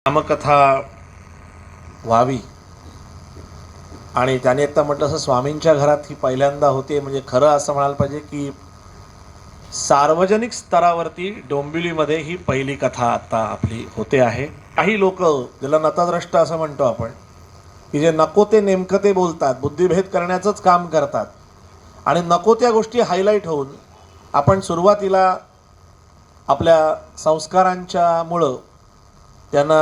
रामकथा व्हावी आणि त्याने एकदा म्हटलं असं स्वामींच्या घरात ही पहिल्यांदा होते. म्हणजे खरं असं म्हणायला पाहिजे की सार्वजनिक स्तरावरती डोंबिवलीमध्ये ही पहिली कथा आता आपली होते आहे. काही लोक ज्याला नतद्रष्ट असं म्हणतो आपण, की जे नको ते नेमकं ते बोलतात, बुद्धिभेद करण्याचंच काम करतात आणि नको त्या गोष्टी हायलाईट होऊन आपण सुरुवातीला आपल्या संस्कारांच्या मुळं त्यांना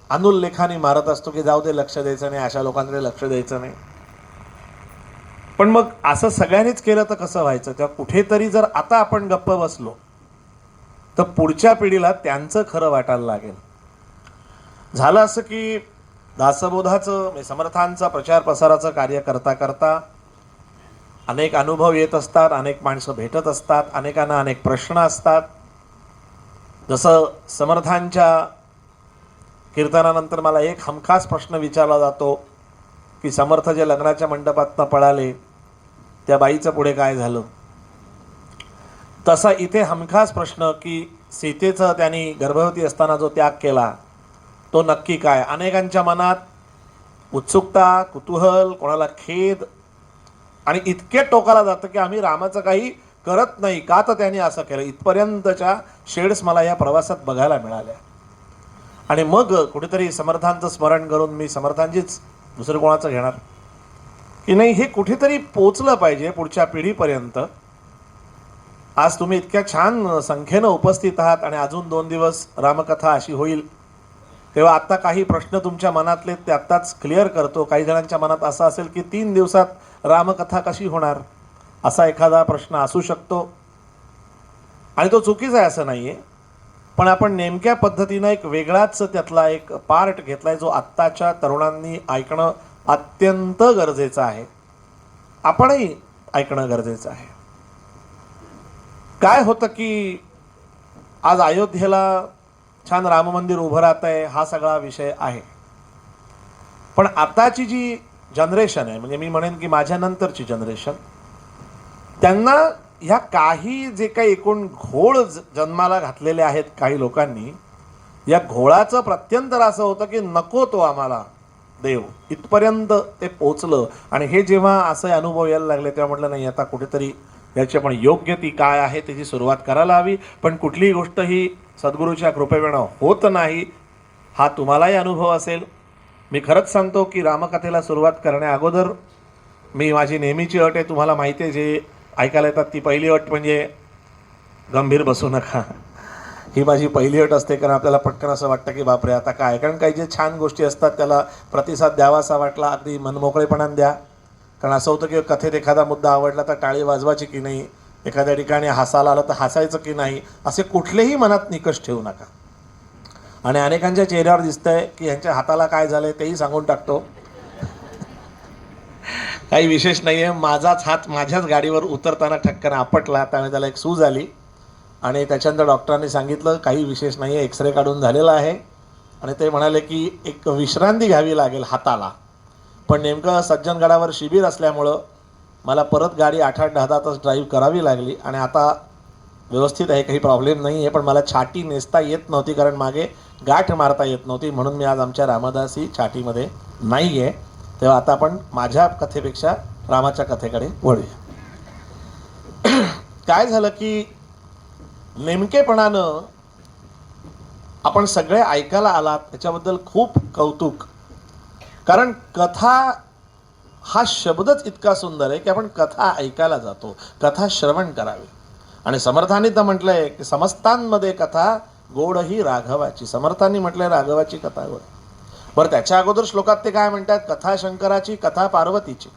अनुल्लेखाने मारत असतो की जाऊ दे, लक्ष द्यायचं नाही, अशा लोकांकडे लक्ष द्यायचं नाही. पण मग असं सगळ्यांनीच केलं तर कसं व्हायचं? तेव्हा कुठेतरी जर आता आपण गप्प बसलो तर पुढच्या पिढीला त्यांचं खरं वाटायला लागेल. झालं असं की दासबोधाचं समर्थांचा प्रचार प्रसाराचं कार्य करता करता अनेक अनुभव येत असतात, अनेक माणसं भेटत असतात, अनेकांना अनेक प्रश्न असतात. जसं समर्थांच्या कीर्तनानंतर मला एक हमखास प्रश्न विचारला जातो की समर्थ जे लग्नाच्या मंडपातनं पळाले त्या बाईचं पुढे काय झालं. तसा इथे हमखास प्रश्न की सीतेचं त्यांनी गर्भवती असताना जो त्याग केला तो नक्की काय. अनेकांच्या मनात उत्सुकता, कुतूहल, कोणाला खेद आणि इतके टोकाला जातं की आम्ही रामाचं काही करत नाही का, तर त्यांनी असं केलं. इथपर्यंतच्या शेड्स मला या प्रवासात बघायला मिळाल्या. आणि मग कुठेतरी समर्थांचं स्मरण करून मी समर्थांचीच दुसरं कोणाचं घेणार की नाही, हे कुठेतरी पोचलं पाहिजे पुढच्या पिढीपर्यंत. आज तुम्ही इतक्या छान संख्येनं उपस्थित आहात आणि अजून 2 दिवस रामकथा अशी होईल, तेव्हा आत्ता काही प्रश्न तुमच्या मनातले ते आत्ताच क्लिअर करतो. काही जणांच्या मनात असं असेल की 3 दिवसात रामकथा कशी होणार, असा एखादा प्रश्न असू शकतो आणि तो चुकीचा आहे असं नाही आहे. पण आपण नेमक्या पद्धतीनं एक वेगळाच त्यातला एक पार्ट घेतला आहे जो आत्ताच्या तरुणांनी ऐकणं अत्यंत गरजेचं आहे. आपणही ऐकणं गरजेचं आहे. काय होतं की आज अयोध्येला छान राम मंदिर उभं राहत आहे, हा सगळा विषय आहे. पण आताची जी जनरेशन आहे, म्हणजे मी म्हणेन की माझ्या नंतरची जनरेशन, त्यांना ह्या काही जे काही एकूण घोळ जन्माला घातलेले आहेत काही लोकांनी, या घोळाचं प्रत्यंतर असं होतं की नको तो आम्हाला देव, इथपर्यंत ते पोचलं. आणि हे जेव्हा असे अनुभव यायला लागले तेव्हा म्हटलं नाही, आता कुठेतरी याची आपण योग्य ती काय आहे त्याची सुरुवात करायला हवी. पण कुठलीही गोष्ट ही सद्गुरूच्या कृपेविना होत नाही, हा तुम्हालाही अनुभव असेल. मी खरंच सांगतो की रामकथेला सुरुवात करण्या अगोदर मी माझी नेहमीची अट आहे, तुम्हाला माहिती आहे, जे ऐकायला येतात ती पहिली अट म्हणजे गंभीर बसू नका. ही माझी पहिली अट असते, कारण आपल्याला पटकन असं वाटतं की बापरे आता काय. कारण काही जे छान गोष्टी असतात त्याला प्रतिसाद द्यावासा वाटला अगदी मनमोकळेपणाने द्या. कारण असं होतं की कथेत एखादा मुद्दा आवडला तर टाळी वाजवायची की नाही, एखाद्या ठिकाणी हसायला आलं तर हसायचं की नाही, असे कुठलेही मनात निकष ठेवू नका. आणि अनेकांच्या चेहऱ्यावर दिसतंय की ह्यांच्या हाताला काय झालंय तेही सांगून टाकतो. काही विशेष नाही आहे, माझाच हात माझ्याच गाडीवर उतरताना ठक्कन आपटला, त्यामुळे त्याला एक सूज आली आणि त्याच्यानंतर डॉक्टरांनी सांगितलं काही विशेष नाही आहे, एक्सरे काढून झालेला आहे. आणि ते म्हणाले की एक विश्रांती घ्यावी लागेल हाताला. पण नेमकं सज्जनगडावर शिबिर असल्यामुळं मला परत गाडी 8-10 तास ड्राईव्ह करावी लागली आणि आता व्यवस्थित आहे, काही प्रॉब्लेम नाही आहे. पण मला छाटी नेसता येत नव्हती, कारण मागे गाठ मारता येत नव्हती, म्हणून मी आज आमच्या रामदासी छाटीमध्ये नाही आहे. तेव्हा आता आपण माझ्या कथेपेक्षा रामाच्या कथेकडे वळूया. काय झालं की नेमकेपणानं आपण सगळे ऐकायला आलात त्याच्याबद्दल खूप कौतुक. कारण कथा हा शब्दच इतका सुंदर आहे की आपण कथा ऐकायला जातो, कथा श्रवण करावी. आणि समर्थांनी तर म्हटलंय की समस्तांमध्ये कथा गोड ही राघवाची. समर्थांनी म्हटलंय राघवाची कथा गोड. बरं, त्याच्या अगोदर श्लोकात ते काय म्हणतात, कथा शंकराची, कथा पार्वतीची.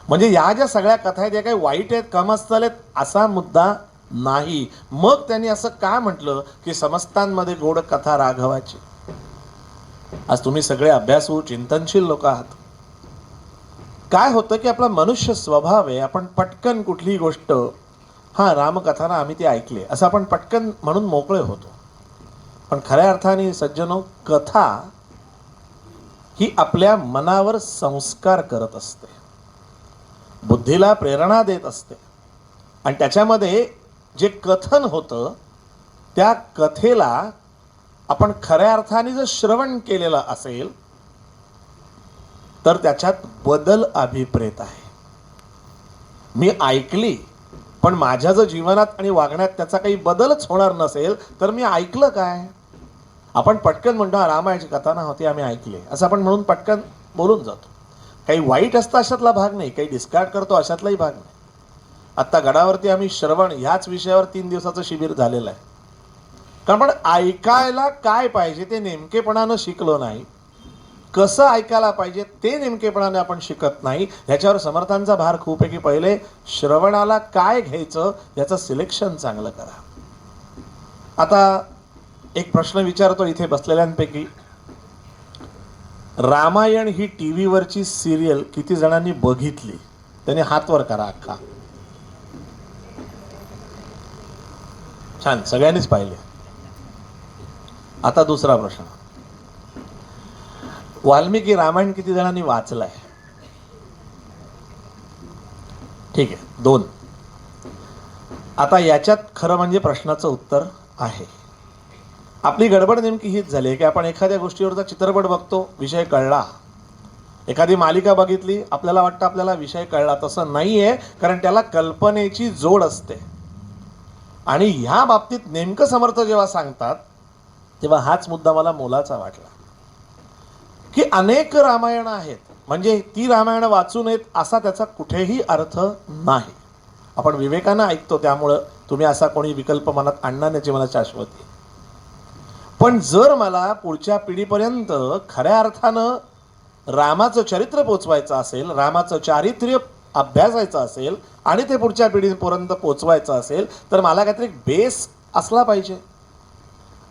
म्हणजे या ज्या सगळ्या कथा आहेत या काही वाईट आहेत, कमस्थल आहेत असा मुद्दा नाही. मग त्यांनी असं का म्हटलं की समस्तांमध्ये गोड कथा राघवाची. आज तुम्ही सगळे अभ्यासू चिंतनशील लोक आहात. काय होतं की आपला मनुष्य स्वभाव आहे, आपण पटकन कुठलीही गोष्ट, हां रामकथाना आम्ही ती ऐकली असं आपण पटकन म्हणून मोकळे होतो. पण खऱ्या अर्थाने सज्जनो, कथा ही आपल्या मनावर संस्कार करत असते, बुद्धीला प्रेरणा देत असते. आणि त्याच्यामध्ये जे कथन होतं त्या कथेला आपण खऱ्या अर्थाने जर श्रवण केलेलं असेल तर त्याच्यात बदल अभिप्रेत आहे. मी ऐकली पण माझ्या जर जीवनात आणि वागण्यात त्याचा काही बदलच होणार नसेल तर मी ऐकलं काय? आपण पटकन म्हणतो रामायणाची कथा ना होती आम्ही ऐकले असं आपण म्हणून पटकन बोलून जातो. काही वाईट असतं अशातला भाग नाही, काही डिस्कार्ड करतो अशातलाही भाग नाही. आत्ता गडावरती आम्ही श्रवण ह्याच विषयावर 3 दिवसाचं शिबिर झालेलं आहे. कारण पण ऐकायला काय पाहिजे ते नेमकेपणानं शिकलो नाही, कसं ऐकायला पाहिजे ते नेमकेपणाने आपण शिकत नाही. ह्याच्यावर समर्थांचा भार खूप आहे की पहिले श्रवणाला काय घ्यायचं याचं सिलेक्शन चांगलं करा. आता एक प्रश्न विचारतो इथे बसलेल्यांपैकी, रामायण ही TV वरची सिरियल किती जणांनी बघितली? त्याने हात वर करा अख्खा. छान, सगळ्यांनीच पाहिले. आता दुसरा प्रश्न, वाल्मिकी रामायण किती जणांनी वाचलाय? ठीक आहे, 2. आता याच्यात खरं म्हणजे प्रश्नाचं उत्तर आहे. आपली गडबड नेमकी हीच झाली की आपण एखाद्या गोष्टीवरचा चित्रपट बघतो, विषय कळला. एखादी मालिका बघितली, आपल्याला वाटतं आपल्याला विषय कळला. तसं नाही आहे, कारण त्याला कल्पनेची जोड असते. आणि ह्या बाबतीत नेमकं समर्थ जेव्हा सांगतात तेव्हा हाच मुद्दा मला मोलाचा वाटला की अनेक रामायण आहेत, म्हणजे ती रामायण वाचू नयेत असा त्याचा कुठेही अर्थ नाही. आपण विवेकानं ऐकतो, त्यामुळं तुम्ही असा कोणी विकल्प मनात आणणार नाही, मला शाश्वती. पण जर मला पुढच्या पिढीपर्यंत खऱ्या अर्थानं रामाचं चरित्र पोचवायचं असेल, रामाचं चारित्र्य अभ्यासायचं असेल आणि ते पुढच्या पिढीपर्यंत पोचवायचं असेल तर मला काहीतरी बेस असला पाहिजे.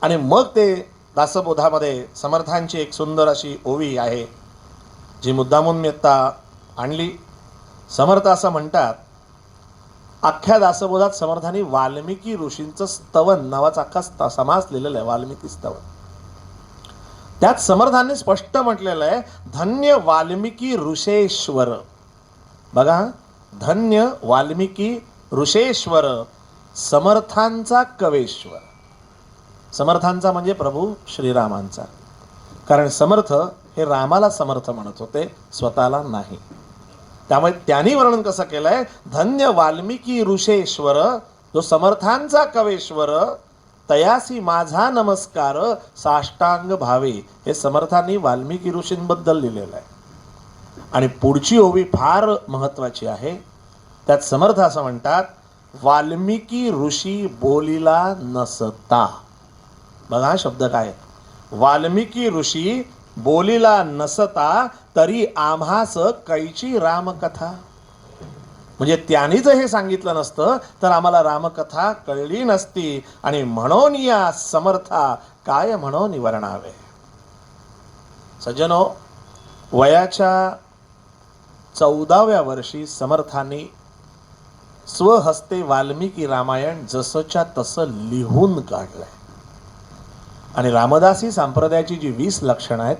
आणि मग ते दासबोधामध्ये समर्थांची एक सुंदर अशी ओवी आहे जी मुद्दामून मी आत्ता आणली. समर्थ असं म्हणतात, अख्ख्या दासबोधात समर्थांनी वाल्मिकी ऋषींचं स्तवन नावाचा अख्खा समास लिहिलेला आहे, वाल्मिकी स्तवन. त्यात समर्थांनी स्पष्ट म्हटलेलं आहे, धन्य वाल्मिकी ऋषेश्वर. बघा, धन्य वाल्मिकी ऋषेश्वर, समर्थांचा कवेश्वर. समर्थांचा म्हणजे प्रभू श्रीरामांचा, कारण समर्थ हे रामाला समर्थ म्हणत होते, स्वतःला नाही. त्यामुळे त्यांनी वर्णन कसं केलंय, धन्य वाल्मिकी ऋषेश्वर, जो समर्थांचा कवेश्वर, तयासी माझा नमस्कार साष्टांग भावे. हे समर्थांनी वाल्मिकी ऋषींबद्दल लिहिलेलं आहे. आणि पुढची ओवी फार महत्वाची आहे. त्यात समर्थ असं म्हणतात, वाल्मिकी ऋषी बोलिला नसता. बघा हा शब्द काय, वाल्मिकी ऋषी बोलिला नसता तरी आम्हास कैची रामकथा. म्हणजे त्यांनी जर हे सांगितलं नसतं तर आम्हाला रामकथा कळली नसती. आणि म्हणून या समर्था काय म्हणून वर्णावे. सज्जनो, वयाच्या 14व्या वर्षी समर्थांनी स्वहस्ते वाल्मिकी रामायण जसंच्या तसं लिहून काढलंय. आणि रामदासी संप्रदायाची जी 20 लक्षणं आहेत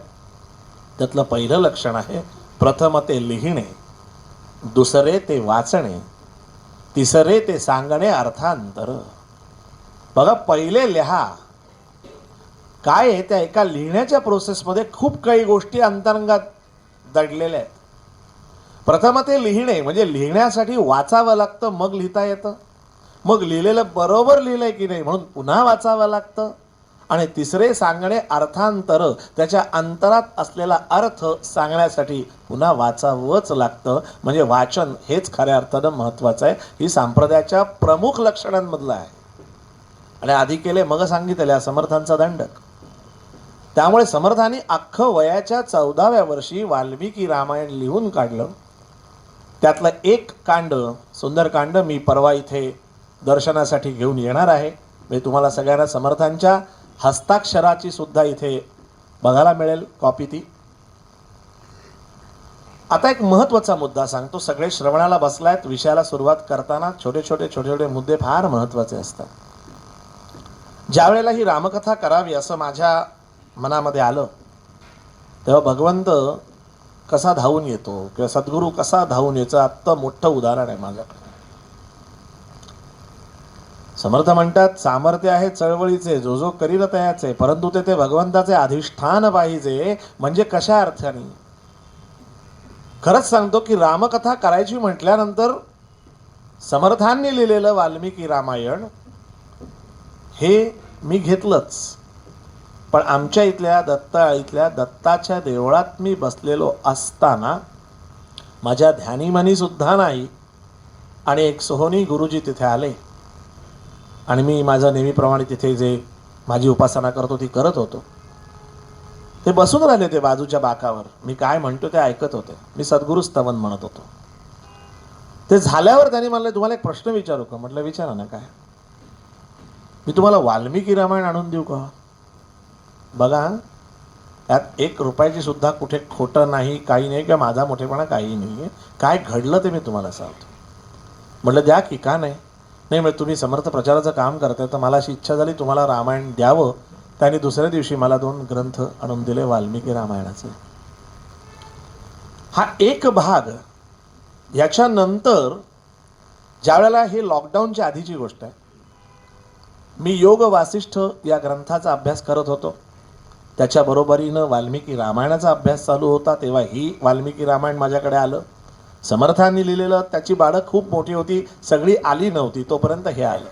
त्यातलं पहिलं लक्षण आहे, प्रथम ते लिहिणे, दुसरे ते वाचणे, तिसरे ते सांगणे अर्थांतर. बघा, पहिले लिहा. काय आहे, त्या एका लिहिण्याच्या प्रोसेसमध्ये खूप काही गोष्टी अंतरंगात दडलेल्या आहेत. प्रथम ते लिहिणे म्हणजे लिहिण्यासाठी वाचावं लागतं, मग लिहिता येतं. मग लिहिलेलं बरोबर लिहिलंय की नाही म्हणून पुन्हा वाचावं लागतं. आणि तिसरे सांगणे अर्थांतर, त्याच्या अंतरात असलेला अर्थ सांगण्यासाठी पुन्हा वाचावंच लागतं. म्हणजे वाचन हेच खऱ्या अर्थानं महत्त्वाचं आहे. ही संप्रदायाच्या प्रमुख लक्षणांमधलं आहे. आणि आधी केले मग सांगितले, समर्थांचा दंडक. त्यामुळे समर्थांनी अख्खं वयाच्या 14व्या वर्षी वाल्मिकी रामायण लिहून काढलं. त्यातलं एक कांड, सुंदर कांड, मी परवा इथे दर्शनासाठी घेऊन येणार आहे. म्हणजे तुम्हाला सगळ्यांना समर्थांच्या हस्ताक्षराची सुद्धा इथे बघायला मिळेल कॉपी ती. आता एक महत्त्वाचा मुद्दा सांगतो. सगळे श्रवणाला बसलायत. विषयाला सुरुवात करताना छोटे छोटे मुद्दे फार महत्त्वाचे असतात. ज्या वेळेला ही रामकथा करावी असं माझ्या मनामध्ये आलं तेव्हा भगवंत कसा धावून येतो किंवा सद्गुरू कसा धावून याचं आत्ता मोठं उदाहरण आहे माझ्याकडे. समर्थ म्हणतात सामर्थ्य आहे चळवळीचे, जो जो करील तयाचे, परंतु ते भगवंताचे अधिष्ठान पाहिजे. म्हणजे कशा अर्थाने? खरंच सांगतो की रामकथा करायची म्हटल्यानंतर समर्थांनी लिहिलेलं वाल्मिकी रामायण हे मी घेतलंच. पण आमच्या इथल्या दत्ताळीतल्या दत्ताच्या देवळात मी बसलेलो असताना माझ्या ध्यानीमनी सुद्धा नाही, आणि एक सोहोनी गुरुजी तिथे आले आणि मी माझं नेहमीप्रमाणे तिथे जे माझी उपासना करतो ती करत होतो. ते बसून राहिले ते बाजूच्या बाकावर. मी काय म्हणतो ते ऐकत होते. मी सद्गुरु स्तवन म्हणत होतो. ते झाल्यावर त्यांनी म्हणले तुम्हाला एक प्रश्न विचारू का? म्हटलं विचारा ना. काय? मी तुम्हाला वाल्मिकी रामायण आणून देऊ का? बघा यात 1 रुपयाची सुद्धा कुठे खोटं नाही, काही नाही, किंवा माझा मोठेपणा काही नाही आहे. काय घडलं ते मी तुम्हाला सांगतो. म्हटलं द्या की, का नाही? नाही म्हणजे तुम्ही समर्थ प्रचाराचं काम करताय तर मला अशी इच्छा झाली तुम्हाला रामायण द्यावं. त्यांनी दुसऱ्या दिवशी मला 2 ग्रंथ आणून दिले वाल्मिकी रामायणाचे. हा एक भाग. याच्यानंतर ज्या वेळेला हे लॉकडाऊनच्या आधीची गोष्ट आहे, मी योग वासिष्ठ या ग्रंथाचा अभ्यास करत होतो. त्याच्याबरोबरीनं वाल्मिकी रामायणाचा अभ्यास चालू होता. तेव्हा ही वाल्मिकी रामायण माझ्याकडे आलं. समर्थांनी लिहिलेलं. त्याची बाळं खूप मोठी होती, सगळी आली नव्हती तोपर्यंत हे आलं.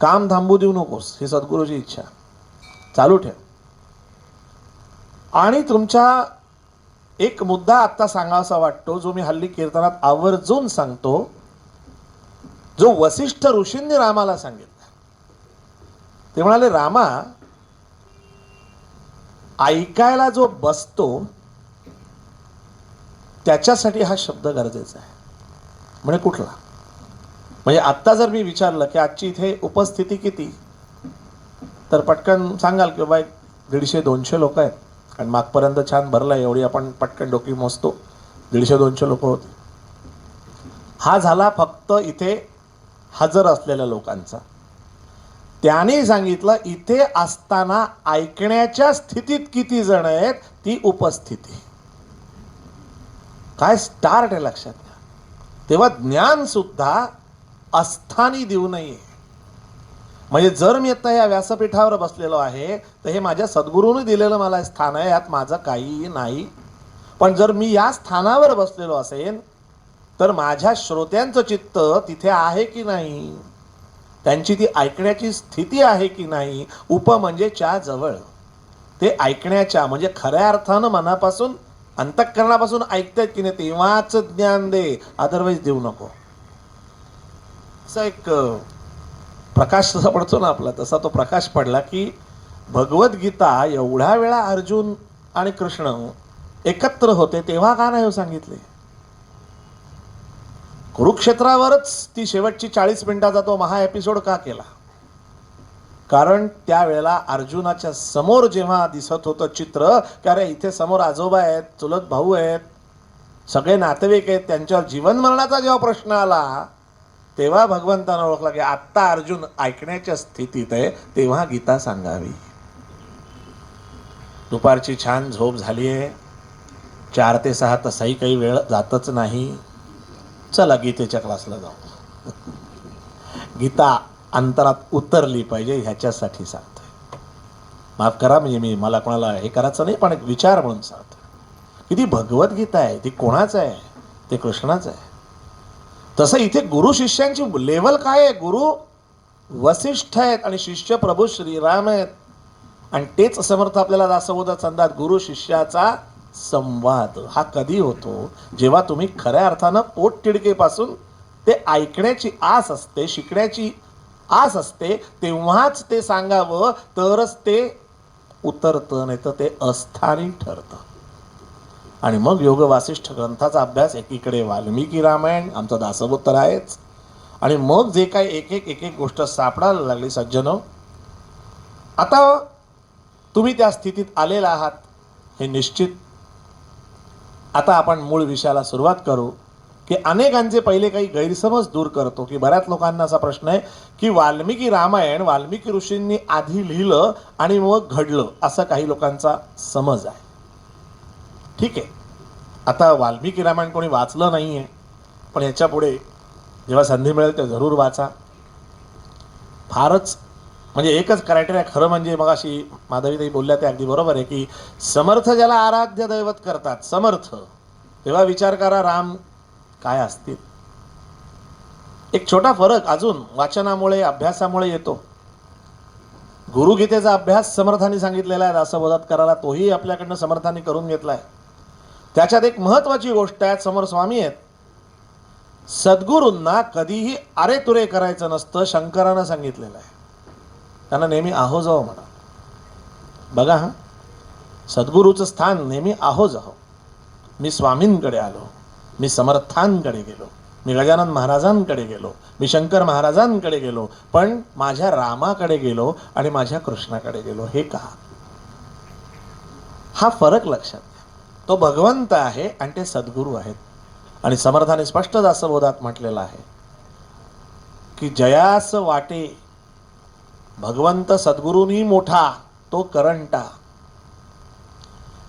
काम थांबू देऊ नकोस, ही सद्गुरूची इच्छा. चालू ठेव. आणि तुमच्या एक मुद्दा आत्ता सांगावासा वाटतो, जो मी हल्ली कीर्तनात आवर्जून सांगतो, जो वसिष्ठ ऋषींनी रामाला सांगितला. ते म्हणाले रामा, ऐकायला जो बसतो त्याच्यासाठी हा शब्द गरजेचा आहे. म्हणजे कुठला? म्हणजे आत्ता जर मी विचारलं की आजची इथे उपस्थिती किती, तर पटकन सांगाल की बाबा 150-200 लोक आहेत. आणि मागपर्यंत छान भरलं आहे, एवढी आपण पटकन डोकी मोजतो. 150-200 लोक होते. हा झाला फक्त इथे हजर असलेल्या लोकांचा. त्याने सांगितलं इथे असताना ऐकण्याच्या स्थितीत किती जण आहेत ती उपस्थिती. काय स्टार्ट आहे लक्षात घ्या. तेव्हा ज्ञान सुद्धा अस्थानी देऊ नये. म्हणजे जर मी आता या व्यासपीठावर बसलेलो आहे तर हे माझ्या सद्गुरूने दिलेलं मला स्थान आहे, यात माझं काहीही नाही. पण जर मी या स्थानावर बसलेलो असेन तर माझ्या श्रोत्यांचं चित्त तिथे आहे की नाही, त्यांची ती ऐकण्याची स्थिती आहे की नाही. उप म्हणजे च्या जवळ. ते ऐकण्याच्या म्हणजे खऱ्या अर्थानं मनापासून अंतःकरणापासून ऐकतायत की नाही तेव्हाच ज्ञान दे, अदरवाईज देऊ नको. असा एक प्रकाश जसा पडतो ना आपला, तसा तो प्रकाश पडला की भगवद्गीता एवढ्या वेळा अर्जुन आणि कृष्ण एकत्र होते तेव्हा का नाही सांगितले? कुरुक्षेत्रावरच ती शेवटची 40 मिनिटाचा तो महा एपिसोड का केला? कारण त्यावेळेला अर्जुनाच्या समोर जेव्हा दिसत होतं चित्र, की अरे इथे समोर आजोबा आहेत, चुलत भाऊ आहेत, सगळे नातेवाईक आहेत, त्यांच्यावर जीवन मरणाचा जेव्हा प्रश्न आला तेव्हा भगवंतानं ओळखला की आत्ता अर्जुन ऐकण्याच्या स्थितीत आहे, तेव्हा गीता सांगावी. दुपारची छान झोप झाली आहे. 4 ते 6 तसाही काही वेळ जातच नाही. चला गीतेच्या क्लासला जाऊ. गीता अंतरात उतरली पाहिजे ह्याच्यासाठी सांगतोय. माफ करा, म्हणजे मला कोणाला हे करायचं नाही, पण एक विचार म्हणून सांगतो की ती भगवद्गीता आहे, ती कोणाचं आहे? ते कृष्णाचं आहे. तसं इथे गुरु शिष्यांची लेवल काय आहे? गुरु वसिष्ठ आहेत आणि शिष्य प्रभू श्रीराम आहेत. आणि तेच समर्थ आपल्याला दासबोधात सांगतात, गुरु शिष्याचा संवाद हा कधी होतो? जेव्हा तुम्ही खऱ्या अर्थानं पोटतिडकेपासून ते ऐकण्याची आस असते, शिकण्याची आस असते, तेव्हाच ते सांगावं, तरच ते उतरतं, नाही तर ते अस्थानी ठरतं. आणि मग योग वासिष्ठ ग्रंथाचा अभ्यास, एकीकडे वाल्मिकी रामायण आमचं दासबोध तर आहेच, आणि मग जे काही एक एक गोष्ट सापडायला लागली. सज्जनो, आता तुम्ही त्या स्थितीत आलेला आहात हे निश्चित. आता आपण मूळ विषयाला सुरुवात करू की अनेकांचे पहिले काही गैरसमज दूर करतो. की बऱ्याच लोकांना असा प्रश्न आहे की वाल्मिकी रामायण वाल्मिकी ऋषींनी आधी लिहिलं आणि मग घडलं, असा काही लोकांचा समज आहे. ठीक आहे, आता वाल्मिकी रामायण कोणी वाचलं नाही आहे, पण याच्या पुढे जेव्हा संधी मिळेल ते जरूर वाचा. फारच म्हणजे एकच क्रायटेरिया खरं म्हणजे मगाशी माधवीताई बोलल्या ते अगदी बरोबर आहे की समर्थ ज्याला आराध्य दैवत करतात समर्थ, तेव्हा विचार करा राम काय असतील. एक छोटा फरक अजून वाचनामुळे अभ्यासामुळे येतो. गुरुगीतेचा अभ्यास समर्थांनी सांगितलेला आहे दासबोधात करायला, तोही आपल्याकडनं समर्थांनी करून घेतलाय. त्याच्यात एक महत्वाची गोष्ट आहे, समोर स्वामी आहेत, सद्गुरूंना कधीही अरे तुरे करायचं नसतं, शंकरानं सांगितलेलं आहे. त्यांना नेहमी आहो जाओ म्हणा. बघा हा, सद्गुरूचं स्थान नेहमी आहो जाओ. मी स्वामींकडे आलो, मी समर्थांकडे गेलो, मी गजानन महाराजांकडे गेलो, मी शंकर महाराजांकडे गेलो, पण माझ्या रामाकडे गेलो आणि माझ्या कृष्णाकडे गेलो. हे का? हा फरक लक्षात घ्या. तो भगवंत आहे आणि ते सद्गुरू आहेत. आणि समर्थाने स्पष्ट दासबोधात म्हटलेलं आहे की जयास वाटे भगवंत सद्गुरूनी मोठा तो करंटा.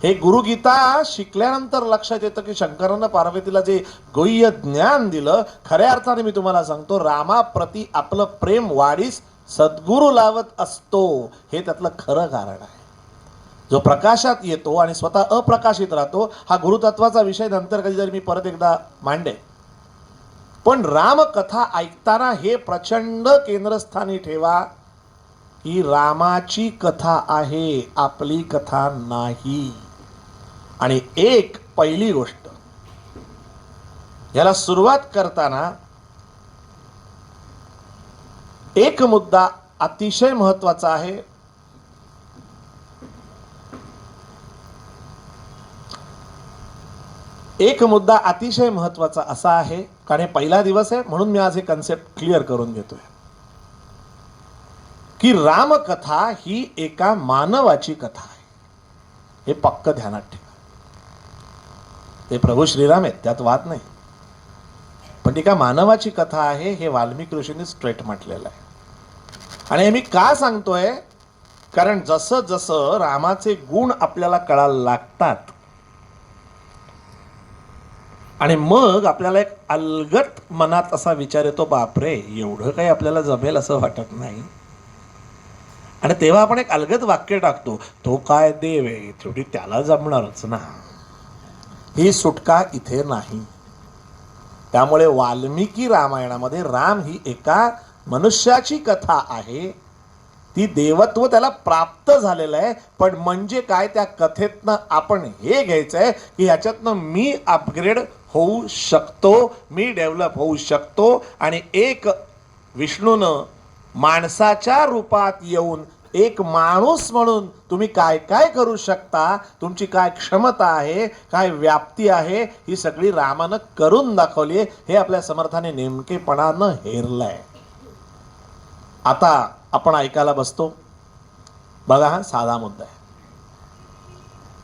हे गुरुगीता शिकल्यानंतर लक्षात येतं की शंकरानं पार्वतीला जे गुह्य ज्ञान दिलं, खऱ्या अर्थाने मी तुम्हाला सांगतो, रामाप्रती आपलं प्रेम वाढीस सद्गुरू लावत असतो. हे त्यातलं खरं कारण आहे. जो प्रकाशात येतो आणि स्वतः अप्रकाशित राहतो, हा गुरुतत्वाचा विषय नंतर कधीतरी मी परत एकदा मांडे. पण रामकथा ऐकताना हे प्रचंड केंद्रस्थानी ठेवा ही रामाची कथा आहे, आपली कथा नाही. आणि एक पहिली गोष्ट, याला सुरुवात करताना एक मुद्दा अतिशय महत्वाचा आहे. एक मुद्दा अतिशय महत्वाचा असा आहे, कारण हे पहिला दिवस आहे म्हणून मी आज हे कन्सेप्ट क्लिअर करून घेतोय की रामकथा ही एका मानवाची कथा आहे. हे पक्क ध्यानात ठेवा. ते प्रभू श्रीराम आहेत, त्यात वाद नाही, पण ती का मानवाची कथा आहे हे वाल्मिकी ऋषींनी स्ट्रेट म्हटलेलं आहे. आणि हे मी का सांगतोय, कारण जसं जसं रामाचे गुण आपल्याला कळायला लागतात आणि मग आपल्याला एक अलगट मनात असा विचार येतो, बापरे एवढं काही आपल्याला जमेल असं वाटत नाही. आणि तेव्हा आपण एक अलगद वाक्य टाकतो, तो काय देव आहे, शेवटी त्याला जमणारच ना. ही सुटका इथे नाही. त्यामुळे वाल्मिकी रामायणामध्ये राम ही एका मनुष्याची कथा आहे. ती देवत्व त्याला प्राप्त झालेलं आहे. पण म्हणजे काय, त्या कथेतनं आपण हे घ्यायचंय की ह्याच्यातनं मी अपग्रेड होऊ शकतो, मी डेव्हलप होऊ शकतो. आणि एक विष्णूनं माणसाच्या रूपात येऊन एक माणूस म्हणून तुम्ही काय काय करू शकता, तुमची काय क्षमता आहे, काय व्याप्ती आहे, ही सगळी रामानं करून दाखवली आहे. हे आपल्या समर्थाने नेमकेपणानं हेरलंय. आता आपण ऐकायला बसतो. बघा हा साधा मुद्दा आहे.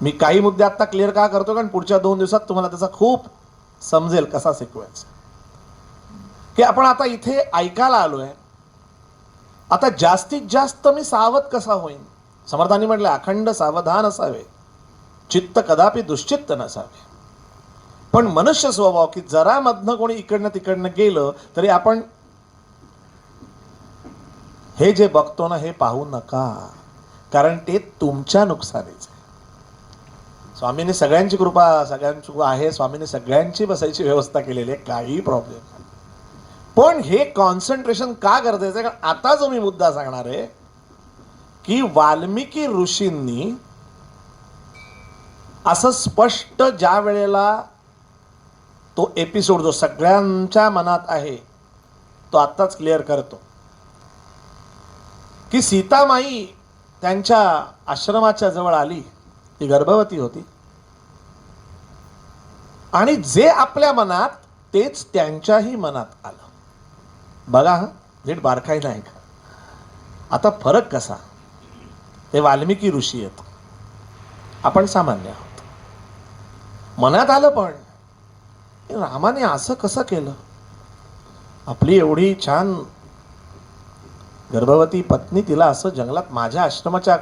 मी काही मुद्दे आता क्लिअर का करतो, कारण पुढच्या 2 दिवसात तुम्हाला त्याचा खूप समजेल कसा सिक्वेन्स की आपण आता इथे ऐकायला आलोय. आता जास्तीत जास्त मी सावध कसा होईन. समर्थांनी म्हटलं अखंड सावधान असावे, चित्त कदापि दुश्चित्त नसावे. पण मनुष्य स्वभाव की जरा मधनं कोणी इकडनं तिकडनं गेलं तरी आपण हे जे बघतो ना हे पाहू नका, कारण ते तुमच्या नुकसानीच आहे. स्वामीने सगळ्यांची कृपा सगळ्यांची आहे, स्वामीने सगळ्यांची बसायची व्यवस्था केलेली आहे, काही प्रॉब्लेम नाही. पण हे कॉन्सन्ट्रेशन का गरजेचं आहे, कारण आता जो मी मुद्दा सांगणार आहे की वाल्मिकी ऋषींनी असं स्पष्ट ज्या वेळेला तो एपिसोड जो सगळ्यांच्या मनात आहे तो आत्ताच क्लिअर करतो की सीतामाई त्यांच्या आश्रमाच्या जवळ आली, ती गर्भवती होती आणि जे आपल्या मनात तेच त्यांच्याही मनात आलं. बघा हा नीट बारकाईनं ऐका. आता फरक कसा, ते वाल्मिकी ऋषी आहेत, आपण सामान्य आहोत. मनात आलं पण रामाने असं कसं केलं, आपली एवढी छान गर्भवती पत्नी तिला असं जंगलात माझ्या आश्रमाच्या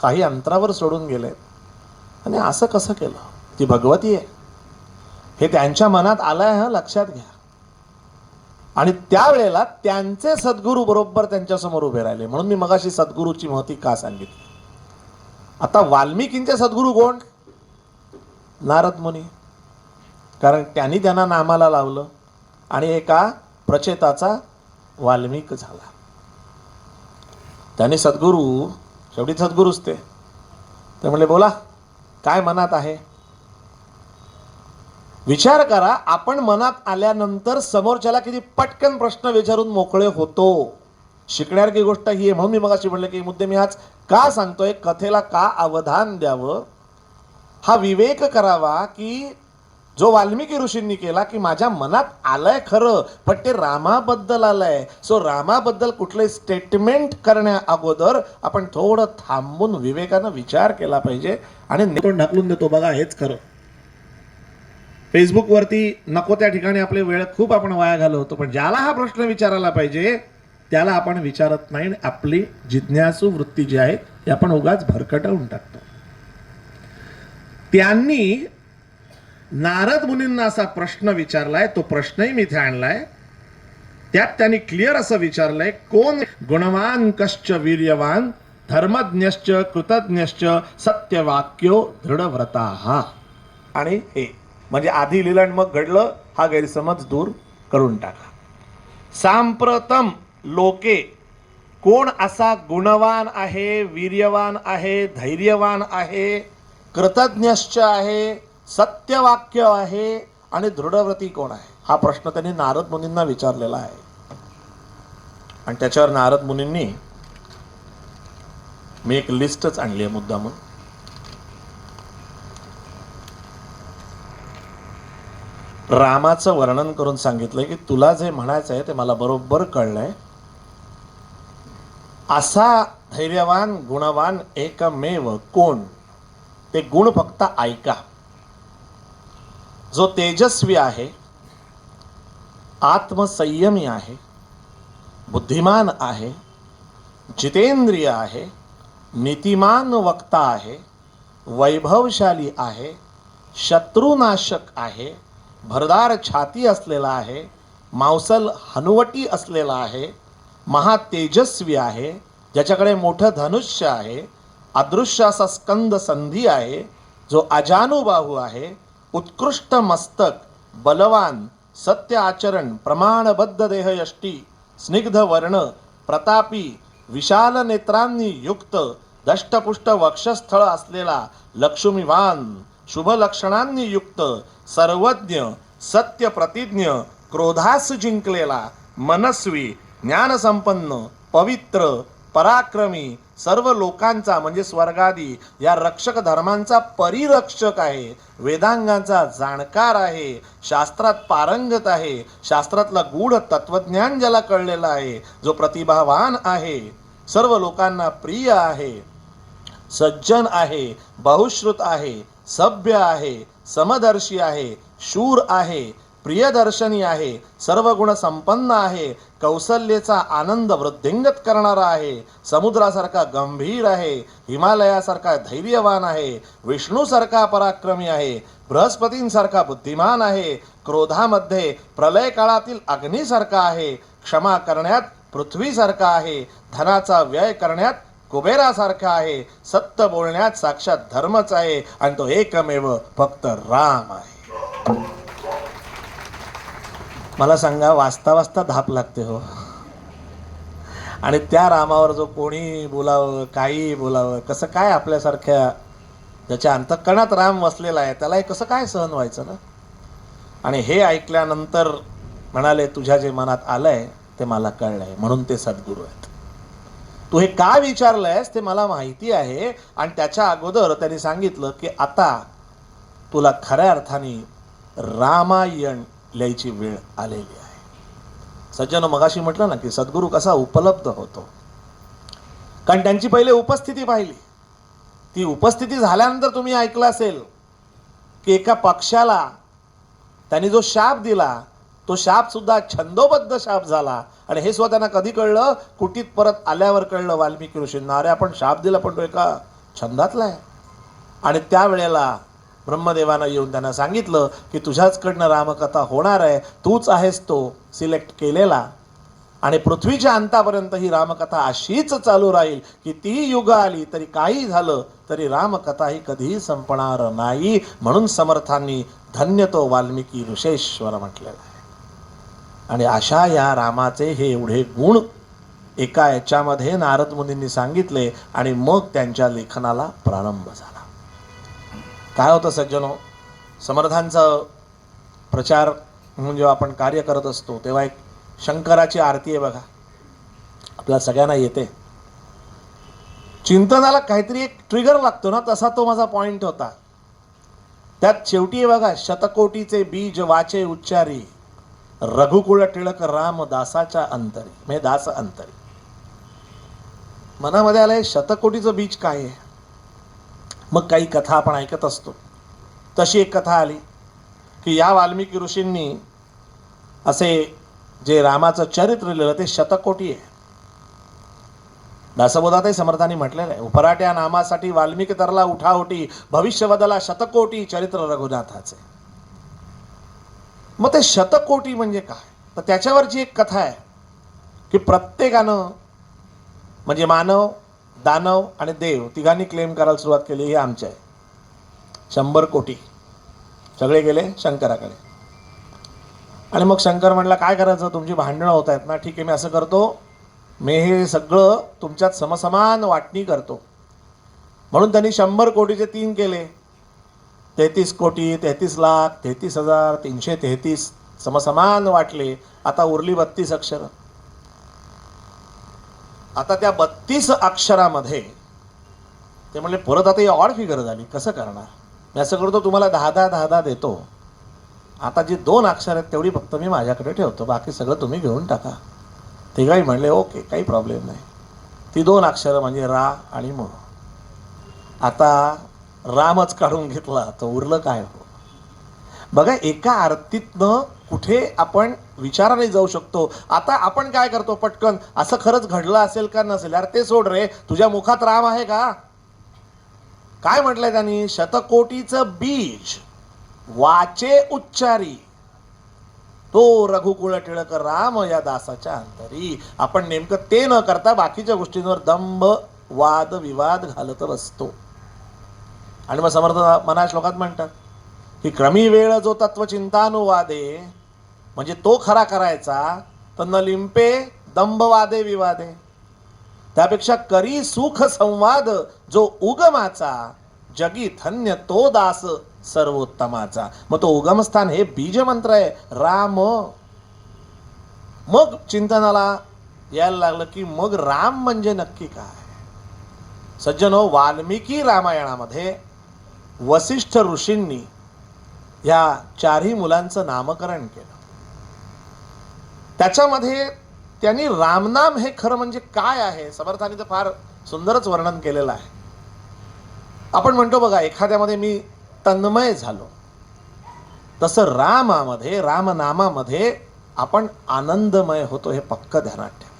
काही अंतरावर सोडून गेले आणि असं कसं केलं, ती भगवती आहे. हे त्यांच्या मनात आलंय, हा लक्षात घ्या. आणि त्यावेळेला त्यांचे सद्गुरू बरोबर त्यांच्यासमोर उभे राहिले. म्हणून मी मगाशी सद्गुरूची महती का सांगितली. आता वाल्मिकींचे सद्गुरू कोण? नारद मुनी. कारण त्यांनी त्यांना नामाला लावलं आणि एका प्रचेताचा वाल्मिक झाला. त्याने सद्गुरू, शेवटी सद्गुरूच ते म्हणले बोला काय मनात आहे. विचार करा, आपण मनात आल्यानंतर समोरच्याला किती पटकन प्रश्न विचारून मोकळे होतो. शिकण्यासारखी गोष्ट ही आहे. म्हणून मी मगाशी म्हणलं की मुद्दे मी आज का सांगतोय, कथेला का अवधान द्यावं, हा विवेक करावा की जो वाल्मिकी ऋषींनी केला की माझ्या मनात आलंय खरं, पण ते रामाबद्दल आलंय. सो रामाबद्दल कुठले स्टेटमेंट करण्या अगोदर आपण थोडं थांबून विवेकानं विचार केला पाहिजे आणि ढकलून देतो बघा हेच खरं. फेसबुकवरती नको त्या ठिकाणी आपले वेळ खूप आपण वाया घालवतो, पण ज्याला हा प्रश्न विचारायला पाहिजे त्याला आपण विचारत नाही. आपली जिज्ञासू वृत्ती जी आहे ती आपण उगाच भरकटवून टाकतो. त्यांनी नारद मुनींना असा प्रश्न विचारलाय, तो प्रश्नही मी इथे आणलाय. त्यात त्यांनी क्लिअर असं विचारलंय, कोण गुणवान कश्च वीर्यवान धर्मज्ञश्च कृतज्ञश्च सत्यवाक्यो दृढव्रताः. आणि हे म्हणजे आधी लिहिलं आणि मग घडलं हा गैरसमज दूर करून टाका. सांप्रतम लोके कोण असा गुणवान आहे, वीर्यवान आहे, धैर्यवान आहे, कृतज्ञश्च आहे, सत्यवाक्य आहे आणि दृढव्रती कोण आहे, हा प्रश्न त्यांनी नारद मुनींना विचारलेला आहे. आणि त्याच्यावर नारद मुनींनी मी एक लिस्टच आणली आहे मुद्दामून. रामाचं वर्णन करून सांगितलंय की तुला जे म्हणायचं आहे ते मला बरोबर कळलंय. असा धैर्यवान गुणवान एकमेव कोण, ते गुण फक्त ऐका. जो तेजस्वी आहे, आत्मसंयमी आहे, बुद्धिमान आहे, जितेंद्रिय आहे, नीतिमान वक्ता आहे, वैभवशाली आहे, शत्रुनाशक आहे, भरदार छाती असलेला आहे, मांसल हनुवटी असलेला आहे, महातेजस्वी आहे, ज्याच्याकडे मोठं धनुष्य आहे, अदृश्य असा स्कंद संधी आहे, जो अजानुबाहू आहे, उत्कृष्ट मस्तक, बलवान, सत्य आचरण, प्रमाणबद्ध देहयष्टी, स्निग्ध वर्ण, प्रतापी, विशाल नेत्रांनी युक्त, दष्टपुष्ट वक्षस्थळ असलेला, लक्ष्मीवान, शुभ लक्षणांनी युक्त, सर्वज्ञ, सत्य प्रतिज्ञ, क्रोधास जिंकलेला, मनस्वी, ज्ञानसंपन्न, पवित्र, पराक्रमी, सर्व लोकांचा म्हणजे स्वर्गादी या रक्षक धर्मांचा परिरक्षक आहे, वेदांगांचा जाणकार आहे, शास्त्रात पारंगत आहे, शास्त्रातला गूढ तत्वज्ञान ज्याला कळलेला आहे, जो प्रतिभावान आहे, सर्व लोकांना प्रिय आहे, सज्जन आहे, बहुश्रुत आहे, सभ्य आहे, समदर्शी आहे, शूर आहे, प्रियदर्शनी आहे, सर्व गुण संपन्न आहे, कौशल्याचा आनंद वृद्धिंगत करणारा आहे, समुद्रासारखा गंभीर आहे, हिमालयासारखा धैर्यवान आहे, विष्णूसारखा पराक्रमी आहे, बृहस्पतींसारखा बुद्धिमान आहे, क्रोधामध्ये प्रलय काळातील अग्नीसारखा आहे, क्षमा करण्यात पृथ्वीसारखा आहे, धनाचा व्यय करण्यात कुबेरासारखा आहे, सत्य बोलण्यात साक्षात धर्मच आहे आणि तो एकमेव फक्त राम आहे. मला सांगा, वाचता वाचता धाप लागते हो. आणि त्या रामावर जो कोणी बोलावं, काही बोलावं, कसं काय आपल्यासारख्या ज्याच्या अंतःकरणात राम वसलेला आहे त्याला हे कसं काय सहन व्हायचं ना. आणि हे ऐकल्यानंतर म्हणाले, तुझ्या जे मनात आलंय ते मला कळलंय, म्हणून ते सद्गुरू आहेत. तू हे का विचारलंयस ते मला माहिती आहे. आणि त्याच्या अगोदर त्यांनी सांगितलं की आता तुला खऱ्या अर्थाने रामायण लिहायची वेळ आलेली आहे. सज्जन, मगाशी म्हटलं ना की सद्गुरू कसा उपलब्ध होतो, कारण त्यांची पहिले उपस्थिती पाहिली. ती उपस्थिती झाल्यानंतर तुम्ही ऐकलं असेल की एका पक्षाला त्यांनी जो शाप दिला तो शाप सुद्धा छंदोबद्ध शाप झाला. आणि हे सुद्धा त्यांना कधी कळलं, कुटीत परत आल्यावर कळलं वाल्मिकी ऋषींना, अरे आपण शाप दिला पण तो एका छंदातला आहे. आणि त्यावेळेला ब्रह्मदेवानं येऊन त्यांना सांगितलं की तुझ्याचकडनं रामकथा होणार आहे, तूच आहेस तो सिलेक्ट केलेला, आणि पृथ्वीच्या अंतापर्यंत ही रामकथा अशीच चालू राहील. किती युग आली तरी, काही झालं तरी रामकथा ही कधीही संपणार नाही. म्हणून समर्थांनी धन्य तो वाल्मिकी ऋषेश्वर म्हटलेलं आहे. आणि अशा या रामाचे हे एवढे गुण एका याच्यामध्ये नारद मुनींनी सांगितले आणि मग त्यांच्या लेखनाला प्रारंभ झाला. काय होतं सज्जनो, समर्थांचा प्रचार म्हणून जेव्हा आपण कार्य करत असतो तेव्हा एक शंकराची आरती आहे बघा, आपल्याला सगळ्यांना येते. चिंतनाला काहीतरी एक ट्रिगर लागतो ना, तसा तो माझा पॉइंट होता. त्यात शेवटी आहे बघा, शतकोटीचे बीज वाचे उच्चारी, रघुकुळ टिळक राम दासाच्या अंतरी, म्हणजे दास अंतरी. मनामध्ये आलंय शतकोटीचं बीज काय आहे. मग काही कथा आपण ऐकत असतो. तशी एक कथा आली की या वाल्मिकी ऋषींनी असे जे रामाचं चरित्र लिहिलं ते शतकोटी आहे. दासबोधातही समर्थांनी म्हटलेलं आहे, उपराट्या नामासाठी वाल्मिकी तरला उठावटी, भविष्य बदला शतकोटी चरित्र रघुनाथाचे. मग ते शतकोटी म्हणजे काय, तर त्याच्यावरची एक कथा आहे की प्रत्येकानं म्हणजे मानव, दानव आणि देव तिघांनी क्लेम करायला सुरुवात केली, हे आमचे आहे. 100 कोटी सगळे गेले शंकराकडे. आणि मग शंकर म्हटला काय करायचं, तुमची भांडणं होत आहेत ना, ठीक आहे मी असं करतो, मी हे सगळं तुमच्यात समसमान वाटणी करतो. म्हणून त्यांनी 100 कोटीचे 3 केले, 33 कोटी, 33 लाख, 33,333 समसमान वाटले. आता उरली 32 अक्षरं. आता त्या 32 अक्षरामध्ये ते म्हणले परत आता ही ऑड फिगर झाली, कसं करणार. मी असं करतो, तुम्हाला 10 देतो, आता जी 2 अक्षर आहेत तेवढी फक्त मी माझ्याकडे ठेवतो, बाकी सगळं तुम्ही घेऊन टाका. तिघाही म्हणले ओके, काही प्रॉब्लेम नाही. ती 2 अक्षरं म्हणजे रा आणि म. आता रामच काढून घेतला तर उरलं काय हो. बघा, एका आरतीतनं कुठे आपण विचाराने जाऊ शकतो. आता आपण काय करतो, पटकन असं खरंच घडलं असेल का नसेल, यार ते सोड रे, तुझ्या मुखात राम आहे का. काय म्हटलंय त्यांनी, शतकोटीचं बीज वाचे उच्चारी, तो रघुकुळ टिळक राम या दासाच्या अंतरी. आपण नेमकं ते न करता बाकीच्या गोष्टींवर दंभ वाद विवाद घालत बसतो. आणि मग समर्थ मना श्लोकात म्हणतात की क्रमी वेळ जो तत्वचिंतानुवादे, म्हणजे तो खरा करायचा तर न लिंपे दंभवादे विवादे, त्यापेक्षा करी सुख संवाद जो उगमाचा, जगी धन्य तो दास सर्वोत्तमाचा. मग तो उगमस्थान हे बीज मंत्र आहे राम. मग चिंतनाला यायला लागलं की मग राम म्हणजे नक्की काय. सज्जनो, वाल्मिकी रामायणामध्ये वसिष्ठ ऋषींनी या 4ही मुलांचं नामकरण केलं. त्याच्यामध्ये त्यांनी रामनाम हे खरं म्हणजे काय आहे, समर्थांनी तर फार सुंदरच वर्णन केलेलं आहे. आपण म्हणतो बघा, एखाद्यामध्ये मी तन्मय झालो, तसं रामामध्ये, रामनामामध्ये आपण आनंदमय होतो, हे पक्क ध्यानात ठेवा.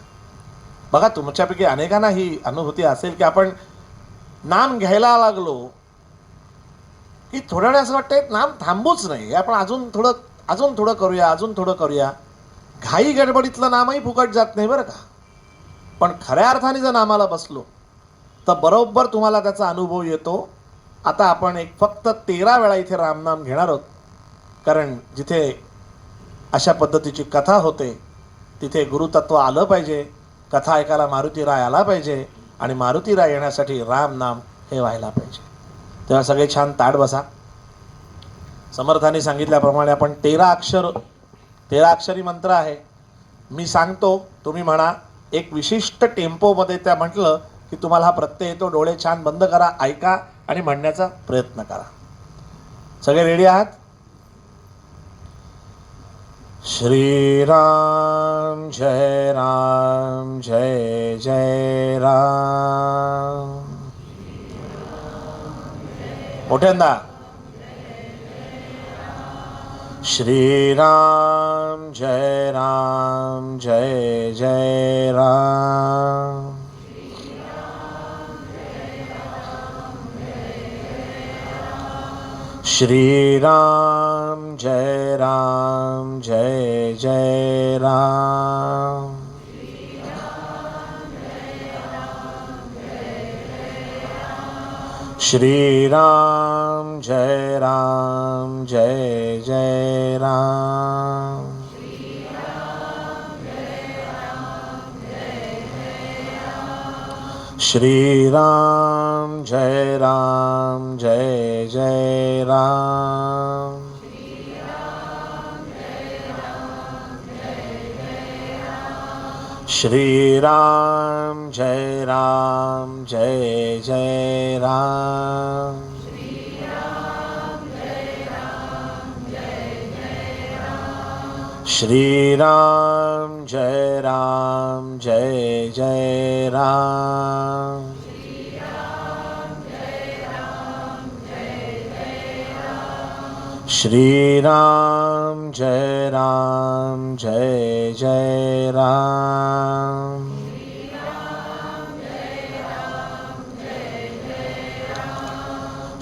बघा, तुमच्यापैकी अनेकांना ही अनुभूती असेल की आपण नाम घ्यायला लागलो की थोड्या वेळा असं वाटतंय नाम थांबूच नाही, आपण अजून थोडं करूया. घाई गडबडीतलं नामही फुकट जात नाही बरं का. पण खऱ्या अर्थाने जर नामाला बसलो तर बरोबर तुम्हाला त्याचा अनुभव येतो. आता आपण फक्त 13 वेळा इथे रामनाम घेणार आहोत, कारण जिथे अशा पद्धतीची कथा होते तिथे गुरुतत्व आलं पाहिजे, कथा ऐकायला मारुतीराय आला पाहिजे, आणि मारुतीराय येण्यासाठी रामनाम हे व्हायला पाहिजे. तेव्हा सगळे छान ताट बसा. समर्थांनी सांगितल्याप्रमाणे आपण 13 अक्षरी मंत्र आहे. मी सांगतो, तुम्ही म्हणा. एक विशिष्ट टेम्पोमध्ये त्या म्हटलं की तुम्हाला हा प्रत्यय येतो. डोळे छान बंद करा, ऐका आणि म्हणण्याचा प्रयत्न करा. सगळे रेडी आहात. श्रीराम जय राम जय जय राम. मोठ्यांदा. श्रीराम जय राम जय जय राम. श्री राम जय जय राम। श्री राम जय जय राम। श्री राम जय जय राम। श्री राम जय जय राम। श्री राम जय जय राम।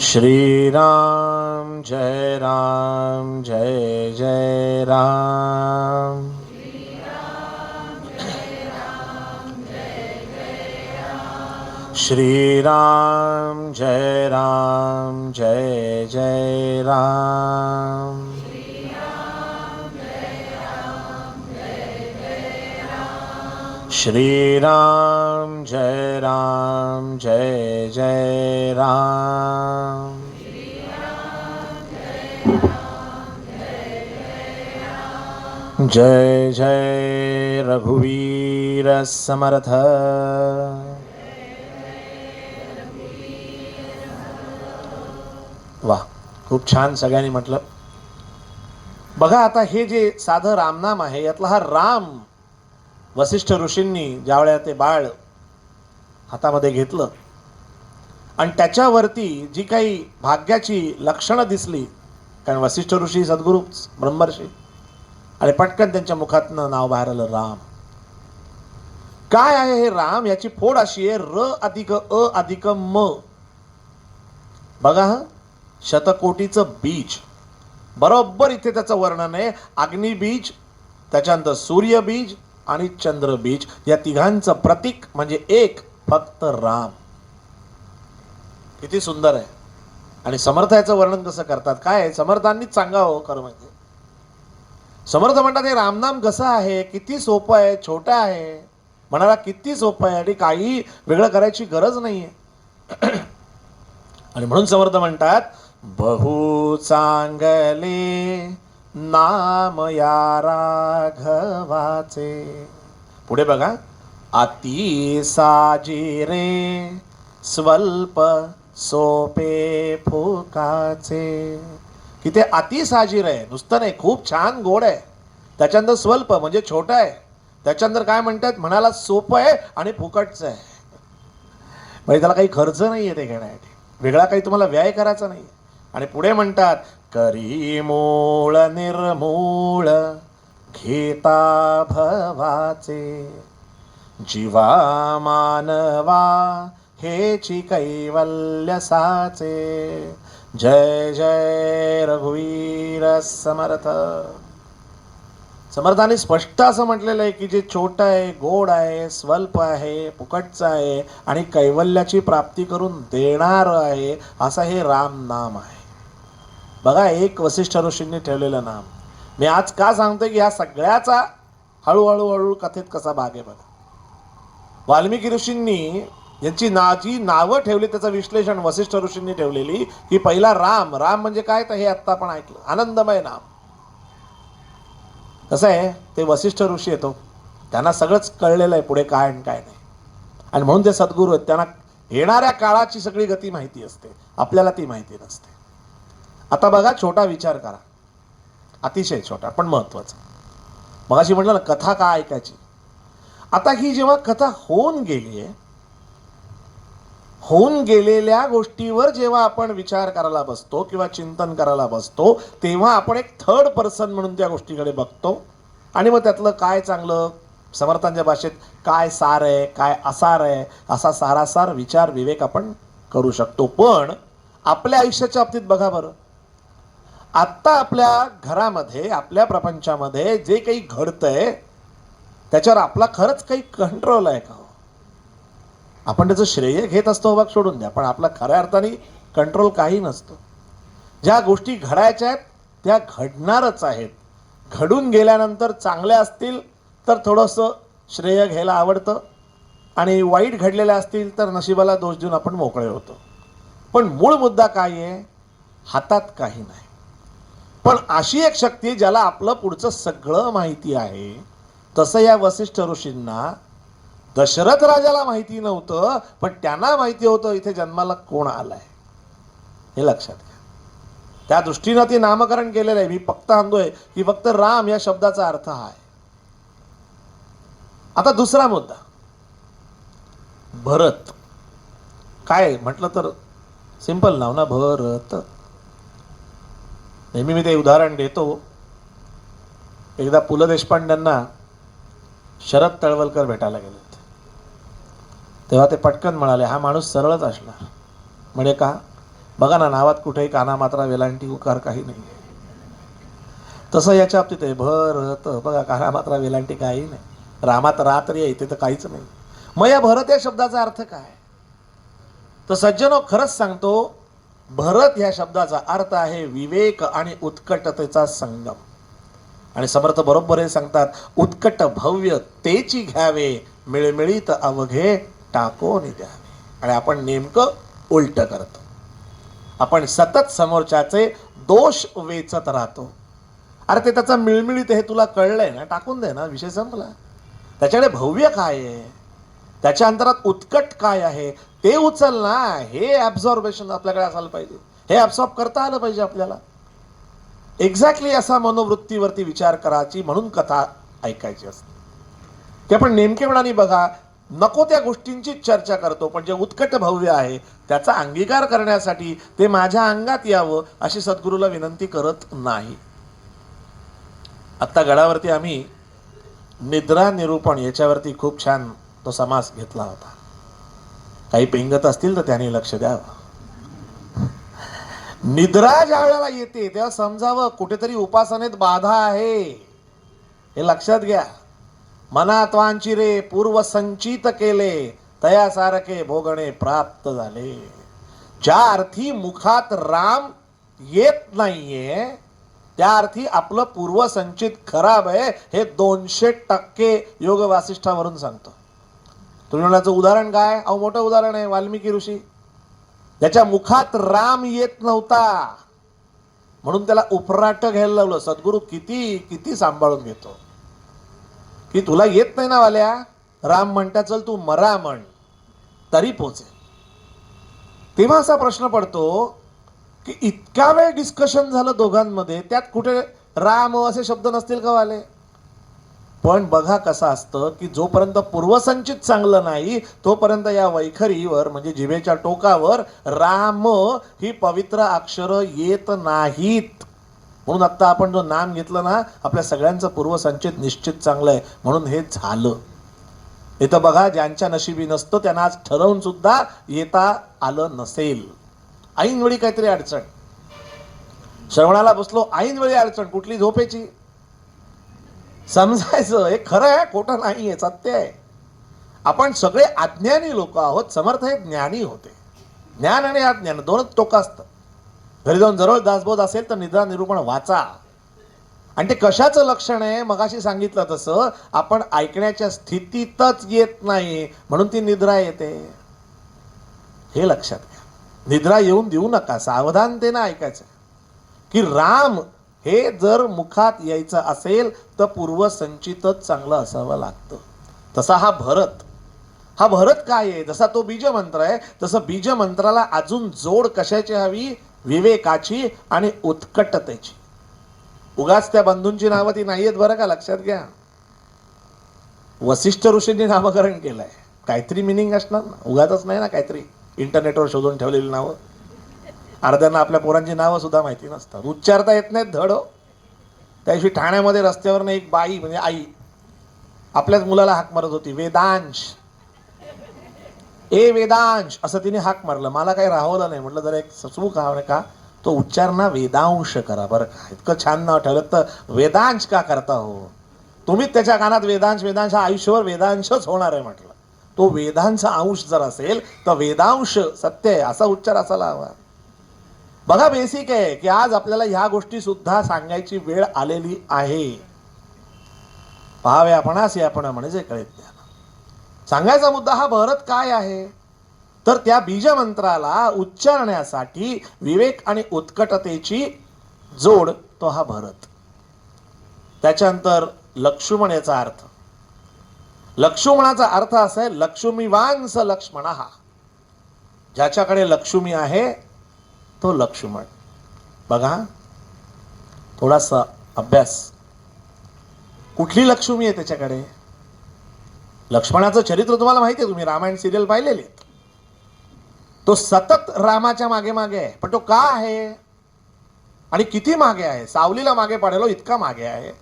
श्री राम जय जय राम। श्री राम जय जय राम। श्री राम जय जय राम। श्री राम जय जय राम। जय जय रघुवीर समर्थ। वाह, खूप छान सगळ्यांनी म्हटलं. बघा आता हे जे साधं रामनाम आहे यातला हा राम वसिष्ठ ऋषींनी ज्यावेळेला ते बाळ हातामध्ये घेतलं आणि त्याच्यावरती जी काही भाग्याची लक्षणं दिसली, कारण वसिष्ठ ऋषी सद्गुरू ब्रह्मर्षी, आणि पटकन त्यांच्या मुखातनं नाव बाहेर आलं राम. काय आहे हे राम? याची फोड अशी आहे, र अधिक अ अधिक म. बघा हा, शतकोटीचं बीज, बरोबर इथे त्याचं वर्णन आहे. अग्निबीज, त्याच्यानंतर सूर्यबीज आणि चंद्रबीज, या तिघांचं प्रतीक म्हणजे एक फक्त राम. किती सुंदर आहे. आणि समर्थ याचं वर्णन कसं करतात, काय आहे, समर्थांनीच सांगावं खरं म्हणजे. समर्थ म्हणतात हे रामनाम कसं आहे, किती सोपं आहे, छोटं आहे, म्हणाला किती सोपं आहे आणि काही वेगळं करायची गरज नाहीये. आणि म्हणून समर्थ म्हणतात बहु चांगले नाम या राघवाचे. पुढे बघा, अति साजिरे स्वल्प सोपे फुकाचे. की ते अति साजीर आहे, नुसतं नाही, खूप छान गोड आहे. त्याच्यानंतर स्वल्प म्हणजे छोटं आहे. त्याच्यानंतर काय म्हणतात, म्हणाला सोपं आहे आणि फुकटचं आहे. म्हणजे त्याला काही खर्च नाही आहे ते घेण्यासाठी, वेगळा काही तुम्हाला व्यय करायचा नाही. आणि पुढे म्हणतात करी मूळ निर्मूळ घेता भवाचे. जीवा मानवा हेची कैवल्य साचे. जय जय रघुवीर समर्थ. समर्थाने स्पष्ट असं म्हटलेलं आहे की जे छोटं आहे, गोड आहे, स्वल्प आहे, फुकटचं आहे आणि कैवल्याची प्राप्ती करून देणार आहे, असं हे राम नाम आहे. बघा, एक वसिष्ठ ऋषींनी ठेवलेलं नाम. मी आज का सांगतोय की ह्या सगळ्याचा हळूहळू कथेत कसा भाग आहे बघा. वाल्मिकी ऋषींनी यांची जी नावं ठेवली त्याचं विश्लेषण वसिष्ठ ऋषींनी ठेवलेली की पहिला राम. राम म्हणजे काय, तर हे आत्ता आपण ऐकलं, आनंदमय नाम. कसं आहे, ते वसिष्ठ ऋषी येतो, त्यांना सगळंच कळलेलं आहे पुढे काय आणि काय नाही. आणि म्हणून ते सद्गुरू आहेत, त्यांना येणाऱ्या काळाची सगळी गती माहिती असते, आपल्याला ती माहिती नसते. आता बघा, छोटा विचार करा, अतिशय छोटा पण महत्वाचा. मगाशी म्हटलं ना कथा का ऐकायची. आता ही जेव्हा कथा होऊन गेली आहे, होऊन गेलेल्या गोष्टीवर जेव्हा आपण विचार करायला बसतो किंवा चिंतन करायला बसतो, तेव्हा आपण एक थर्ड पर्सन म्हणून त्या गोष्टीकडे बघतो. आणि मग त्यातलं काय चांगलं, समर्थांच्या भाषेत काय सार आहे, काय असार आहे, असा सारासार विचार विवेक आपण करू शकतो. पण आपल्या आयुष्याच्या बाबतीत बघा बरं, आत्ता आपल्या घरामध्ये, आपल्या प्रपंचामध्ये जे काही घडतंय त्याच्यावर आपला खरंच काही कंट्रोल आहे का? आपण त्याचं श्रेय घेत असतो भाग सोडून द्या, पण आपला खऱ्या अर्थाने कंट्रोल काही नसतो. ज्या गोष्टी घडायच्या आहेत त्या घडणारच आहेत. घडून गेल्यानंतर चांगल्या असतील तर थोडंसं श्रेय घ्यायला आवडतं, आणि वाईट घडलेल्या असतील तर नशिबाला दोष देऊन आपण मोकळे होतो. पण मूळ मुद्दा काय आहे? हातात काही नाही. पण अशी एक शक्ती ज्याला आपलं पुढचं सगळं माहिती आहे. तसं या वसिष्ठ ऋषींना दशरथ राजाला माहिती नव्हतं, पण त्यांना माहिती होतं इथे जन्माला कोण आलाय, हे लक्षात घ्या. त्या दृष्टीनं ते नामकरण केलेलं आहे. मी फक्त सांगतोय की फक्त राम या शब्दाचा अर्थ हा आहे. आता दुसरा मुद्दा, भरत. काय म्हटलं तर सिंपल नाव ना, भरत. नेहमी मी ते उदाहरण देतो. एकदा पु ल देशपांड्यांना शरद तळवलकर भेटायला गेले, तेव्हा ते पटकन म्हणाले, हा माणूस सरळच असणार. म्हणजे का? बघा ना, नावात कुठेही काना मात्रा वेलांटी उकार काही नाही. तसं याच्या बाबतीत आहे. भरत, बघा काना मात्रा वेलांटी काही नाही. रामात रात्री आहे, इथे तर काहीच नाही. मग या भरत या शब्दाचा अर्थ काय? तर सज्जनो, खरंच सांगतो, भरत या शब्दाचा अर्थ आहे विवेक आणि उत्कटतेचा संगम. आणि समर्थ बरोबर हे सांगतात, उत्कट भव्य तेची घ्यावे, मिळमिळीत अवघे टाकोनी द्यावे. आणि आपण नेमकं उलट करतो. आपण सतत समोरच्याचे दोष वेचत राहतो. अरे ते त्याचा मिळमिळीत हे तुला कळलंय ना, टाकून दे ना, विषय संपला. त्याच्याकडे भव्य काय आहे, त्याच्या अंतरात उत्कट काय आहे ते उचल ना. हे ॲब्झॉर्बेशन आपल्याकडे असायला पाहिजे. हे ॲब्झॉर्ब करता आलं पाहिजे आपल्याला. एक्झॅक्टली असा मनोवृत्तीवरती विचार करायची, म्हणून कथा ऐकायची असते. की आपण नेमकेपणाने बघा, नको त्या गोष्टींची चर्चा करतो, पण जे उत्कट भव्य आहे त्याचा अंगीकार करण्यासाठी ते माझ्या अंगात यावं अशी सद्गुरूला विनंती करत नाही. आत्ता गडावरती आम्ही निद्रा निरूपण याच्यावरती खूप छान तो समास घेतला होता. काही पेंगत असतील तर त्यांनी लक्ष द्यावं. निद्रा ज्या वेळेला येते तेव्हा समजावं कुठेतरी उपासनेत बाधा आहे, हे लक्षात घ्या. मनात वांचिरे पूर्व संचित केले, तयासारखे भोगणे प्राप्त झाले. ज्या अर्थी मुखात राम येत नाहीये त्या अर्थी आपलं पूर्वसंचित खराब आहे, हे 200% योग वासिष्ठावरून सांगतो. तुम्ही म्हणाचं उदाहरण काय? अहो मोठं उदाहरण आहे, वाल्मिकी ऋषी. त्याच्या मुखात राम येत नव्हता म्हणून त्याला उपराट घ्यायला लावलं. सद्गुरू किती किती सांभाळून घेतो की तुला येत नाही ना वाल्या, राम म्हणता चल तू मरा म्हण तरी पोचेल. तेव्हा असा प्रश्न पडतो की इतका वेळ डिस्कशन झालं दोघांमध्ये, त्यात कुठे राम असे शब्द नसतील का वाले? पण बघा कसं असतं की जोपर्यंत पूर्वसंचित चांगलं नाही तोपर्यंत या वैखरीवर म्हणजे जिभेच्या टोकावर राम ही पवित्र अक्षरं येत नाहीत. म्हणून आता आपण जो नाम घेतलं ना, आपल्या सगळ्यांचं पूर्वसंचित निश्चित चांगलं आहे म्हणून हे झालं. इथं बघा, ज्यांच्या नशिबी नसतं त्यांना आज ठरवून सुद्धा येता आलं नसेल. ऐनवेळी काहीतरी अडचण, श्रवणाला बसलो, ऐनवेळी अडचण कुठली? झोपेची. समजायचं हे खरं आहे, खोटं नाही आहे, सत्य आहे. आपण सगळे अज्ञानी लोक आहोत. समर्थ हे ज्ञानी होते. ज्ञान आणि अज्ञान दोनच टोकं असतं. घरी जाऊन जवळ दासबोध असेल तर निद्रा निरूपण वाचा. आणि ते कशाचं लक्षण आहे? मगाशी सांगितलं तसं आपण ऐकण्याच्या स्थितीतच येत नाही म्हणून ती निद्रा येते, हे लक्षात घ्या. निद्रा येऊन देऊ नका, सावधानतेनं ऐकायचं की राम हे जर मुखात यायचं असेल तर पूर्वसंचितच चांगलं असावं लागतं. तसा हा भरत काय आहे? जसा तो बीजमंत्र आहे तसं बीजमंत्राला अजून जोड कशाची हवी? विवेकाची आणि उत्कटतेची. उगाच त्या बंधूंची नावं ती नाही आहेत बरं का, लक्षात घ्या. वसिष्ठ ऋषींनी नामकरण केलंय, काहीतरी मिनिंग असणार ना, उगाच नाही ना काहीतरी इंटरनेटवर शोधून ठेवलेली नावं. अर्ध्यांना आपल्या पोरांची नावं सुद्धा माहिती नसतात, उच्चारता येत नाहीत धड. त्या दिवशी ठाण्यामध्ये रस्त्यावरनं एक बाई म्हणजे आई आपल्याच मुलाला हाक मारत होती, वेदांश, ए वेदांश असं तिने हाक मारलं. मला काही राहवलं नाही, म्हटलं जरा एक सचवू का का तो उच्चार ना वेदांश करा बरं का. इतकं छान नाव ठेवलं तर वेदांश का करता हो. तुम्हीच त्याच्या कानात वेदांश वेदांश हा आयुष्यभर वेदांशच होणार आहे म्हटलं. तो वेदांचा अंश जर असेल तर वेदांश सत्य आहे असा उच्चार असायला हवा. बघा बेसिक आहे की आज आपल्याला ह्या गोष्टी सुद्धा सांगायची वेळ आलेली आहे. पाहावे आपणास आपण म्हणजे कळेल ज्ञान. सांगायचा मुद्दा हा भरत काय आहे तर त्या बीजमंत्राला उच्चारण्यासाठी विवेक आणि उत्कटतेची जोड तो हा भरत. त्याच्यानंतर लक्ष्मण याचा अर्थ. लक्ष्मणाचा अर्थ असा आहे लक्ष्मीवांस लक्ष्मण. ज्याच्याकडे लक्ष्मी आहे तो लक्ष्मण. बघा थोडासा अभ्यास. कुठली लक्ष्मी आहे त्याच्याकडे. लक्ष्मणाचं चरित्र तुम्हाला माहिती आहे, तुम्ही रामायण सिरियल पाहिलेली. तो सतत रामाच्या मागे मागे आहे. पण तो का आहे आणि किती मागे आहे. सावलीला मागे पडेलो इतका मागे आहे.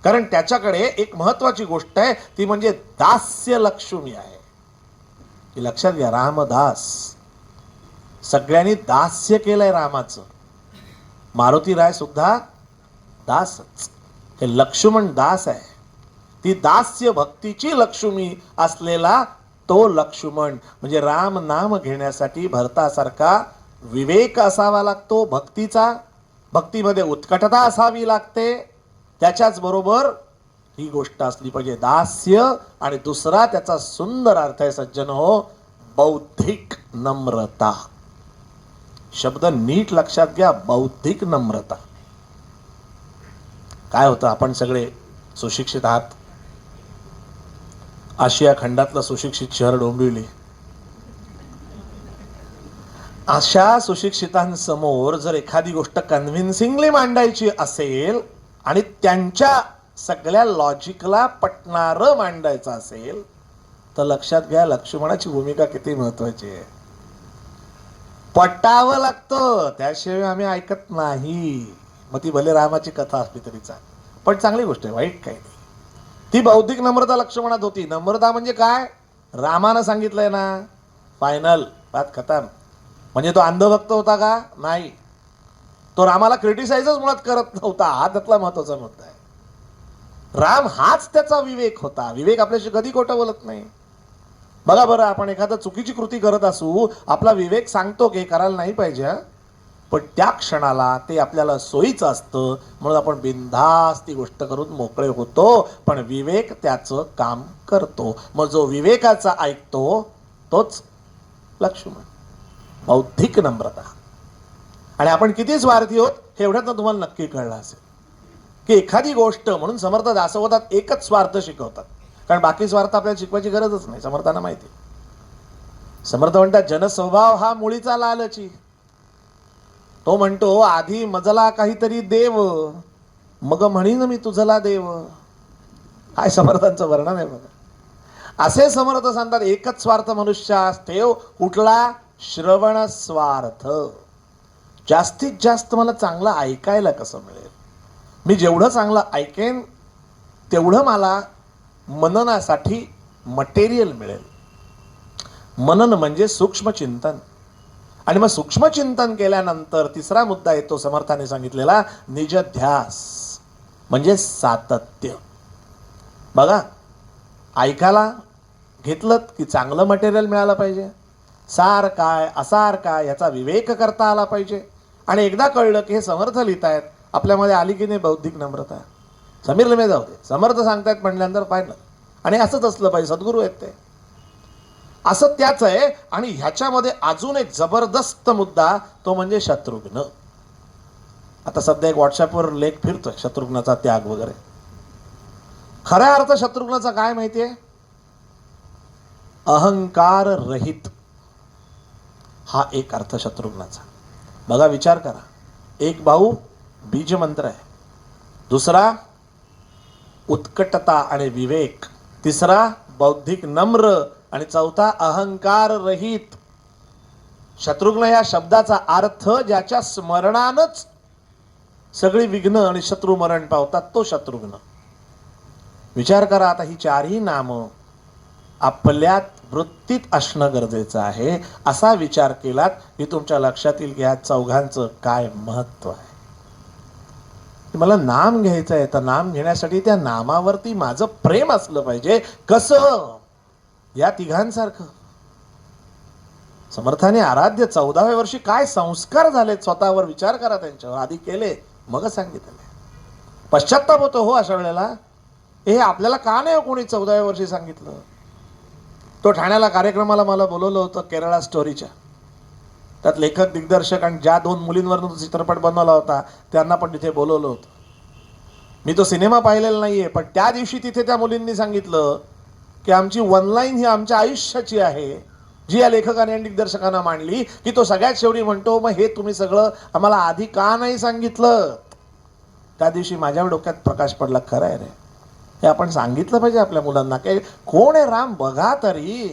कारण त्याच्याकडे एक महत्वाची गोष्ट आहे ती म्हणजे दास्य लक्ष्मी आहे. ती लक्षात घ्या. रामदास. सगळ्यांनी दास्य केलंय रामाचं. मारुती राय सुद्धा दासच. हे लक्ष्मण दास आहे. ती दास्य भक्तीची लक्ष्मी असलेला तो लक्ष्मण. म्हणजे राम नाम घेण्यासाठी भरतासारखा विवेक असावा लागतो भक्तीचा. भक्तीमध्ये उत्कटता असावी लागते. त्याच्याच बरोबर ही गोष्ट असली पाहिजे दास्य. आणि दुसरा त्याचा सुंदर अर्थ आहे सज्जन हो बौद्धिक नम्रता. शब्द नीट लक्षात घ्या. बौद्धिक नम्रता. काय होतं आपण सगळे सुशिक्षित आहात. आशिया खंडातलं सुशिक्षित शहर डोंबिवली. अशा सुशिक्षितांसमोर जर एखादी गोष्ट कन्व्हिन्सिंगली मांडायची असेल आणि त्यांच्या सगळ्या लॉजिकला पटणारं मांडायचं असेल तर लक्षात घ्या लक्ष्मणाची भूमिका किती महत्वाची आहे. पटावं लागतं त्याशिवाय आम्ही ऐकत नाही. मग ती भले रामाची कथा असली तरी चालेल. पण चांगली गोष्ट आहे, वाईट काही नाही. ती बौद्धिक नम्रता लक्ष्मणात होती. नम्रता म्हणजे काय. रामानं सांगितलंय ना फायनल बात खतम. म्हणजे तो अंधभक्त होता का नाही. तो रामाला क्रिटिसाइजच मुळात करत नव्हता. हा त्यातला महत्वाचा मुद्दा आहे. राम हाच त्याचा विवेक होता. विवेक आपल्याशी कधी खोटं बोलत नाही. बघा बरं आपण एखादा चुकीची कृती करत असू आपला विवेक सांगतो की करायला नाही पाहिजे. पण त्या क्षणाला ते आपल्याला सोयीचं असतं म्हणून आपण बिनधास्त ती गोष्ट करून मोकळे होतो. पण विवेक त्याचं काम करतो. मग जो विवेकाचा ऐकतो तोच लक्ष्मण. बौद्धिक नम्रता. आणि आपण किती स्वार्थी आहोत हे एवढ्यात तुम्हाला नक्की कळलं असेल की एखादी गोष्ट म्हणून समर्थ दासवतात एकच स्वार्थ शिकवतात. कारण बाकी स्वार्थ आपल्याला शिकवायची गरजच नाही. समर्थांना माहिती. समर्थ म्हणतात जनस्वभाव हा मुळीचा लालची. तो म्हणतो आधी मजला काहीतरी देव मग म्हणीन मी तुझला देव. काय समर्थांचं वर्णन आहे बघा. असे समर्थ सांगतात एकच स्वार्थ मनुष्यास ठेव. कुठला. श्रवण स्वार्थ. जास्तीत जास्त मला चांगलं ऐकायला कसं मिळेल. मी जेवढं चांगलं ऐकेन तेवढं मला मननासाठी मटेरियल मिळेल. मनन म्हणजे सूक्ष्मचिंतन. आणि मग सूक्ष्मचिंतन केल्यानंतर तिसरा मुद्दा येतो समर्थाने सांगितलेला निजध्यास म्हणजे सातत्य. बघा ऐकायला घेतलं की चांगलं मटेरियल मिळालं पाहिजे. सार काय असार काय याचा विवेक करता आला पाहिजे. आणि एकदा कळलं की हे समर्थ लिहित आहेत आपल्यामध्ये आली की नाही बौद्धिक नम्रता. समीर लिमे जाऊ दे समर्थ सांगतायत म्हणल्यानंतर पाहिलं. आणि असंच असलं पाहिजे. सद्गुरू आहेत ते. असं त्याच आहे. आणि ह्याच्यामध्ये अजून एक जबरदस्त मुद्दा तो म्हणजे शत्रुघ्न. आता सध्या एक व्हॉट्सअपवर लेख फिरतोय शत्रुघ्नाचा त्याग वगैरे. खऱ्या अर्थ शत्रुघ्नाचा काय माहितीये. अहंकार रहित हा एक अर्थ शत्रुघ्नाचा. बघा विचार करा. एक भाऊ बीजमंत्र आहे. दुसरा उत्कटता आणि विवेक. तिसरा बौद्धिक नम्र. आणि चौथा अहंकार रहित. शत्रुघ्न या शब्दाचा अर्थ ज्याच्या स्मरणानच सगळी विघ्न आणि शत्रू मरण पावतात तो शत्रुघ्न. विचार करा आता ही चारही नामं आपल्यात वृत्तीत असणं गरजेचं आहे. असा विचार केलात की तुमच्या लक्षात येईल की ह्या चौघांचं काय महत्व आहे. मला नाम घ्यायचं आहे, तर नाम घेण्यासाठी त्या नामावरती माझं प्रेम असलं पाहिजे. कसं? या तिघांसारखं. समर्थाने आराध्य 14व्या वर्षी काय संस्कार झालेत स्वतःवर विचार करा. त्यांच्यावर आधी केले मग सांगितले. पश्चात्ताप होतो हो अशा वेळेला. हे आपल्याला का नाही कोणी 14व्या वर्षी सांगितलं? तो ठाण्याला कार्यक्रमाला मला बोलवलं होतं, केरळा स्टोरीच्या. त्यात लेखक दिग्दर्शक आणि ज्या 2 मुलींवरून तो चित्रपट बनवला होता त्यांना पण तिथे बोलवलं होतं. मी तो सिनेमा पाहिलेला नाहीये, पण त्या दिवशी तिथे त्या मुलींनी सांगितलं की आमची वन लाईन ही आमच्या आयुष्याची आहे, जी या लेखकाने आणि दिग्दर्शकांना मांडली, की तो सगळ्यात शेवटी म्हणतो, मग हे तुम्ही सगळं आम्हाला आधी का नाही सांगितलं? त्या दिवशी माझ्या डोक्यात प्रकाश पडला, खरं आहे रे, हे आपण सांगितलं पाहिजे आपल्या मुलांना. की कोण आहे राम बघा तरी,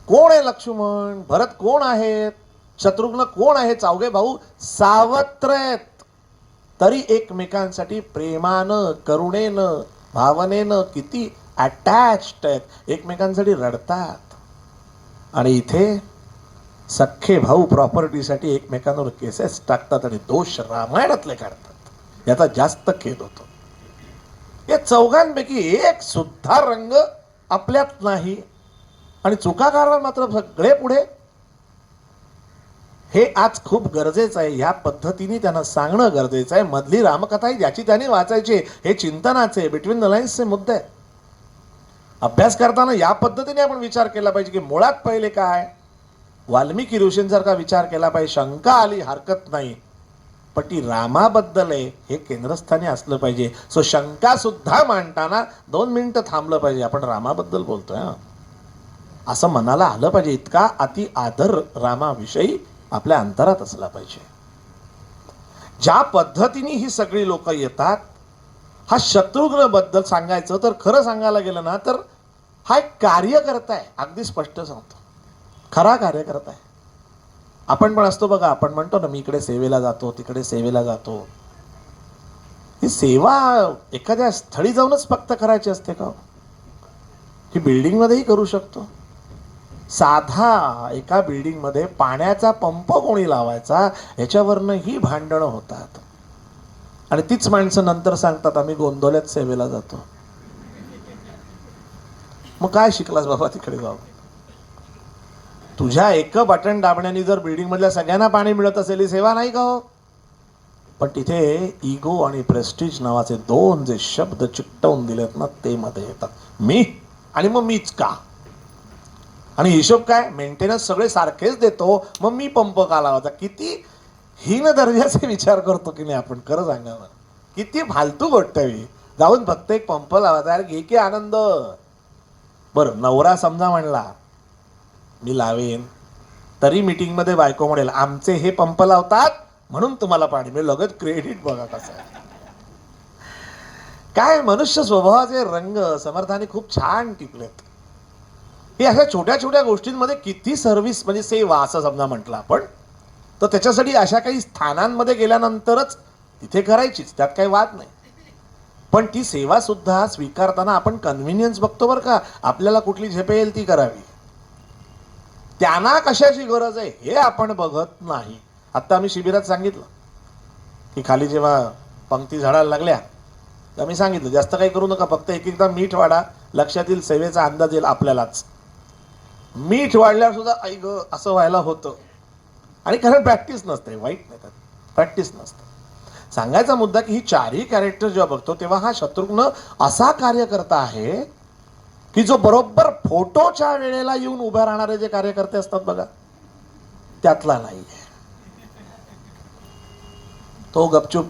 कोण आहे लक्ष्मण, भरत कोण आहेत, शत्रुघ्न कोण आहे, चौघे भाऊ सावत्र आहेत, तरी एकमेकांसाठी प्रेमानं, करुणेनं, भावनेनं किती अटॅच्ड आहेत, एकमेकांसाठी रडतात. आणि इथे सख्खे भाऊ प्रॉपर्टीसाठी एकमेकांवर केसेस टाकतात आणि दोष रामायणातले काढतात. याचा जास्त खेद होतो. या चौघांपैकी एक सुद्धा रंग आपल्यात नाही आणि चुका काढणार मात्र सगळे पुढे. हे आज खूप गरजेचं आहे. या पद्धतीने त्यांना सांगणं गरजेचं आहे. मधली रामकथा ज्याची त्याने वाचायची, हे चिंतनाचे बिटवीन द लाईन्सचे मुद्दे आहेत. अभ्यास करताना या पद्धतीने आपण विचार केला पाहिजे की मुळात पहिले काय, वाल्मिकी ऋषींसारखा विचार केला पाहिजे. शंका आली हरकत नाही, पण ती रामाबद्दल आहे हे केंद्रस्थानी असलं पाहिजे. सो शंका सुद्धा मांडताना 2 मिनिटं थांबलं पाहिजे. आपण रामाबद्दल बोलतोय असं मनाला आलं पाहिजे. इतका अति आदर रामाविषयी आपल्या अंतरात असला पाहिजे. ज्या पद्धतीने ही सगळी लोक येतात, हा शत्रुघ्न बद्दल सांगायचं तर खरं सांगायला गेलं ना तर हा एक कार्यकर्ता आहे. अगदी स्पष्ट सांगतो, खरा कार्यकर्ता आहे. आपण पण असतो बघा, आपण म्हणतो ना मी इकडे सेवेला जातो, तिकडे सेवेला जातो. ही सेवा एखाद्या स्थळी जाऊनच फक्त करायची असते का? ही बिल्डिंगमध्येही करू शकतो. साधा एका बिल्डिंगमध्ये पाण्याचा पंप कोणी लावायचा याच्यावरनंही भांडणं होतात. आणि तीच माणसं नंतर सांगतात आम्ही गोंधळ्यात सेवेला जातो. मग काय शिकलास बाबा तिकडे जाऊन? तुझ्या एक बटन दाबण्याने जर बिल्डिंग मधल्या सगळ्यांना पाणी मिळत असेल ही सेवा नाही का हो? पण तिथे इगो आणि प्रेस्टिज नावाचे 2 जे शब्द चिकटवून दिलेत ना, ते मध्ये येतात. मी आणि मग मीच का? आणि हिशोब काय? मेंटेनन्स सगळे सारखेच देतो, मग मी पंप का लावायचा? किती हीन दर्जाचे विचार करतो की नाही आपण? खरं सांगावं, किती फालतू गोष्ट आहे. जाऊन फक्त एक पंप लावायचा. अरे घे की आनंद. बरं, नवरा समजा म्हणला मी लावेन, तरी मीटिंगमध्ये बायको म्हणेल आमचे हे पंप लावतात म्हणून तुम्हाला पाणी मिळेल. लगेच क्रेडिट बघा कसं आहे. काय मनुष्य स्वभावाचे रंग समर्थाने खूप छान टिपलेत. हे अशा छोट्या छोट्या गोष्टींमध्ये किती सर्व्हिस, म्हणजे सेवा असं समजा म्हटलं आपण, तर त्याच्यासाठी अशा काही स्थानांमध्ये गेल्यानंतरच तिथे करायचीच, त्यात काही वाद नाही. पण ती सेवा सुद्धा स्वीकारताना आपण कन्व्हिनियन्स बघतो बरं का. आपल्याला कुठली झेपे येईल ती करावी, त्यांना कशाची गरज आहे हे आपण बघत नाही. आत्ता आम्ही शिबिरात सांगितलं की खाली जेव्हा पंक्ती झाडायला लागल्या तर मी सांगितलं जास्त काही करू नका, फक्त एक एकदा मीठ वाढा, लक्षात येईल, सेवेचा अंदाज येईल आपल्यालाच. मीठ वाढल्यावर सुद्धा ऐक असं व्हायला होतं. आणि कारण प्रॅक्टिस नसते, वाईट नाही, प्रॅक्टिस नसते. सांगायचा मुद्दा की ही 4ही कॅरेक्टर जेव्हा बघतो तेव्हा हा शत्रुघ्न असा कार्यकर्ता आहे की जो बरोबर फोटोच्या वेळेला येऊन उभे राहणारे जे कार्यकर्ते असतात बघा, त्यातला नाही. तो गपचूप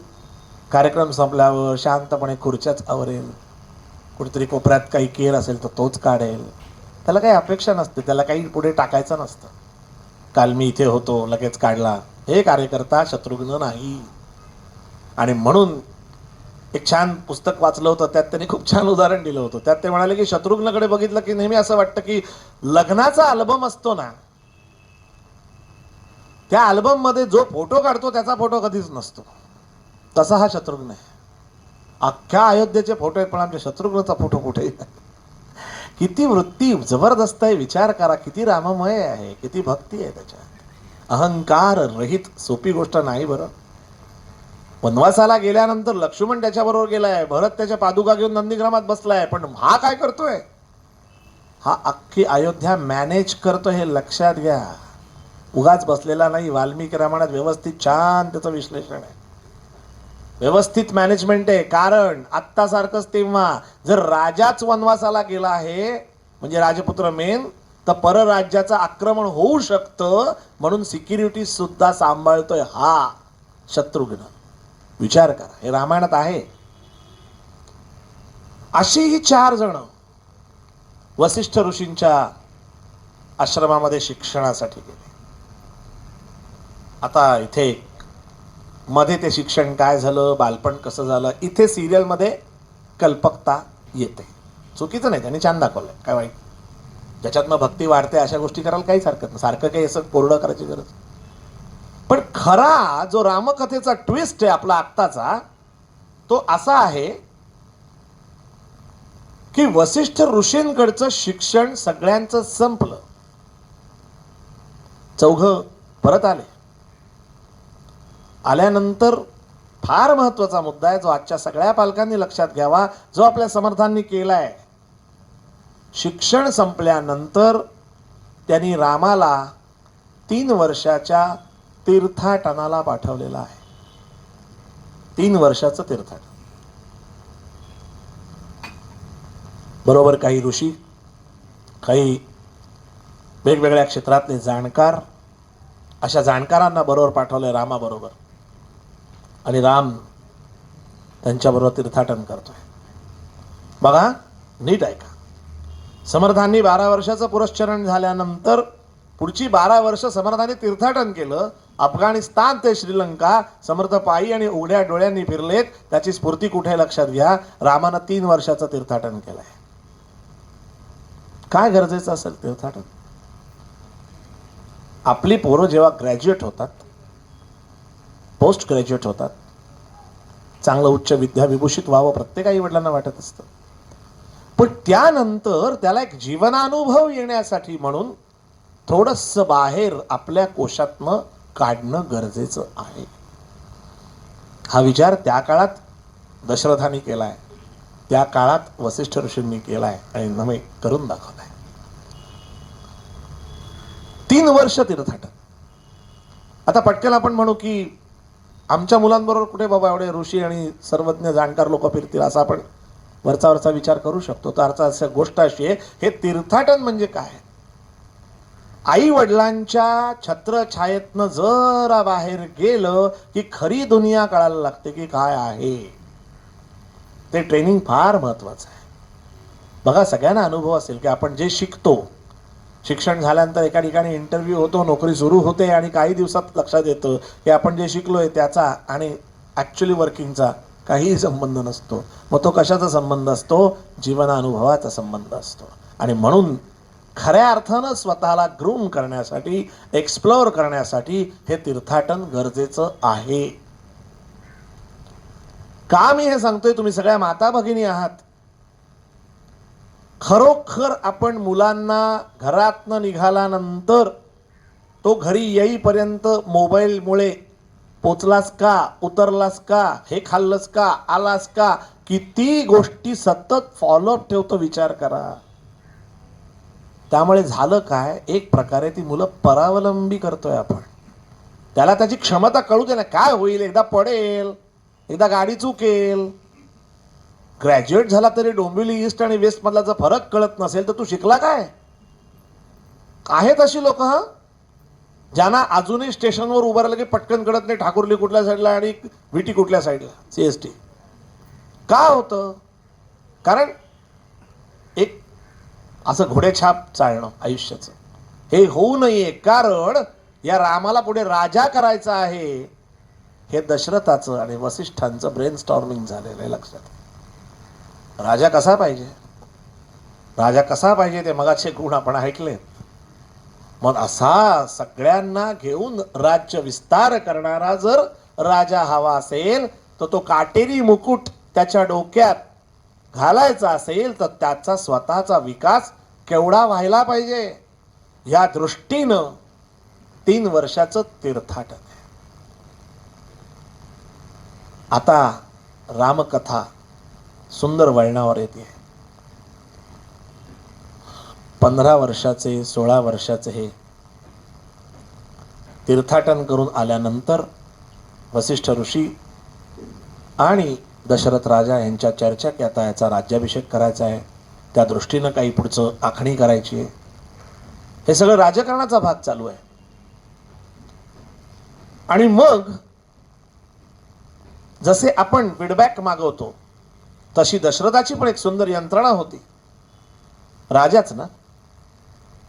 कार्यक्रम संपल्यावर शांतपणे खुर्च्याच आवरेल, कुठेतरी कोपऱ्यात काही केर असेल तर तोच काढेल. त्याला काही अपेक्षा नसते, त्याला काही पुढे टाकायचं नसतं. काल मी इथे होतो लगेच काढला, हे कार्यकर्ता शत्रुघ्न नाही. आणि म्हणून एक छान पुस्तक वाचलं होतं, त्यात त्यांनी खूप छान उदाहरण दिलं होतं. त्यात ते म्हणाले की शत्रुघ्नकडे बघितलं की नेहमी असं वाटतं की लग्नाचा अल्बम असतो ना, त्या अल्बम मध्ये जो फोटो काढतो त्याचा फोटो कधीच नसतो. तसा हा शत्रुघ्न आहे. अख्ख्या अयोध्येचे फोटो आहेत पण आमच्या शत्रुघ्नचा फोटो कुठेही नाही. किती वृत्ती जबरदस्त आहे, विचार करा. किती राममय आहे, किती भक्ती आहे त्याच्यात. अहंकार रहित सोपी गोष्ट नाही बरं. वनवासाला गेल्यानंतर लक्ष्मण त्याच्याबरोबर गेलाय, भरत त्याच्या पादुका घेऊन नंदीग्रामात बसलाय, पण हा काय करतोय? हा अख्खी अयोध्या मॅनेज करतोय, हे लक्षात घ्या. उगाच बसलेला नाही. वाल्मिकी रामायणात व्यवस्थित छान त्याचं विश्लेषण आहे, व्यवस्थित मॅनेजमेंट आहे. कारण आत्तासारखंच तेव्हा जर राजाच वनवासाला गेला आहे म्हणजे राजपुत्र मेन, तर परराज्याचं आक्रमण होऊ शकतं, म्हणून सिक्युरिटी सुद्धा सांभाळतोय हा शत्रुघ्न. विचार करा, हे रामायणात आहे. अशी ही 4 जण वसिष्ठ ऋषींच्या आश्रमामध्ये शिक्षणासाठी गेले. आता इथे मध्ये ते शिक्षण काय झालं, बालपण कसं झालं, इथे सिरियलमध्ये कल्पकता येते. चुकीचं नाही, त्यांनी छान दाखवलंय, काय वाईट. ज्याच्यातनं भक्ती वाढते अशा गोष्टी करायला काहीच हरकत नाही, सारखं काही असं कोरडं करायची गरज. पण खरा जो रामकथेचा ट्विस्ट आहे आपला आत्ताचा, तो असा आहे की वसिष्ठ ऋषींकडचं शिक्षण सगळ्यांचं संपलं. 4 परत आले. आल्यानंतर फार महत्वाचा मुद्दा आहे, जो आजच्या सगळ्या पालकांनी लक्षात घ्यावा, जो आपल्या समर्थांनी केलाय. शिक्षण संपल्यानंतर त्यांनी रामाला 3 वर्षाच्या तीर्थाटनाला पाठवलेला आहे. 3 वर्षाचं तीर्थाटन. बरोबर काही ऋषी, काही वेगवेगळ्या क्षेत्रातले जाणकार, अशा जाणकारांना बरोबर पाठवलंय रामाबरोबर. आणि राम त्यांच्याबरोबर तीर्थाटन करतोय. बघा, नीट ऐका. समर्थांनी 12 वर्षाचं पुरस्चरण झाल्यानंतर पुढची 12 वर्ष समर्थांनी तीर्थाटन केलं. अफगाणिस्तान ते श्रीलंका समर्थ पायी आणि उघड्या डोळ्यांनी फिरलेत. त्याची स्फूर्ती कुठे लक्षात घ्या. रामानं 3 वर्षाचं तीर्थाटन केलंय. काय गरजेचं असेल तीर्थाटन? आपली पोरं जेव्हा ग्रॅज्युएट होतात, पोस्ट ग्रॅज्युएट होतात, चांगलं उच्च विद्याविभूषित व्हावं प्रत्येक आई वडिलांना वाटत असतं. पण त्यानंतर त्याला एक जीवनानुभव येण्यासाठी म्हणून थोडंसं बाहेर आपल्या कोशातनं काढणं गरजेचं आहे. हा विचार त्या काळात दशरथांनी केलाय, त्या काळात वसिष्ठ ऋषींनी केलाय आणि नवे करून दाखवलाय. 3 वर्ष तीर्थाटन. आता पटकन आपण म्हणू की आमच्या मुलांबरोबर कुठे बाबा एवढे ऋषी आणि सर्वज्ञ जाणकार लोक फिरतील, असा आपण वरचा विचार करू शकतो. तर अर्थात गोष्ट अशी आहे, हे तीर्थाटन म्हणजे काय? आई वडिलांच्या छत्रछायेतनं जरा बाहेर गेलं की खरी दुनिया कळायला लागते की काय आहे. ते ट्रेनिंग फार महत्वाचं आहे. बघा, सगळ्यांना अनुभव असेल की आपण जे शिकतो, शिक्षण झाल्यानंतर एका ठिकाणी इंटरव्ह्यू होतो, नोकरी सुरू होते आणि काही दिवसात लक्षात येतं की आपण जे शिकलोय त्याचा आणि ॲक्च्युली वर्किंगचा काहीही संबंध नसतो. मग तो कशाचा संबंध असतो? जीवनानुभवाचा संबंध असतो. आणि म्हणून खऱ्या अर्थानं स्वतःला ग्रूम करण्यासाठी, एक्सप्लोअर करण्यासाठी हे तीर्थाटन गरजेचं आहे. का मी हे सांगतोय? तुम्ही सगळ्या माता भगिनी आहात. खरोखर आपण मुलांना घरातनं निघाल्यानंतर तो घरी येईपर्यंत मोबाईलमुळे पोचलास का, उतरलास का, हे खाल्लंस का, आलास का, किती गोष्टी सतत फॉलोअप ठेवतो, विचार करा. त्यामुळे झालं काय, एक प्रकारे ती मुलं परावलंबी करतोय आपण. त्याला त्याची क्षमता कळू दे ना. काय होईल, एकदा पडेल, एकदा गाडी चुकेल. ग्रॅज्युएट झाला तरी डोंबिवली ईस्ट आणि वेस्ट मधला जर फरक कळत नसेल तर तू शिकला काय? आहेत अशी लोक, हा, ज्यांना अजूनही स्टेशनवर उभं राहिलं की पटकन कळत नाही ठाकुर्ली कुठल्या साईडला आणि विटी कुठल्या साईडला, CST. का होतं? कारण एक असं घोडेछाप चालणं आयुष्याचं हे होऊ नये. कारण या रामाला पुढे राजा करायचा आहे. हे दशरथाचं आणि वसिष्ठांचं ब्रेन स्टॉर्मिंग झालेलं आहे. लक्षात. राजा कसा पाहिजे, राजा कसा पाहिजे ते मगाचे गुण आपण ऐकले. मग असा सगळ्यांना घेऊन राज्य विस्तार करणारा जर राजा हवा असेल तर तो काटेरी मुकुट त्याच्या डोक्यात घालायचा असेल तर त्याचा स्वतःचा विकास केवढा व्हायला पाहिजे या दृष्टीनं 3 वर्षाचं तीर्थाटन आहे. आता रामकथा सुंदर वळणावर येते. 15 वर्षाचे 16 वर्षाचे हे तीर्थाटन करून आल्यानंतर वसिष्ठ ऋषी आणि दशरथ राजा यांच्या चर्चा की आता याचा राज्याभिषेक करायचा आहे, त्या दृष्टीनं काही पुढचं आखणी करायची आहे. हे सगळं राजकारणाचा भाग चालू आहे. आणि मग जसे आपण फीडबॅक मागवतो तशी दशरथाची पण एक सुंदर यंत्रणा होती. राजाच ना,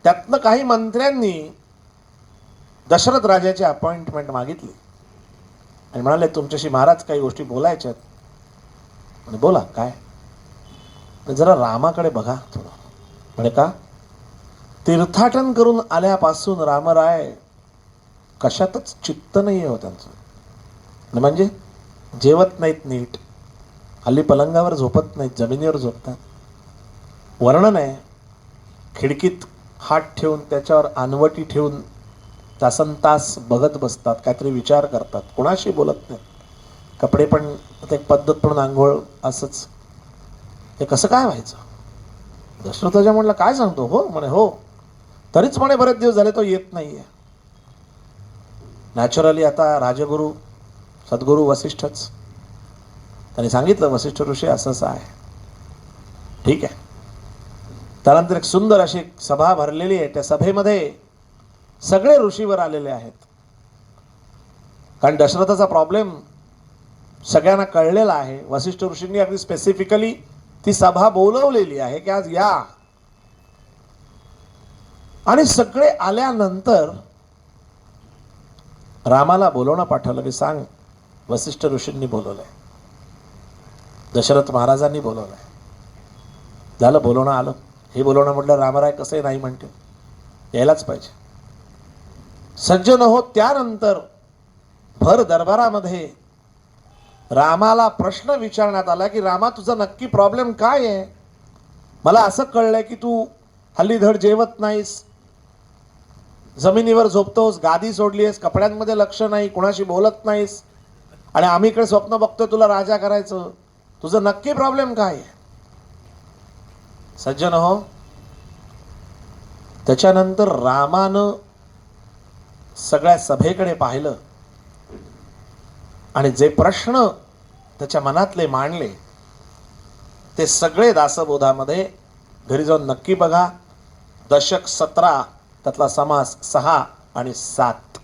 त्यातनं काही मंत्र्यांनी दशरथ राजाची अपॉइंटमेंट मागितली आणि म्हणाले तुमच्याशी महाराज काही गोष्टी बोलायच्यात. म्हणे बोला काय. जरा रामाकडे बघा थोडं. म्हणे का. तीर्थाटन करून आल्यापासून रामराय कशातच चित्त नाही आहे हो त्यांचं. म्हणजे जेवत नाहीत नीट, हल्ली पलंगावर झोपत नाहीत, जमिनीवर झोपतात. वर्णन आहे, खिडकीत हात ठेवून त्याच्यावर अनवटी ठेवून तासनतास बघत बसतात, काहीतरी विचार करतात, कोणाशी बोलत नाही. कपडे पण एक पद्धत म्हणून आंघोळ असंच. हे कसं काय व्हायचं. दशरथाच्या म्हणलं काय सांगतो. हो म्हणे हो. तरीच म्हणे बरेच दिवस झाले तो येत नाहीये. नॅचरली आता राजगुरू सद्गुरू वसिष्ठच. त्यांनी सांगितलं वसिष्ठ ऋषी असं असं आहे. ठीक आहे. त्यानंतर एक सुंदर अशी सभा भरलेली आहे. त्या सभेमध्ये सगळे ऋषीवर आलेले आहेत. कारण दशरथाचा प्रॉब्लेम सगळ्यांना कळलेला आहे. वसिष्ठ ऋषींनी अगदी स्पेसिफिकली ती सभा बोलवलेली आहे की आज या. आणि सगळे आल्यानंतर रामाला बोलवणं पाठवलं की सांग वसिष्ठ ऋषींनी बोलवलंय, दशरथ महाराजांनी बोलवलंय. झालं बोलवणं आलं. हे बोलवणं म्हटलं रामराय कसंही नाही म्हणते, यायलाच पाहिजे. सज्जन हो. त्यानंतर भर दरबारामध्ये रामाला प्रश्न विचारण्यात आला की रामा तुझा नक्की प्रॉब्लेम काय आहे. मला असं कळलंय की तू हल्ली धड जेवत नाहीस, जमिनीवर झोपतोस, गादी सोडलीस, कपड्यांमध्ये लक्ष नाही, कोणाशी बोलत नाहीस, आणि आम्ही इकडे स्वप्न बघतोय तुला राजा करायचं. तुझं नक्की प्रॉब्लेम काय आहे. सज्जन हो. त्याच्यानंतर रामानं सगळ्या सभेकडे पाहिलं आणि जे प्रश्न त्याच्या मनातले मांडले ते सगळे दासबोधामध्ये घरी जाऊन नक्की बघा. दशक 17 त्यातला समास 6 आणि 7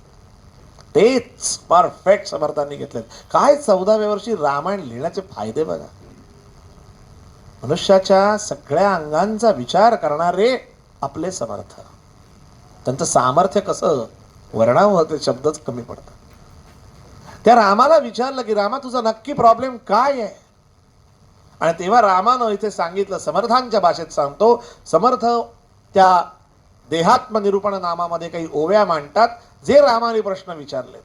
तेच परफेक्ट समर्थांनी घेतलेत. काय 14व्या वर्षी रामायण लिहिण्याचे फायदे बघा. मनुष्याच्या सगळ्या अंगांचा विचार करणारे आपले समर्थ. त्यांचं सामर्थ्य कसं वर्णावं होते, शब्दच कमी पडतात. त्या रामाला विचारलं की रामा तुझा नक्की प्रॉब्लेम काय आहे. आणि तेव्हा रामानं इथे सांगितलं, समर्थांच्या भाषेत सांगतो. समर्थ त्या देहात्मनिरूपण नामामध्ये काही ओव्या मांडतात जे रामाने प्रश्न विचारले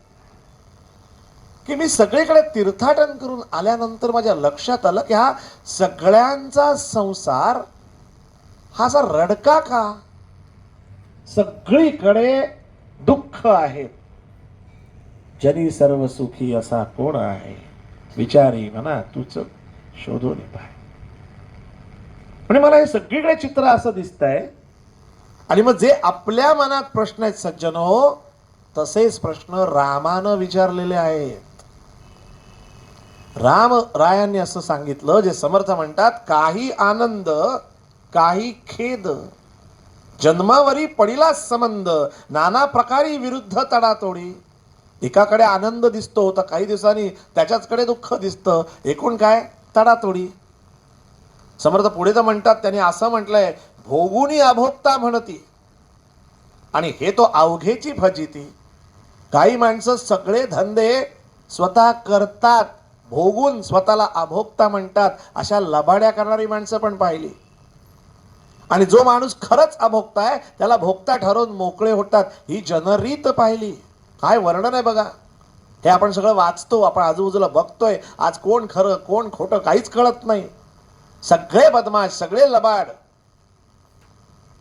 की मी सगळीकडे तीर्थाटन करून आल्यानंतर माझ्या लक्षात आलं की हा सगळ्यांचा संसार हा असा रडका का. सगळीकडे दुःख आहे. जनी सर्व सुखी असा कोण आहे, विचारी म्हणा तूच शोधून पाय. म्हणजे मला हे सगळीकडे चित्र असं दिसतंय. आणि मग जे आपल्या मनात प्रश्न आहेत सज्जन हो, तसेच प्रश्न रामानं विचारलेले आहेत. राम रायांनी असं सांगितलं जे समर्थ म्हणतात, काही आनंद काही खेद, जन्मावरी पडिला संबंध, नाना प्रकारी विरुद्ध तडातोडी. एकाकडे आनंद दिसतो तर काही दिवसांनी त्याच्याचकडे दुःख दिसतं. एकूण काय तडातोडी. समर्थ पुढे तर म्हणतात, त्यांनी असं म्हटलंय, भोगुनी अभोक्ता म्हणती आणि हे तो अवघेची फजिती. काही माणसं सगळे धंदे स्वतः करतात, भोगून स्वतःला अभोक्ता म्हणतात. अशा लबाड्या करणारी माणसं पण पाहिली. आणि जो माणूस खरंच अभोक्ता आहे त्याला भोक्ता ठरवून मोकळे होतात, ही जनरीत पाहिली. काय वर्णन आहे बघा. हे आपण सगळं वाचतो, आपण आजूबाजूला बघतोय. आज कोण खरं कोण खोटं काहीच कळत नाही. सगळे बदमाश, सगळे लबाड,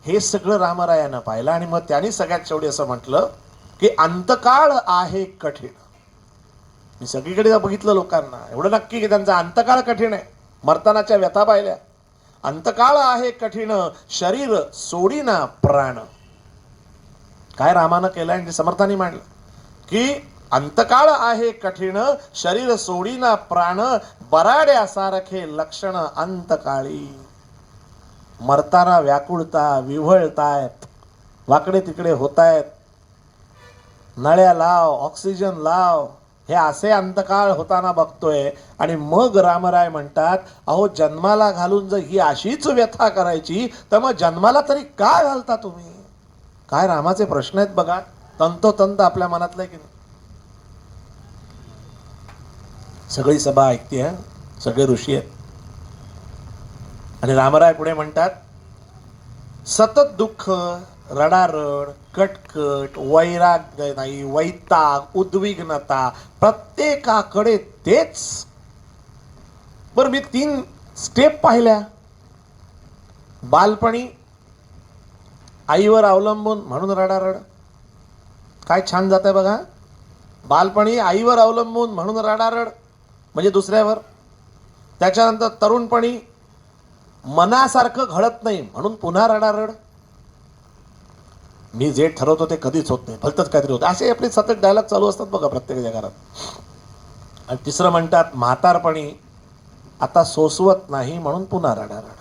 हे सगळं रामरायानं पाहिलं. आणि मग त्यांनी सगळ्यात शेवटी असं म्हटलं की अंतकाळ आहे कठीण. मी सगळीकडे बघितलं लोकांना, एवढं नक्की की त्यांचा अंतकाळ कठीण आहे. मर्तानाच्या व्यथा पाहिल्या. अंतकाळ आहे कठीण, शरीर सोडीना प्राण. काय रामानं केलं आणि समर्थांनी मांडलं की अंतकाळ आहे कठीण, शरीर सोडीना प्राण, बराड्यासारखे लक्षण अंतकाळी. मरताना व्याकुळता विव्हळतायत, वाकडे तिकडे होतायत, नळ्या लाव, ऑक्सिजन लाव, हे असे अंतकाळ होताना बघतोय. आणि मग रामराय म्हणतात, अहो जन्माला घालून जर ही अशीच व्यथा करायची तर मग जन्माला तरी का घालता तुम्ही? काय रामाचे प्रश्न आहेत बघा, तंतोतंत आपल्या मनातलं की नाही. सगळी सभा ऐकते, सगळे ऋषी आहेत. आणि रामराय पुढे म्हणतात, सतत दुःख, रडारड, कटकट, वैराग्य नाही, वैताग, उद्विग्नता, प्रत्येकाकडे तेच. बरं, मी 3 स्टेप पाहिल्या. बालपणी आईवर अवलंबून म्हणून रडारड. काय छान जात आहे बघा. बालपणी आईवर अवलंबून म्हणून रडारड, म्हणजे दुसऱ्यावर. त्याच्यानंतर तरुणपणी मनासारखं घडत नाही म्हणून पुन्हा रडारड. मी जे ठरवतो ते कधीच होत नाही, भलतंच काहीतरी होतं, असे आपले सतत डायलॉग चालू असतात बघा प्रत्येकाच्या घरात. आणि तिसरं म्हणतात म्हातारपणी आता सोसवत नाही म्हणून पुन्हा रडारड.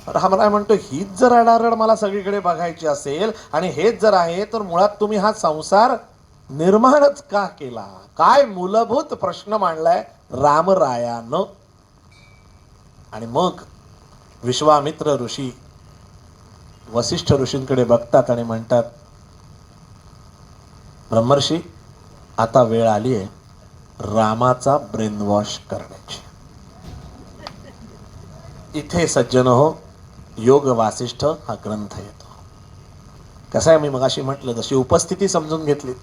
रामराय म्हणतो, हीच जर रडारड मला सगळीकडे बघायची असेल आणि हेच जर आहे तर मुळात तुम्ही हा संसार निर्माणच का केला? काय मूलभूत प्रश्न मांडलाय रामरायानं. आणि मग विश्वामित्र ऋषी वसिष्ठ ऋषींकडे बघतात आणि म्हणतात, ब्रह्मर्षी आता वेळ आली आहे रामाचा ब्रेन वॉश करण्याची. इथे सज्जन हो, योग वासिष्ठ हा ग्रंथ येतो. कसं आहे, मी मगाशी म्हटलं जशी उपस्थिती समजून घेतली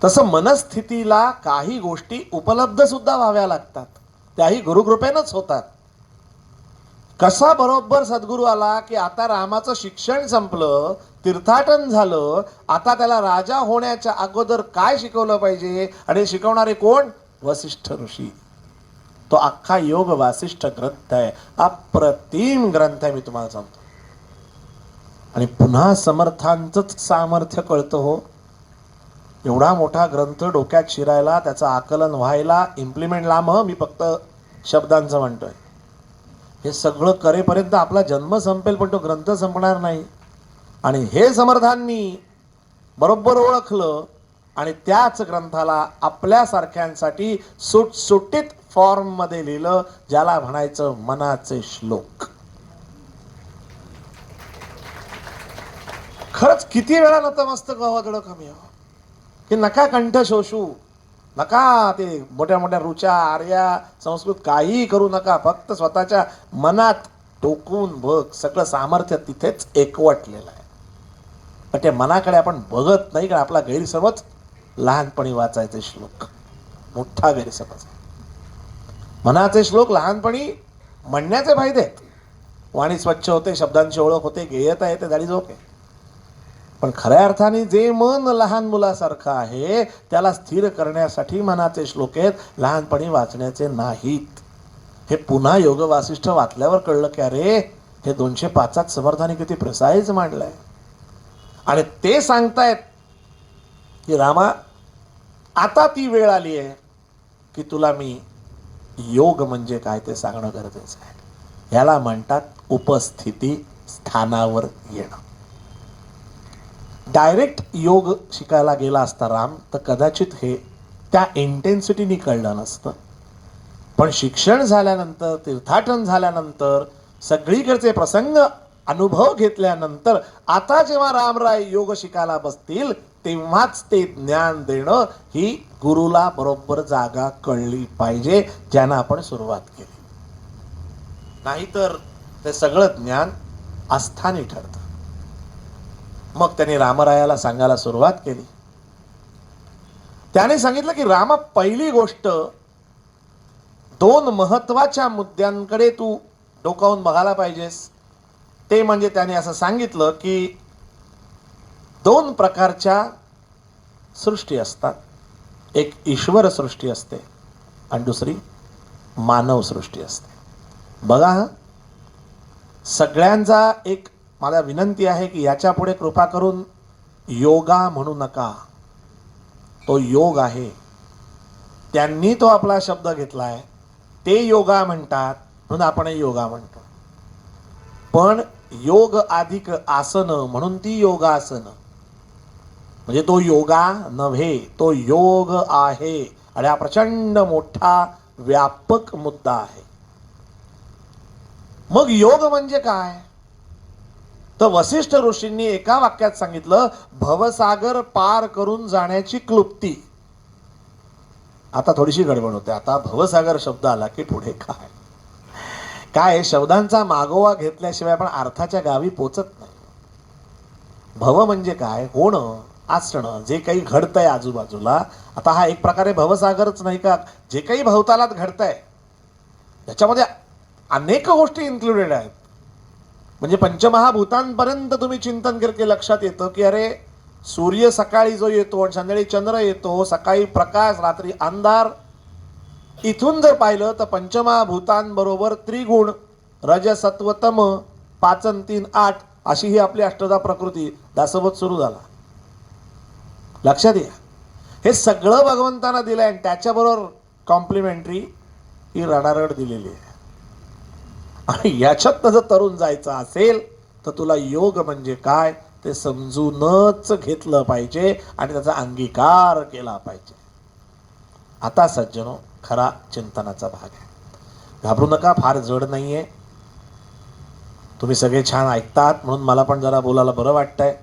तसं मनस्थितीला काही गोष्टी उपलब्ध सुद्धा व्हाव्या लागतात, त्याही गुरुकृपेनंच होतात. कसा बरोबर सद्गुरू आला की आता रामाचं शिक्षण संपलं, तीर्थाटन झालं, आता त्याला राजा होण्याच्या अगोदर काय शिकवलं पाहिजे, आणि शिकवणारे कोण? वसिष्ठ ऋषी. तो अख्खा योग वासिष्ठ ग्रंथ आहे, अप्रतिम ग्रंथ आहे, मी तुम्हाला सांगतो. आणि पुन्हा समर्थांचंच सामर्थ्य कळतं हो. एवढा मोठा ग्रंथ डोक्यात शिरायला, त्याचं आकलन व्हायला, इम्प्लिमेंट लांब, मी फक्त शब्दांचं म्हणतोय. हे सगळं करेपर्यंत आपला जन्म संपेल पण तो ग्रंथ संपणार नाही. आणि हे समर्थांनी बरोबर ओळखलं आणि त्याच ग्रंथाला आपल्यासारख्यांसाठी सुटसुटीत फॉर्ममध्ये लिहिलं, ज्याला म्हणायचं मनाचे श्लोक. खरंच किती वेळा नतमस्तक व्हावं थोडं कमी व्हावं, की नका कंठ शोषू, नका ते मोठ्या मोठ्या रुचा आर्या संस्कृत काही करू नका, फक्त स्वतःच्या मनात टोकून बघ. सगळं सामर्थ्य तिथेच एकवटलेलं आहे. पण त्या मनाकडे आपण बघत नाही, कारण आपला गैरसमज लहानपणी वाचायचे श्लोक मोठा गैरसमज आहे. मनाचे श्लोक लहानपणी म्हणण्याचे फायदे आहेत. वाणी स्वच्छ होते, शब्दांची ओळख होते, गेयता येते, झाली झोप आहे. पण खऱ्या अर्थाने जे मन लहान मुलासारखं आहे त्याला स्थिर करण्यासाठी मनाचे श्लोक आहेत, लहानपणी वाचण्याचे नाहीत. हे पुन्हा योग वासिष्ठ वाचल्यावर कळलं की अरे हे 205 समर्थांनी किती प्रिसाईज मांडलंय. आणि ते सांगतायत की रामा आता ती वेळ आली आहे की तुला मी योग म्हणजे काय ते सांगणं गरजेचं आहे. ह्याला म्हणतात उपस्थिती स्थानावर येणं. डायरेक्ट योग शिकायला गेला असता राम तर कदाचित हे त्या इंटेन्सिटीने कळलं नसतं. पण शिक्षण झाल्यानंतर, तीर्थाटन झाल्यानंतर, सगळीकडचे प्रसंग अनुभव घेतल्यानंतर आता जेव्हा रामराय योग शिकायला बसतील तेव्हाच ते ज्ञान देणं ही गुरुला बरोबर जागा कळली पाहिजे, ज्यानं आपण सुरुवात केली. नाहीतर ते सगळं ज्ञान अस्थानी ठरतं. मग त्यांनी रामरायाला सांगायला सुरुवात केली. त्याने सांगितलं की रामा, पहिली गोष्ट दोन महत्वाच्या मुद्द्यांकडे तू डोकावून बघायला पाहिजेस. ते म्हणजे त्याने असं सांगितलं की दोन प्रकारच्या सृष्टी असतात. एक ईश्वर सृष्टी असते आणि दुसरी मानव सृष्टी असते. बघा हं, सगळ्यांचा एक मला विनंती आहे की याच्या पुढे कृपा करून योगा म्हणू नका. तो योग आहे. त्यांनी तो आपला शब्द घेतलाय, ते योगा म्हणतात म्हणून आपणही योगा म्हणतो. पण योग अधिक आसन म्हणून ती योगासन, म्हणजे तो योगा नव्हे, तो योग आहे. आणि हा प्रचंड मोठा व्यापक मुद्दा आहे. मग योग म्हणजे काय? तर वसिष्ठ ऋषींनी एका वाक्यात सांगितलं, भवसागर पार करून जाण्याची क्लुप्ती. आता थोडीशी गडबड होते. आता भवसागर शब्द आला की पुढे काय काय शब्दांचा मागोवा घेतल्याशिवाय आपण अर्थाच्या गावी पोचत नाही. भव म्हणजे काय? होणं, असणं, जे काही घडतंय आजूबाजूला. आता हा एक प्रकारे भवसागरच नाही का? जे काही भवतालात घडतंय त्याच्यामध्ये अनेक गोष्टी इन्क्लुडेड आहेत. म्हणजे पंचमहाभूतांपर्यंत तुम्ही चिंतन केलं की लक्षात येतं की अरे, सूर्य सकाळी जो येतो आणि संध्याकाळी चंद्र येतो, सकाळी प्रकाश, रात्री अंधार. इथून जर पाहिलं तर पंचमहाभूतांबरोबर त्रिगुण, रज, सत्व, तम, 5 आणि 3 8 अशी ही आपली अष्टधा प्रकृती दासोबत सुरू झाला. लक्षात घ्या, हे सगळं भगवंतानं दिलंय आणि त्याच्याबरोबर कॉम्प्लिमेंटरी ही रडारड दिलेली आहे. आणि याच्यात जर तरुण जायचं असेल तर तुला योग म्हणजे काय ते समजूनच घेतलं पाहिजे आणि त्याचा अंगीकार केला पाहिजे. आता सज्जनो, खरा चिंतनाचा भाग आहे. घाबरू नका, फार जड नाहीये. तुम्ही सगळे छान ऐकतात म्हणून मला पण जरा बोलायला बरं वाटतंय.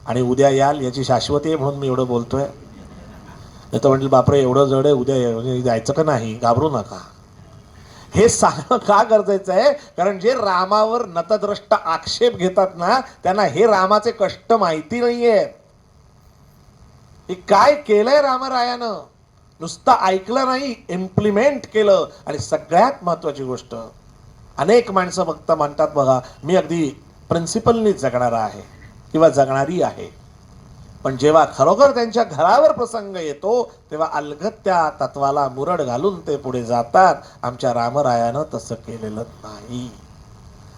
आणि उद्या याल याची शाश्वती आहे म्हणून मी एवढं बोलतोय. नाही तर म्हटलं बापरे एवढं जड आहे, उद्या जायचं का नाही? घाबरू नका. हे सांगणं का गरजेचं आहे? कारण जे रामावर नतद्रष्ट आक्षेप घेतात ना, त्यांना हे रामाचे कष्ट माहिती नाहीये. हे काय केलंय रामरायानं, नुसतं ऐकलं नाही, इम्प्लिमेंट केलं. आणि सगळ्यात महत्वाची गोष्ट, अनेक माणसं फक्त म्हणतात बघा मी अगदी प्रिन्सिपलनी जगणारा आहे किंवा जगणारी आहे. पण जेव्हा खरोखर त्यांच्या घरावर प्रसंग येतो तेव्हा अलगद त्या तत्वाला मुरड घालून ते पुढे जातात. आमच्या रामरायानं तसं केलेलं नाही.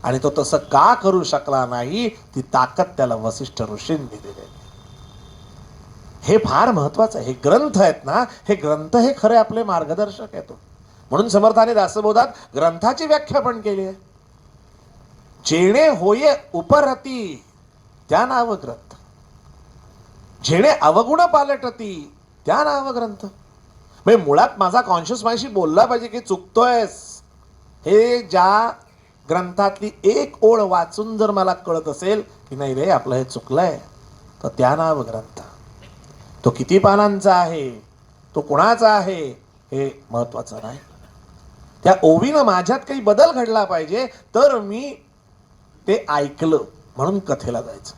आणि तो तसं का करू शकला नाही, ती ताकद त्याला वसिष्ठ ऋषींनी दिलेली. हे फार महत्वाचं आहे. हे ग्रंथ आहेत ना, हे ग्रंथ हे खरे आपले मार्गदर्शक आहेत. म्हणून समर्थाने दासबोधात ग्रंथाची व्याख्या पण केली आहे. जेणे होये उपरती त्या नाव ग्रंथ, जेणे अवगुण पालटती त्या नाव ग्रंथ. म्हणजे मुळात माझा कॉन्शियस माझ्याशी बोलला पाहिजे की चुकतोयस. हे ज्या ग्रंथातली एक ओळ वाचून जर मला कळत असेल की नाही रे आपलं हे चुकलंय, तर त्या नाव ग्रंथ. तो किती पानांचा आहे, तो कोणाचा आहे हे महत्वाचं नाही. त्या ओवीनं माझ्यात काही बदल घडला पाहिजे तर मी ते ऐकलं म्हणून कथेला जायचं.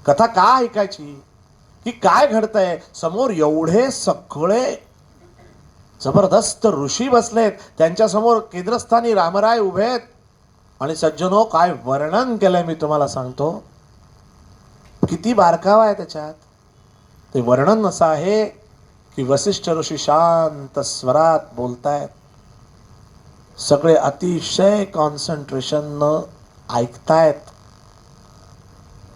कथा का ऐकायची? की काय घडतंय समोर. एवढे सगळे जबरदस्त ऋषी बसलेत, त्यांच्या समोर केंद्रस्थानी रामराय उभे आहेत. आणि सज्जनो, काय वर्णन केलंय मी तुम्हाला सांगतो. किती बारकावा आहे त्याच्यात. ते वर्णन असं आहे की वसिष्ठ ऋषी शांत स्वरात बोलतायत, सगळे अतिशय कॉन्सन्ट्रेशननं ऐकतायत.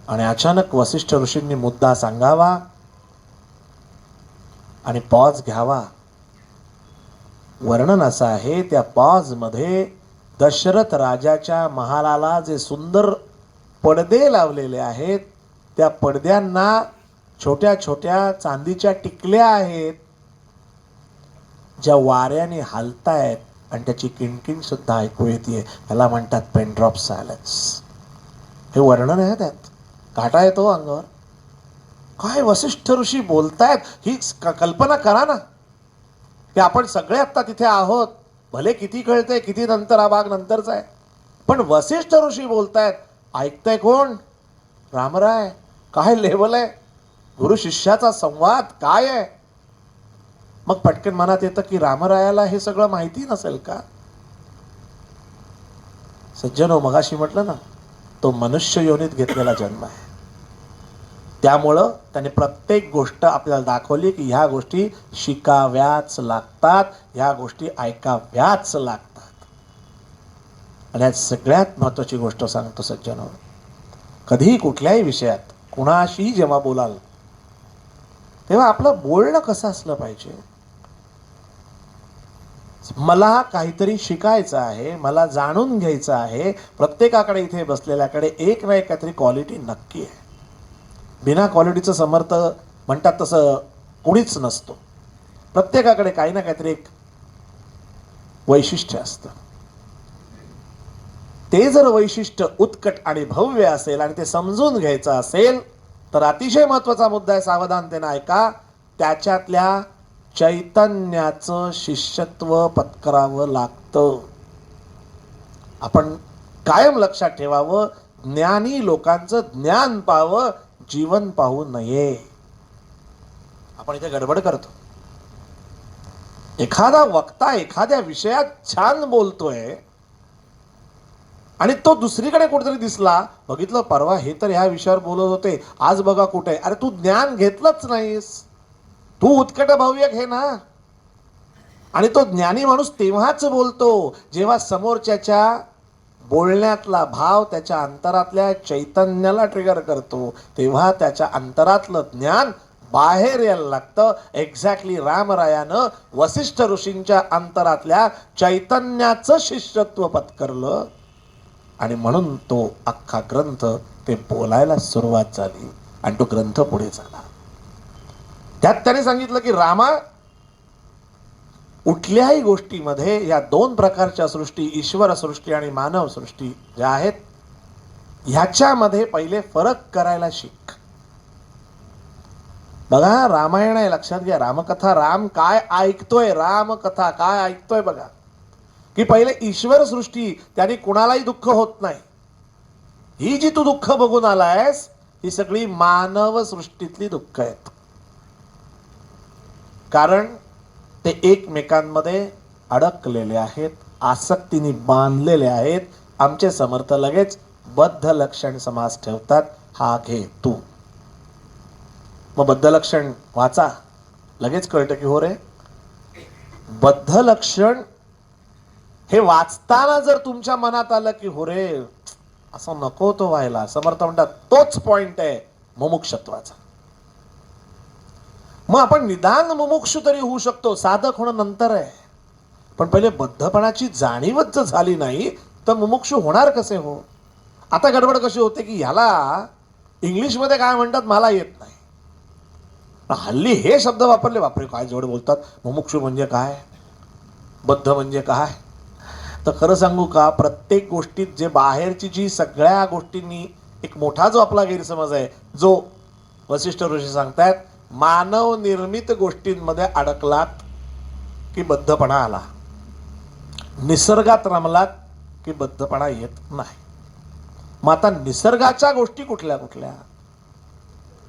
आणि अचानक वसिष्ठ ऋषींनी मुद्दा सांगावा आणि पॉज घ्यावा. वर्णन असं आहे, त्या पॉज मध्ये दशरथ राजाच्या महालाला जे सुंदर पडदे लावलेले आहेत, त्या पडद्यांना छोट्या छोट्या चांदीच्या टिकल्या आहेत, ज्या वाऱ्याने हलतायत आणि त्याची किणकिण सुद्धा ऐकू येते. याला म्हणतात पेनड्रॉप सायलेन्स. हे वर्णन आहे. त्यात काटा येतो अंगावर. काय वसिष्ठ ऋषी बोलतायत ही कल्पना करा ना, की आपण सगळे आत्ता तिथे आहोत. भले किती कळतंय, किती नंतर हा भाग नंतरचा आहे, पण वसिष्ठ ऋषी बोलतायत. ऐकताय कोण? रामराय. काय लेवल आहे गुरु शिष्याचा संवाद काय आहे. मग पटकन मनात येतं की रामरायाला हे सगळं माहिती नसेल का? सज्जनो, मगाशी म्हटलं ना, तो मनुष्य योनीत घेतलेला जन्म आहे. त्यामुळं त्याने प्रत्येक गोष्ट आपल्याला दाखवली की ह्या गोष्टी शिकाव्याच लागतात, ह्या गोष्टी ऐकाव्याच लागतात. आणि आज सगळ्यात महत्त्वाची गोष्ट सांगतो सज्जनो, कधीही कुठल्याही विषयात कुणाशी जेव्हा बोलाल तेव्हा आपलं बोलणं कसं असलं पाहिजे? मला काहीतरी शिकायचं आहे, मला जाणून घ्यायचं आहे. प्रत्येकाकडे इथे बसलेल्याकडे एक ना एक काहीतरी क्वालिटी नक्की आहे. बिना क्वालिटीचं समर्थ म्हणतात तसं कोणीच नसतो. प्रत्येकाकडे काही ना काहीतरी एक वैशिष्ट्य असतं. ते जर वैशिष्ट्य उत्कट आणि भव्य असेल आणि ते समजून घ्यायचं असेल तर अतिशय महत्त्वाचा मुद्दा आहे, सावधानतेने ऐका. त्याच्यातल्या चैतन्याचं शिष्यत्व पत्करावं लागतं. आपण कायम लक्षात ठेवावं, ज्ञानी लोकांचं ज्ञान पाहावं, जीवन पाहू नये. आपण इथे गडबड करतो. एखादा वक्ता एखाद्या विषयात छान बोलतोय आणि तो दुसरीकडे कुठेतरी दिसला, बघितलं परवा हे तर ह्या विषयावर बोलत होते, आज बघा कुठे. अरे तू ज्ञान घेतलंच नाहीस, तू उत्कट भव्य घे ना. आणि तो ज्ञानी माणूस तेव्हाच बोलतो जेव्हा समोरच्याच्या बोलण्यातला भाव त्याच्या अंतरातल्या चैतन्याला ट्रिगर करतो, तेव्हा त्याच्या अंतरातलं ज्ञान बाहेर यायला लागतं. एक्झॅक्टली रामरायानं वसिष्ठ ऋषींच्या अंतरातल्या चैतन्याचं शिष्यत्व पत्करलं आणि म्हणून तो अख्खा ग्रंथ ते बोलायला सुरुवात झाली आणि तो ग्रंथ पुढे झाला. त्यात त्याने सांगितलं की रामा, कुठल्याही गोष्टीमध्ये या दोन प्रकारच्या सृष्टी, ईश्वर सृष्टी आणि मानव सृष्टी ज्या आहेत, ह्याच्यामध्ये पहिले फरक करायला शिक. बघा, रामायण आहे, लक्षात घ्या, रामकथा. राम काय ऐकतोय, रामकथा काय ऐकतोय बघा. की पहिले ईश्वर सृष्टी, त्याने कुणालाही दुःख होत नाही. ही जी तू दुःख बघून आलायस ही सगळी मानव सृष्टीतली दुःख आहेत. कारण ते एकमेकांमध्ये अडकलेले आहेत, आसक्तीने बांधलेले आहेत. आमचे समर्थ लगेच बद्ध लक्षण समास ठेवतात, हा घे तू. मग बद्ध लक्षण वाचा, लगेच कळतं की हो रे, बद्ध लक्षण हे वाचताना जर तुमच्या मनात आलं की हो रे, असं नको तो व्हायला, समर्थ म्हणतात तोच पॉइंट आहे मुमुक्षत्वाचा. मग आपण निदान मुमुक्षु तरी होऊ शकतो, साधक होणं नंतर आहे. पण पहिले बद्धपणाची जाणीवच जर झाली नाही तर मुमुक्षु होणार कसे हो? आता गडबड कशी होते की ह्याला इंग्लिशमध्ये काय म्हणतात मला येत नाही. हल्ली हे शब्द वापरले, बापरे काय जोड बोलतात. मुमुक्षु म्हणजे काय, बद्ध म्हणजे काय. तर खरं सांगू का, प्रत्येक गोष्टीत जे बाहेरची जी सगळ्या गोष्टींनी एक मोठा जो आपला गैरसमज आहे, जो वसिष्ठ ऋषी सांगतायत, मानव निर्मित गोष्टींमध्ये अडकलात की बद्धपणा आला, निसर्गात रमलात की बद्धपणा येत नाही. मग आता निसर्गाच्या गोष्टी कुठल्या कुठल्या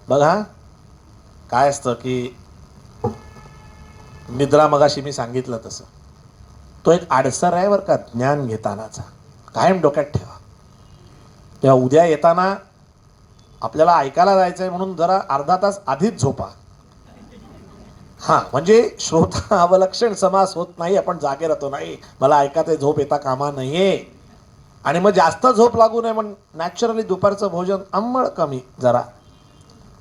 बघा. काय असतं की निद्रा, मगाशी मी सांगितलं तसं, तो एक आडसर आहे बरं का ज्ञान घेतानाचा, कायम डोक्यात ठेवा. तेव्हा उद्या येताना आपल्याला ऐकायला जायचंय म्हणून जरा अर्धा तास आधीच झोपा. हा, म्हणजे श्रोता अवलक्षण समास होत नाही, आपण जागे राहतो, नाही मला ऐकायचं, झोप येता कामा नाहीये. आणि मग जास्त झोप लागू नये म्हणून नॅचरली दुपारचं भोजन अंमळ कमी, जरा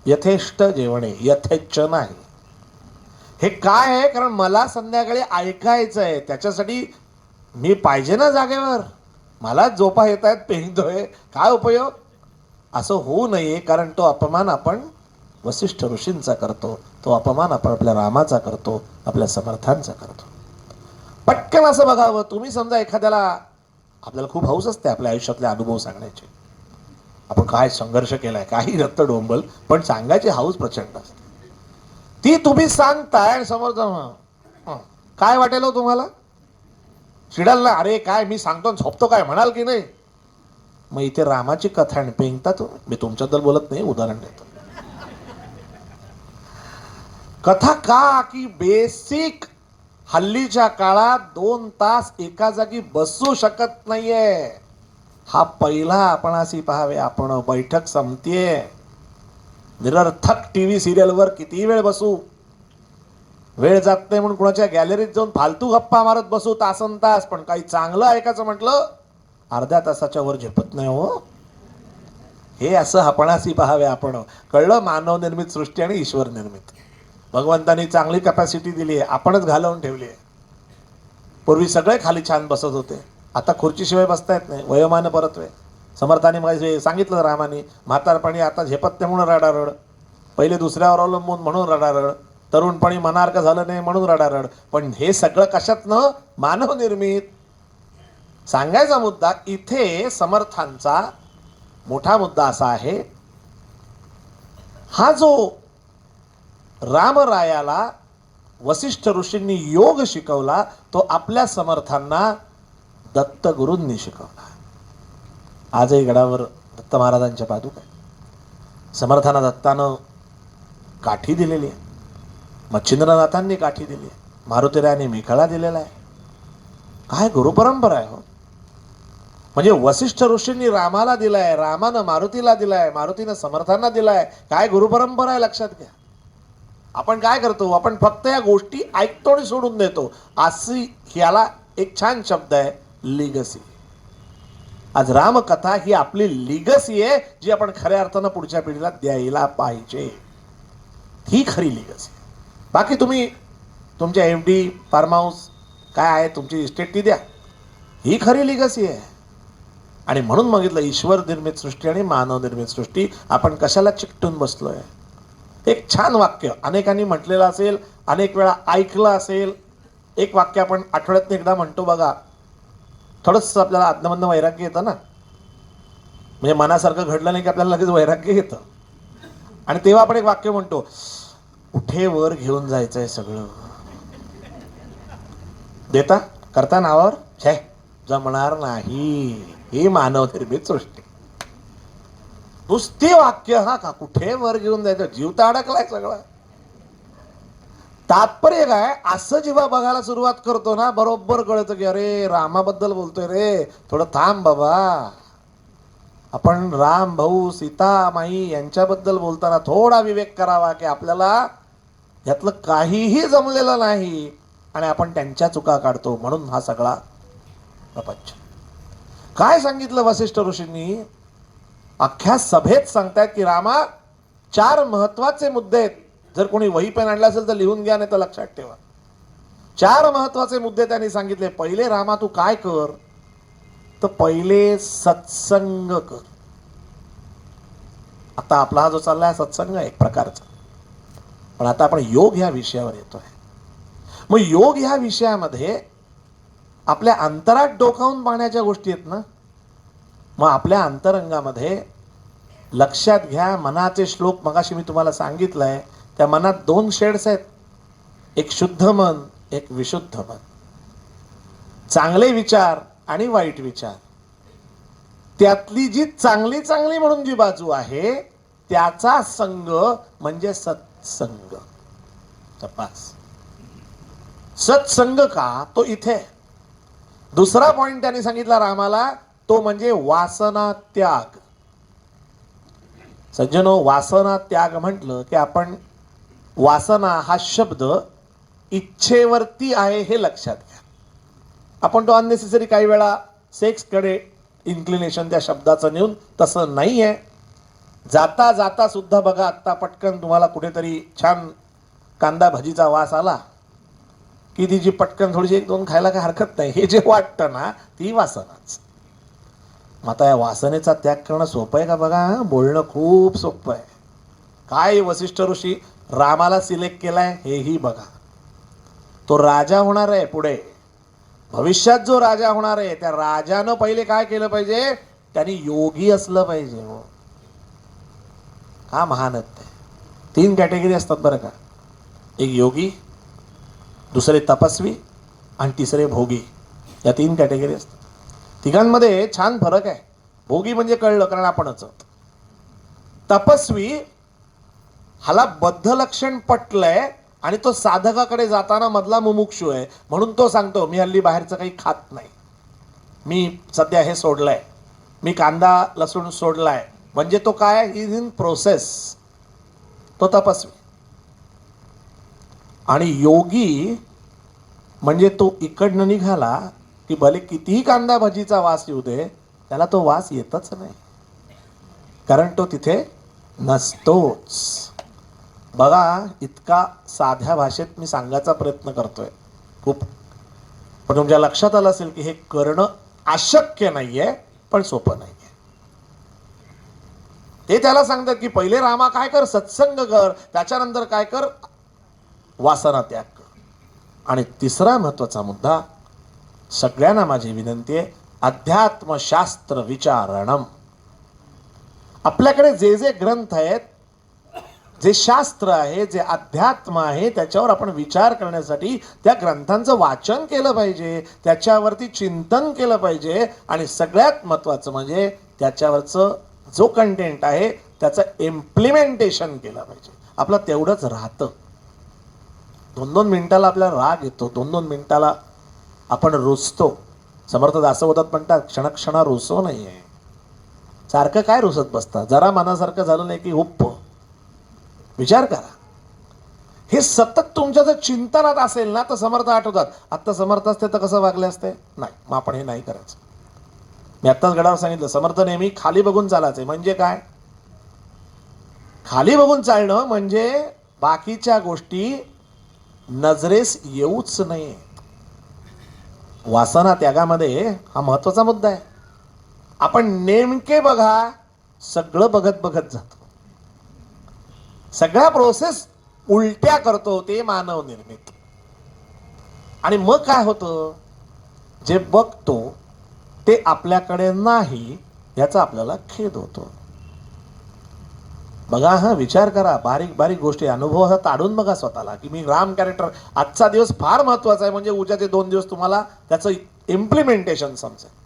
यथेष्ट जेवणे, यथेच्छ नाही. हे काय आहे, कारण मला संध्याकाळी ऐकायचं आहे, त्याच्यासाठी मी पाहिजे ना जागेवर. मला झोपा येत आहेत, पेंगतोय, काय उपयोग. असं होऊ नये, कारण तो अपमान आपण वसिष्ठ ऋषींचा करतो, तो अपमान आपण आपल्या रामाचा करतो, आपल्या समर्थांचा करतो. पटकन असं बघावं. तुम्ही समजा एखाद्याला, आपल्याला खूप हौस असते आपल्या आयुष्यातले अनुभव सांगण्याचे, आपण काय संघर्ष केलाय, काही रक्त डोंबल, पण सांगायची हौस प्रचंड असते. ती तुम्ही सांगताय आणि समोर जाऊन काय वाटेल हो तुम्हाला, चिडाल ना, अरे काय मी सांगतो झोपतो काय म्हणाल की नाही. मग इथे रामाची कथा आणि पेंगता. मी तुमच्याबद्दल बोलत नाही, उदाहरण देतो. कथा का की बेसिक हल्लीच्या काळात 2 तास एका जागी बसू शकत नाहीये. हा पहिला आपणासी पाहावे. आपण बैठक संपतीये, निरर्थक टीव्ही सिरियलवर किती वेळ बसू, वेळ जात नाही म्हणून कुणाच्या गॅलरीत जाऊन फालतू गप्पा मारत बसू तासन तास. पण काही चांगलं ऐकायचं म्हटलं अर्ध्या तासाच्या वर झेपत नाही हो. हे असं आपणासी पाहावे. आपण कळलं, मानव निर्मित सृष्टी आणि ईश्वर निर्मित. भगवंतांनी चांगली कॅपॅसिटी दिली आहे, आपणच घालवून ठेवली आहे. पूर्वी सगळे खाली छान बसत होते, आता खुर्चीशिवाय बसता येत नाही. वयोमान परत्वे. समर्थाने माझे सांगितलं रामाने, म्हातारपणी आता झेपत नाही म्हणून रडारड, पहिले दुसऱ्यावर अवलंबून म्हणून रडारड, तरुणपणी मनार्क झालं नाही म्हणून रडारड. पण हे सगळं कशातनं? मानव निर्मित. सांगायचा मुद्दा इथे समर्थांचा मोठा मुद्दा असा आहे, हा जो रामरायाला वसिष्ठ ऋषींनी योग शिकवला तो आपल्या समर्थांना दत्तगुरूंनी शिकवला. आजही गडावर दत्त महाराजांच्या पादुका. समर्थांना दत्तानं काठी दिलेली आहे, मच्छिंद्रनाथांनी काठी दिली आहे, मारुतीरायाने मेखळा दिलेला आहे. काय गुरुपरंपरा आहे हो. म्हणजे वसिष्ठ ऋषींनी रामाला दिलाय, रामानं मारुतीला दिलाय, मारुतीनं समर्थांना दिलाय. काय गुरुपरंपरा आहे लक्षात घ्या. आपण काय करतो, आपण फक्त या गोष्टी ऐकतो आणि सोडून देतो. अशी ह्याला एक छान शब्द आहे, लिगसी. आज रामकथा ही आपली लिगसी आहे, जी आपण खऱ्या अर्थानं पुढच्या पिढीला द्यायला पाहिजे. ही खरी लिगसी. बाकी तुम्ही तुमच्या FD फार्म हाऊस काय आहे तुमची इस्टेट ती द्या, ही खरी लिगसी आहे. आणि म्हणून बघितलं, ईश्वर निर्मित सृष्टी आणि मानव निर्मित सृष्टी आपण कशाला चिकटून बसलोय. एक छान वाक्य अनेकांनी म्हटलेलं असेल, अनेक वेळा ऐकलं असेल. एक वाक्य आपण आठवड्यातून एकदा म्हणतो बघा. थोडंसं आपल्याला आत्मबंध वैराग्य येतं ना, म्हणजे मनासारखं घडलं नाही की आपल्याला लगेच वैराग्य येतं. आणि तेव्हा आपण एक वाक्य म्हणतो, कुठे वर घेऊन जायचंय सगळं. देता करता नावावर छे जमणार नाही. ही मानव निर्मित सृष्टी. नुसती वाक्य, हा का कुठे वर घेऊन जायचं, जीव तर अडकलाय सगळं. तात्पर्य काय, असं जेव्हा बघायला सुरुवात करतो ना, बरोबर कळतं की अरे रामाबद्दल बोलतोय रे, थोडं थांब बाबा. आपण राम भाऊ सीता माई यांच्याबद्दल बोलताना थोडा विवेक करावा की आपल्याला यातलं काहीही जमलेलं नाही आणि आपण त्यांच्या चुका काढतो. म्हणून हा सगळा प्रपंच. काय सांगितलं वसिष्ठ ऋषींनी, अख्ख्या सभेत सांगतायत की रामा 4 महत्वाचे मुद्दे आहेत. जर कोणी वही पेन आणला असेल तर लिहून घ्या, नाही तर लक्षात ठेवा. 4 महत्वाचे मुद्दे त्यांनी सांगितले. पहिले, रामा तू काय कर, तर पहिले सत्संग कर. आता आपला हा जो चाललाय सत्संग आहे एक प्रकारचा, पण आता आपण योग ह्या विषयावर येतोय. मग योग ह्या विषयामध्ये आपल्या अंतरात डोकावून पाहण्याच्या गोष्टी आहेत ना. मग आपल्या अंतरंगामध्ये लक्षात घ्या, मनाचे श्लोक मगाशी मी तुम्हाला सांगितलंय. त्या मनात 2 शेड्स आहेत, एक शुद्ध मन, एक विशुद्ध मन. चांगले विचार आणि वाईट विचार. त्यातली जी चांगली चांगली म्हणून जी बाजू आहे त्याचा संग म्हणजे सत्संग. तपास सत्संग का, तो इथे. दुसरा पॉइंट त्यांनी सांगितला रामाला, तो म्हणजे वासना त्याग. सज्जनो, वासना त्याग म्हटलं की आपण वासना हा शब्द इच्छेवरती आहे हे लक्षात घ्या. आपण तो अननेसेसरी काही वेळा सेक्सकडे इन्क्लिनेशन त्या शब्दाचं नेऊन, तसं नाही आहे. जाता जाता सुद्धा बघा, आत्ता पटकन तुम्हाला कुठेतरी छान कांदा भजीचा वास आला की तिची पटकन थोडीशी 1-2 खायला काही हरकत नाही. हे जे वाटतं ना, ती वासनाच. आता या वासनेचा त्याग करणं सोपं आहे का बघा. बोलणं खूप सोपं आहे. काय वसिष्ठ ऋषी रामाला सिलेक्ट केलाय हेही बघा. तो राजा होणार आहे पुढे, भविष्यात जो राजा होणार आहे, त्या राजानं पहिले काय केलं पाहिजे, त्यांनी योगी असलं पाहिजे. हो, हा महानत आहे. 3 कॅटेगरी असतात बरं का. एक योगी, दुसरे तपस्वी आणि तिसरे भोगी. या 3 कॅटेगरी असतात. तिघांमध्ये छान फरक आहे. भोगी म्हणजे कळलं, कारण आपणच. तपस्वी हाला बद्ध लक्षण पटलंय आणि तो साधकाकडे जाताना मधला मुमुक्षू आहे, म्हणून तो सांगतो मी हल्ली बाहेरचं काही खात नाही, मी सध्या हे सोडलंय, मी कांदा लसूण सोडलाय. म्हणजे तो काय, इज इन प्रोसेस. तो तपस्वी. आणि योगी म्हणजे तो इकडनं निघाला की भले कितीही कांदा भजीचा वास येऊ दे, त्याला तो वास येतच नाही, कारण तो तिथे नसतोच. बघा, इतका साध्या भाषेत मी सांगायचा प्रयत्न करतोय खूप, पण तुमच्या लक्षात आलं असेल की हे करणं अशक्य नाहीये, पण सोपं नाहीये. ते त्याला सांगतात की पहिले रामा काय कर, सत्संग कर, त्याच्यानंतर काय कर, वासना त्याग कर. आणि तिसरा महत्वाचा मुद्दा, सगळ्यांना माझी विनंती आहे, अध्यात्मशास्त्र विचारणम. आपल्याकडे जे जे ग्रंथ आहेत, जे शास्त्र आहे, जे अध्यात्म आहे, त्याच्यावर आपण विचार करण्यासाठी त्या ग्रंथांचं वाचन केलं पाहिजे, त्याच्यावरती चिंतन केलं पाहिजे. आणि सगळ्यात महत्त्वाचं म्हणजे त्याच्यावरचं जो कंटेंट आहे त्याचं इम्प्लिमेंटेशन केलं पाहिजे. आपलं तेवढंच राहतं. 2-2 मिनिटाला आपल्याला राग येतो, 2-2 मिनिटाला आपण रुसतो. समर्थ दासबोधात म्हणतात, क्षणक्षणा रुसो नाहीये. सारखं काय रुसत बसता, जरा मनासारखं झालं नाही की हुप्प. विचार करा, हे सतत तुमच्या जर चिंतनात असेल ना, तर समर्थ आठवतात. आत्ता समर्थ असते तर कसं वागले असते, नाही, मग आपण हे नाही करायचं. मी आत्ताच गडावर सांगितलं, समर्थ नेहमी खाली बघून चालायचे. म्हणजे काय, खाली बघून चालणं म्हणजे बाकीच्या गोष्टी नजरेस येऊच नये. वासना त्यागामध्ये हा महत्वाचा मुद्दा आहे. आपण नेमके बघा, सगळं बघत बघत जातो, सगळ्या प्रोसेस उलट्या करतो, ते मानव निर्मित. आणि मग काय होतं, जे बघतो ते आपल्याकडे नाही याचा आपल्याला खेद होतो. बघा, हा विचार करा, बारीक बारीक गोष्टी अनुभव ताडून बघा स्वतःला, की मी राम कॅरेक्टर, आजचा दिवस फार महत्वाचा आहे, म्हणजे उद्याचे 2 दिवस तुम्हाला त्याचं इम्प्लिमेंटेशन समजेल.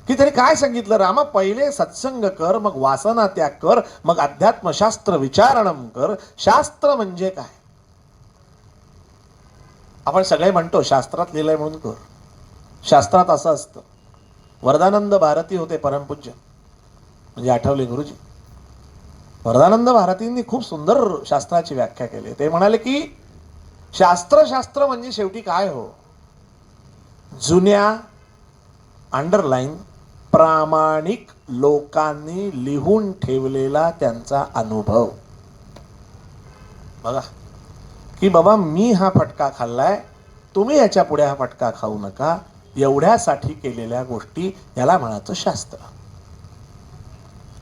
की त्यांनी काय सांगितलं, रामा पहिले सत्संग कर, मग वासना त्याग कर, मग अध्यात्मशास्त्र विचारणम कर. शास्त्र म्हणजे काय, आपण सगळे म्हणतो शास्त्रात लिहिलंय म्हणून कर. शास्त्रात असं असतं. वरदानंद भारती होते परमपूज्य, म्हणजे आठवले गुरुजी. वरदानंद भारतींनी खूप सुंदर शास्त्राची व्याख्या केली. ते म्हणाले की शास्त्र म्हणजे शेवटी काय हो, जुन्या अंडरलाईन प्रामाणिक लोकांनी लिहून ठेवलेला त्यांचा अनुभव. बघा की बाबा, मी हा फटका खाल्लाय, तुम्ही याच्या पुढे हा फटका खाऊ नका, एवढ्यासाठी केलेल्या गोष्टी, याला म्हणायचं शास्त्र.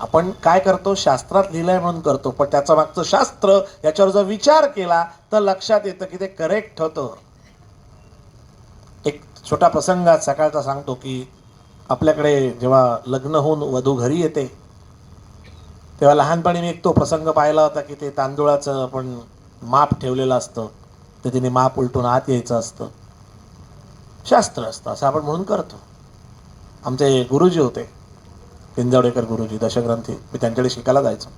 आपण काय करतो, शास्त्रात लिहिलंय म्हणून करतो, पण त्याचं मागचं शास्त्र, याच्यावर जर विचार केला तर लक्षात येतं की ते करेक्ट होतं. एक छोटा प्रसंग आज सकाळचा सांगतो की आपल्याकडे जेव्हा लग्न होऊन वधू घरी येते, तेव्हा लहानपणी मी एक तो प्रसंग पाहिला होता की ते तांदूळाचं आपण माप ठेवलेलं असतं, तर तिने माप उलटून आत यायचं असतं, शास्त्र असतं, असं आपण म्हणून करतो. आमचे गुरुजी होते, पिंजावडेकर गुरुजी, दशग्रंथी. मी त्यांच्याकडे शिकायला जायचो.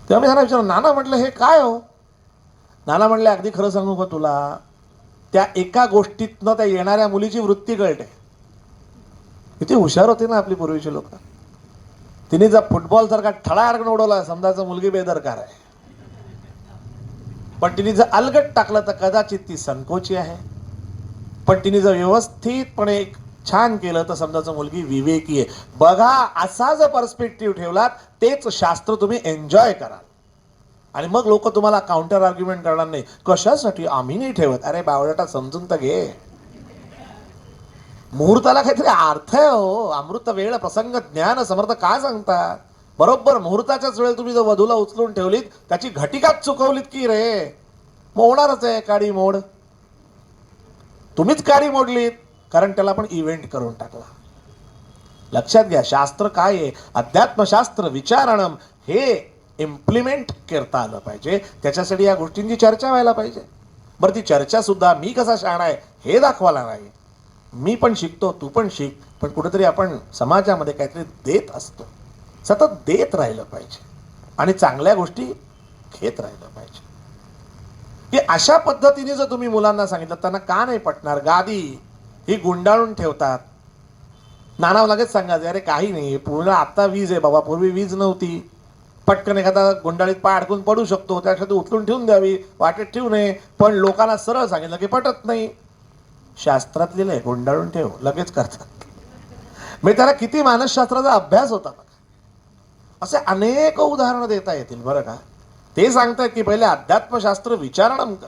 तेव्हा मी त्यांना विचारलं, नाना म्हटलं हे काय हो. नाना म्हणले, अगदी खरं सांगू का तुला, त्या एका गोष्टीतनं त्या येणाऱ्या मुलीची वृत्ती कळते. किती हुशार होते ना आपली पूर्वीची लोक. तिने जर फुटबॉल सारखा ठळाडकन उडवला, समजायचं मुलगी बेदरकार आहे. पण तिने जर अलगट टाकलं तर कदाचित ती संकोची आहे. पण तिने जर व्यवस्थितपणे छान केलं तर समजायचं मुलगी विवेकी आहे. बघा, असा जर पर्स्पेक्टिव्ह ठेवलात, तेच शास्त्र तुम्ही एन्जॉय कराल. आणि मग लोक तुम्हाला काउंटर आर्ग्युमेंट करणार नाही, कशासाठी आम्ही नाही ठेवत. अरे बावळटा, समजून तर घे. मुहूर्ताला काहीतरी अर्थ आहे हो. अमृत वेळ प्रसंग ज्ञान समर्थ काय सांगतात. बरोबर मुहूर्ताच्याच वेळेला तुम्ही जर वधूला उचलून ठेवलीत, त्याची घटिकाच चुकवलीत की रे, मग होणारच आहे काडी मोड. तुम्हीच काडी मोडलीत, कारण त्याला पण इव्हेंट करून टाकला. लक्षात घ्या, शास्त्र काय आहे, अध्यात्मशास्त्र विचारणम, हे इम्प्लिमेंट करता आलं पाहिजे. त्याच्यासाठी या गोष्टींची चर्चा व्हायला पाहिजे. बरं, ती चर्चा सुद्धा मी कसा शहाणा आहे हे दाखवायला नाही. मी पण शिकतो, तू पण शिक, पण कुठेतरी आपण समाजामध्ये काहीतरी देत असतो. सतत देत राहिलं पाहिजे आणि चांगल्या गोष्टी घेत राहिलं पाहिजे. की अशा पद्धतीने जर तुम्ही मुलांना सांगितलं त्यांना का नाही पटणार. गादी ही गुंडाळून ठेवतात. नानाव लगेच सांगायचं अरे काही नाही पूर्ण आता वीज आहे बाबा, पूर्वी वीज नव्हती, पटकन एखादा गुंडाळीत पाय अडकून पडू शकतो, त्यासाठी उचलून ठेवून द्यावी, वाटेत ठेवू नये. पण लोकांना सरळ सांगितलं की पटत नाही. शास्त्रात लिहिलंय गुंडाळून ठेव, लगेच करतात. मी त्याला किती मानसशास्त्राचा अभ्यास होता. असे अनेक उदाहरणं देता येतील बरं का. ते सांगतात की पहिले अध्यात्मशास्त्र विचारणं कर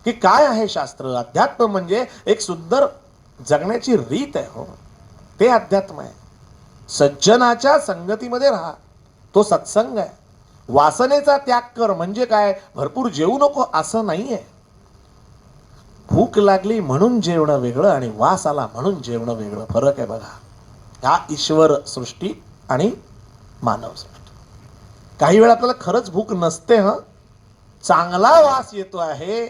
की काय आहे शास्त्र. अध्यात्म म्हणजे एक सुंदर जगण्याची रीत आहे हो, ते अध्यात्म आहे. सज्जनाच्या संगतीमध्ये राहा, तो सत्संग आहे. वासनेचा त्याग कर म्हणजे काय, भरपूर जेवू नको असं नाहीये. भूक लागली म्हणून जेवणं वेगळं आणि वास आला म्हणून जेवणं वेगळं, फरक आहे बघा. हा ईश्वर सृष्टी आणि मानव सृष्टी. काही वेळा आपल्याला खरंच भूक नसते, चांगला वास येतो आहे.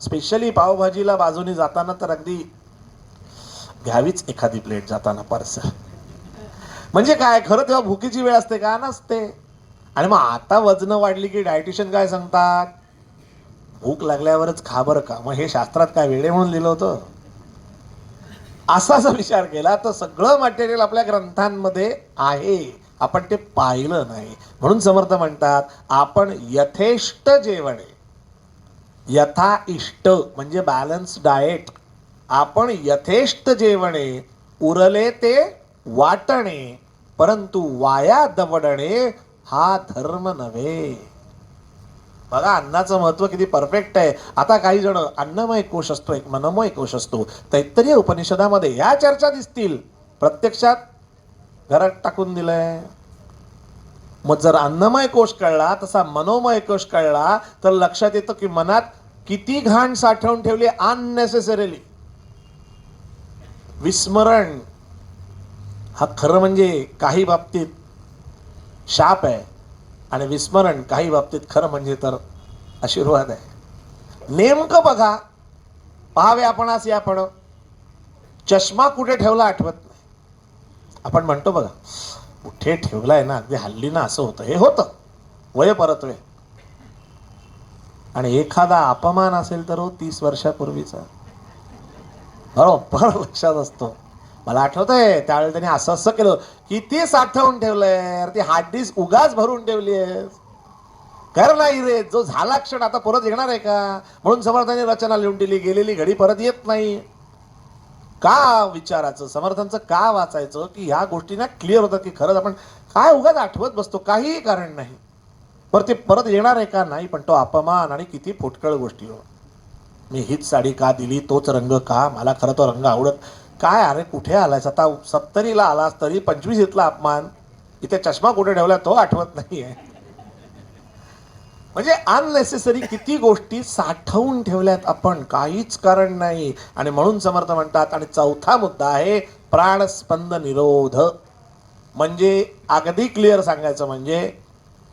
स्पेशली पावभाजीला बाजूने जाताना तर अगदी घ्यावीच एखादी प्लेट जाताना पार्सल. म्हणजे काय, खरं तेव्हा भुकीची वेळ असते का, नसते. आणि मग आता वजन वाढली की डायटिशियन काय सांगतात, भूक लागल्यावरच खा बरं का. मग हे शास्त्रात काय वेडे म्हणून लिहिलं होतं. असा जर विचार केला तर सगळं मटेरियल आपल्या ग्रंथांमध्ये आहे, आपण ते पाहिलं नाही. म्हणून समर्थ म्हणतात आपण यथेष्ट जेवणे, यथा इष्ट म्हणजे बॅलन्स डाएट. आपण यथेष्ट जेवणे, उरले ते वाटणे, परंतु वाया दवडणे हा धर्म नव्हे. बघा अन्नाचं महत्व किती परफेक्ट आहे. आता काही जण अन्नमय कोश असतो, एक मनमय कोश असतो. तैत्तरीय उपनिषदामध्ये या चर्चा दिसतील, प्रत्यक्षात घरात टाकून दिलंय. मग जर अन्नमय कोश कळला तसा मनोमय कोश कळला तर लक्षात येतं की मनात किती घाण साठवून ठेवली अननेसेसरीली. विस्मरण हा खरं म्हणजे काही बाबतीत शाप आहे आणि विस्मरण काही बाबतीत खरं म्हणजे तर आशीर्वाद आहे. नेमकं बघा, पाहावे आपण असे आपण चष्मा कुठे ठेवला आठवत नाही. आपण म्हणतो बघा कुठे ठेवलाय ना, अगदी हल्ली ना असं होतं, हे होतं वय परतवे. आणि एखादा अपमान असेल तर 30 वर्षापूर्वीचा बरोबर लक्षात असतो. मला आठवतंय त्यावेळेला त्यांनी असं असं केलं, किती साठवून ठेवलंय ती हार्ड डिस्क उगाच भरून ठेवली आहे. कर नाही रे, जो झाला क्षण आता परत येणार आहे का. म्हणून समर्थांनी रचना लिहून दिली, गेलेली घडी परत येत नाही. का विचारायचं, समर्थांचं का वाचायचं, की ह्या गोष्टी ना क्लिअर होतात की खरंच आपण काय उगाच आठवत बसतो, काहीही कारण नाही. बरं ते परत येणार आहे का, नाही. पण तो अपमान आणि किती फुटकळ गोष्टी हो. मी हीच साडी का दिली, तोच रंग का, मला खरं तो रंग आवडत काय. अरे कुठे आलायस आता, 70ला आलास तरी 25ला अपमान. इथे चष्मा कुठे ठेवला तो आठवत नाहीये. म्हणजे अननेसेसरी किती गोष्टी साठवून ठेवल्यात आपण, काहीच कारण नाही. आणि म्हणून समर्थ म्हणतात, आणि चौथा मुद्दा आहे प्राणस्पंद निरोध. म्हणजे अगदी क्लिअर सांगायचं म्हणजे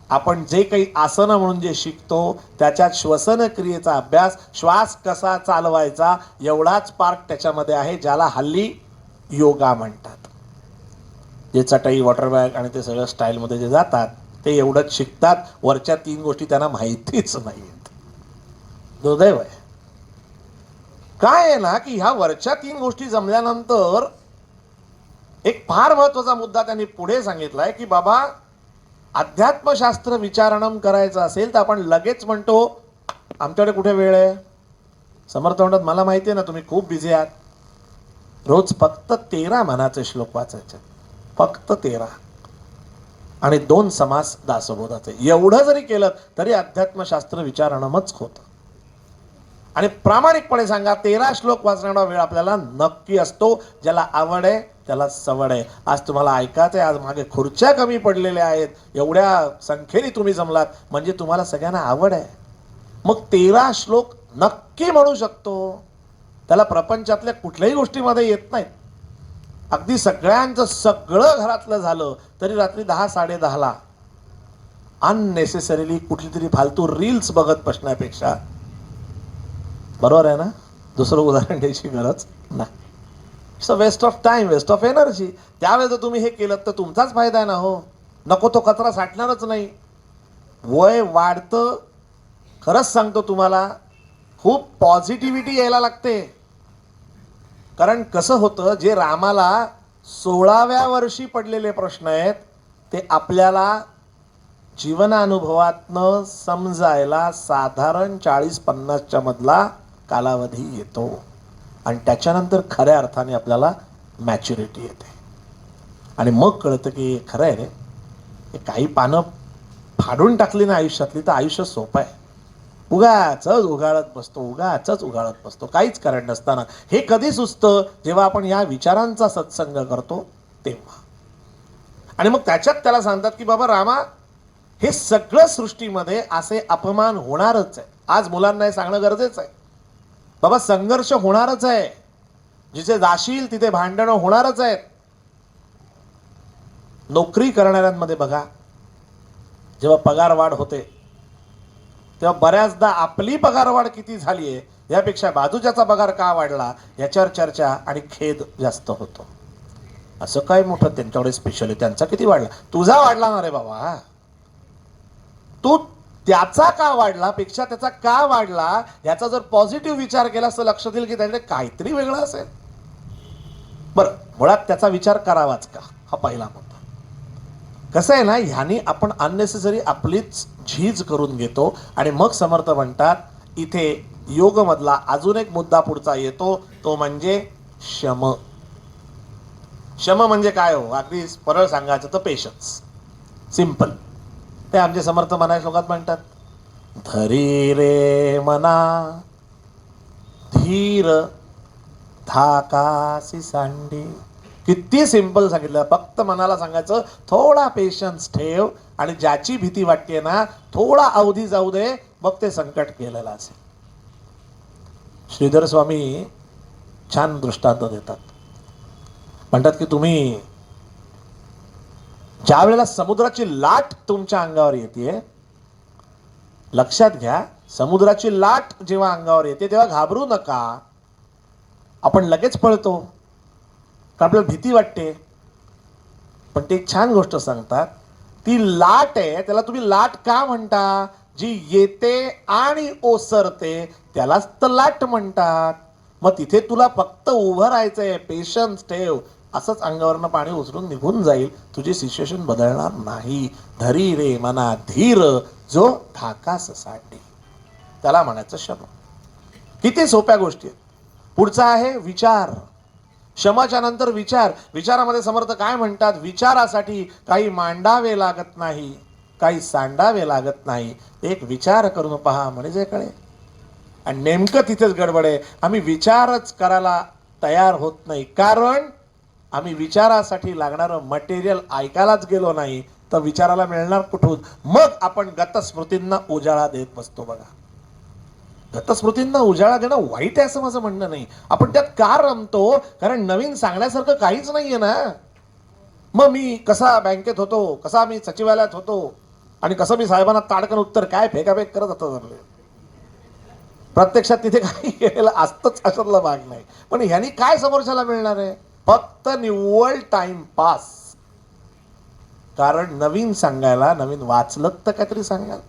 आपण जे काही आसनं म्हणून जे शिकतो त्याच्यात श्वसन क्रियेचा अभ्यास, श्वास कसा चालवायचा एवढाच पार्ट त्याच्यामध्ये आहे, ज्याला हल्ली योगा म्हणतात. जे चटई, वॉटर बॅग आणि ते सगळं स्टाईलमध्ये जे जातात ते एवढंच शिकतात. वरच्या 3 गोष्टी त्यांना माहितीच नाहीत. दुर्दैव आहे. काय आहे ना की ह्या वरच्या 3 गोष्टी जमल्यानंतर एक फार महत्वाचा मुद्दा त्यांनी पुढे सांगितलाय की बाबा अध्यात्मशास्त्र विचारणं करायचं असेल तर आपण लगेच म्हणतो आमच्याकडे कुठे वेळ आहे. समर्थ म्हणतात मला माहिती आहे ना तुम्ही खूप बिझी आहात, रोज फक्त 13 मनाचे श्लोक वाचायचे, फक्त 13 आणि 2 समास दासबोधाचे. एवढं जरी केलं तरी अध्यात्मशास्त्र विचारणंच होतं. आणि प्रामाणिकपणे सांगा 13 श्लोक वाचण्याचा वेळ आपल्याला नक्की असतो. ज्याला आवड आहे त्याला सवड आहे. आज तुम्हाला ऐकायचं आहे, आज मागे खुर्च्या कमी पडलेल्या आहेत, एवढ्या संख्येने तुम्ही जमलात म्हणजे तुम्हाला सगळ्यांना आवड आहे. मग 13 श्लोक नक्की म्हणू शकतो. त्याला प्रपंचातल्या कुठल्याही गोष्टीमध्ये येत नाहीत. अगदी सगळ्यांचं सगळं घरातलं झालं तरी रात्री 10-10:30ला अननेसेसरीली कुठली तरी फालतू रील्स बघत बसण्यापेक्षा, बरोबर आहे ना, दुसरं उदाहरण द्यायची गरज नाही. It's a waste of time, waste of energy. त्यावेळेस जर तुम्ही हे केलं तर तुमचाच फायदा आहे ना हो. नको तो कचरा साठणारच नाही. वय वाढतं, खरंच सांगतो तुम्हाला, खूप पॉझिटिव्हिटी यायला लागते. कारण कसं होतं, जे रामाला 16व्या वर्षी पडलेले प्रश्न आहेत ते आपल्याला जीवनानुभवातनं समजायला साधारण 40-50च्या मधला कालावधी येतो आणि त्याच्यानंतर खऱ्या अर्थाने आपल्याला मॅच्युरिटी येते आणि मग कळतं की खरं आहे रे, हे काही पानं फाडून टाकली ना आयुष्यातली तर आयुष्य सोपं आहे. उगाचच उगाळत बसतो काहीच कारण नसताना. हे कधी सुचतं जेव्हा आपण या विचारांचा सत्संग करतो तेव्हा. आणि मग त्याच्यात त्याला सांगतात की बाबा रामा, हे सगळं सृष्टीमध्ये असे अपमान होणारच आहे. आज मुलांना हे सांगणं गरजेचं आहे. बाबा संघर्ष होणारच आहे, जिथे जाशील तिथे भांडणं होणारच आहेत. नोकरी करणाऱ्यांमध्ये बघा, जेव्हा पगार वाढ होते तेव्हा बऱ्याचदा आपली पगारवाढ किती झाली आहे यापेक्षा बाजूच्याचा पगार का वाढला याच्यावर चर्चा आणि खेद जास्त होतो. असं काय मोठं त्यांच्याकडे स्पेशल आहे, त्यांचा किती वाढला, तुझा वाढला ना रे बाबा. तू त्याचा का वाढला पेक्षा त्याचा का वाढला याचा जर पॉझिटिव्ह विचार केला तर लक्षात येईल की त्याच्याकडे काहीतरी वेगळं असेल. बरं, मुळात त्याचा विचार करावाच का, हा पहिला मुद्दा. कसं आहे ना, ह्यानी आपण अननेसेसरी आपलीच झीज करून घेतो आणि मग समर्थ म्हणतात इथे योगमधला अजून एक मुद्दा पुढचा येतो, तो म्हणजे शम. शम म्हणजे काय हो, अगदी सरळ सांगायचं तर पेशन्स, सिंपल. ते आमचे समर्थ मनाच्या श्लोकात म्हणतात, धरी रे मना धीर धाकासी सांडी. किती सिंपल सांगितलं. फक्त मनाला सांगायचं थोडा पेशन्स ठेव आणि ज्याची भीती वाटते ना थोडा अवधी जाऊ दे, मग ते संकट केलेलं असेल. श्रीधर स्वामी छान दृष्टांत देतात. म्हणतात की तुम्ही ज्या वेळेला समुद्राची लाट तुमच्या अंगावर येते, लक्षात घ्या, समुद्राची लाट जेव्हा अंगावर येते तेव्हा घाबरू नका. आपण लगेच पळतो तर आपल्याला भीती वाटते. पण ते एक छान गोष्ट सांगतात, ती लाट आहे त्याला तुम्ही लाट का म्हणता, जी येते आणि ओसरते त्यालाच तर लाट म्हणतात. मग तिथे तुला फक्त उभं राहायचंय, पेशन्स ठेव, असंच अंगावरनं पाणी उचलून निघून जाईल, तुझी सिच्युएशन बदलणार नाही. धरी रे मना धीर जो धाकास साठी, त्याला म्हणायचं शम. किती सोप्या गोष्टी आहेत. पुढचा आहे विचार. शमाच्या नंतर विचार. विचारामध्ये समर्थ काय म्हणतात, विचारासाठी काही मांडावे लागत नाही, काही सांडावे लागत नाही, एक विचार करून पहा म्हणजे कळे. आणि नेमकं तिथेच गडबड आहे. आम्ही विचारच करायला तयार होत नाही, कारण आम्ही विचारासाठी लागणारं मटेरियल ऐकायलाच गेलो नाही तर विचाराला मिळणार कुठून. मग आपण गतस्मृतींना उजाळा देत बसतो. बघा, गतस्मृतींना उजाळा देणं वाईट आहे असं माझं म्हणणं नाही, आपण त्यात का रमतो, कारण नवीन सांगण्यासारखं काहीच नाहीये ना. मग मी कसा बँकेत होतो, कसा मी सचिवालयात होतो आणि कसं मी साहेबांना ताडकन उत्तर काय फेकाफेक करत होतो, प्रत्यक्षात तिथे काही केलेलं असतंच अशातला भाग नाही. पण ह्यानी काय समोरच्याला मिळणार आहे, फक्त निव्वळ टाइमपास. कारण नवीन सांगायला, नवीन वाचलं तर काहीतरी सांगाल.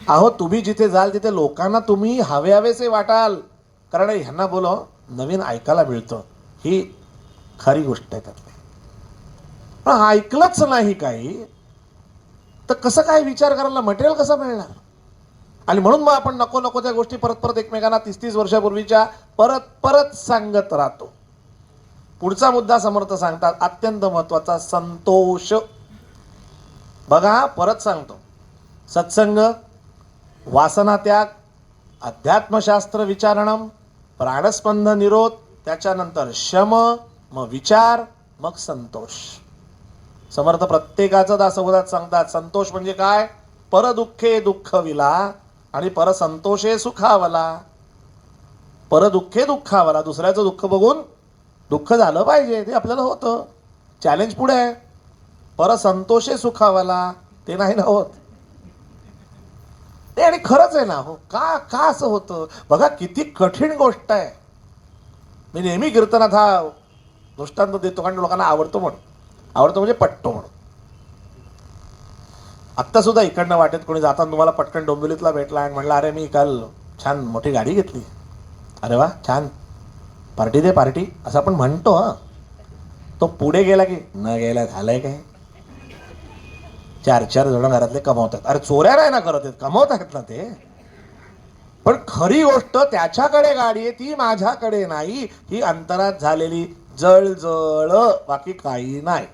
अहो तुम्ही जिथे जाल तिथे लोकांना तुम्ही हवे हवेसे वाटाल, कारण ह्यांना बोलो नवीन ऐकायला मिळतं, ही खरी गोष्ट आहे त्यातली. पण ऐकलंच नाही काही तर कसं काय विचार करायला मटेरियल कसं मिळणार. आणि म्हणून मग आपण नको नको त्या गोष्टी परत परत एकमेकांना 30-30 वर्षापूर्वीच्या परत परत सांगत राहतो. पुढचा मुद्दा समर्थ सांगतात अत्यंत महत्वाचा, संतोष. बघा परत सांगतो, सत्संग, वासना त्याग, अध्यात्मशास्त्र विचारणम, प्राणस्पंद निरोध, त्याच्यानंतर शम, मग विचार, मग संतोष. समर्थ प्रत्येकाचं दासबोधात सांगतात संतोष म्हणजे काय, परदुःखे दुःख विला आणि परसंतोषे सुखावला. परदुःखे दुःखावला, दुसऱ्याचं दुःख बघून दुःख झालं पाहिजे, ते आपल्याला होतं, चॅलेंज पुढे आहे. परसंतोषे सुखावला, ते नाही ना होत. ते आणि खरंच आहे ना हो, का का असं होतं बघा, किती कठीण गोष्ट आहे. मी नेहमी कीर्तनात हा दृष्टांत देतो कारण लोकांना आवडतो म्हणून, आवडतो म्हणजे पटतो म्हणून. आत्ता सुद्धा इकडनं वाटेत कोणी जाताना तुम्हाला पटकन डोंबिवलीतला भेटला आणि म्हणला अरे मी काल छान मोठी गाडी घेतली, अरे वा छान, पार्टी दे पार्टी, असं आपण म्हणतो. हां, तो पुढे गेला की न गेला झालंय काय, 4-4 जण घरातले कमवतात. अरे चोऱ्या नाही ना करत आहेत, कमवत आहेत ना ते. पण खरी गोष्ट त्याच्याकडे गाडी आहे, ती माझ्याकडे नाही, ही अंतरात झालेली जळजळ, बाकी काही नाही.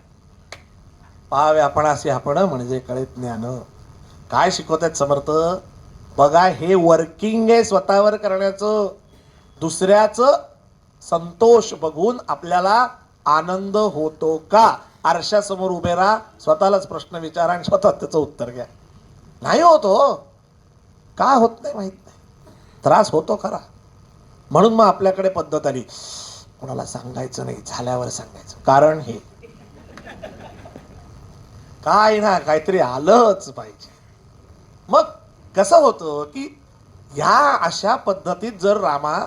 पाहावे आपण असे आपण म्हणजे कळे ज्ञान. काय शिकवत आहेत समर्थ, बघा हे वर्किंग आहे स्वतःवर करण्याचं. दुसऱ्याचं संतोष बघून आपल्याला आनंद होतो का? आरशासमोर उभे राहा, स्वतःलाच प्रश्न विचारा आणि स्वतः त्याचं उत्तर घ्या. नाही होतो. का होत नाही माहित नाही, त्रास होतो खरा. म्हणून मग आपल्याकडे पद्धत आली, कोणाला सांगायचं नाही, झाल्यावर सांगायचं. कारण हे काय ना काहीतरी आलंच पाहिजे. मग कसं होतं की ह्या अशा पद्धतीत जर रामा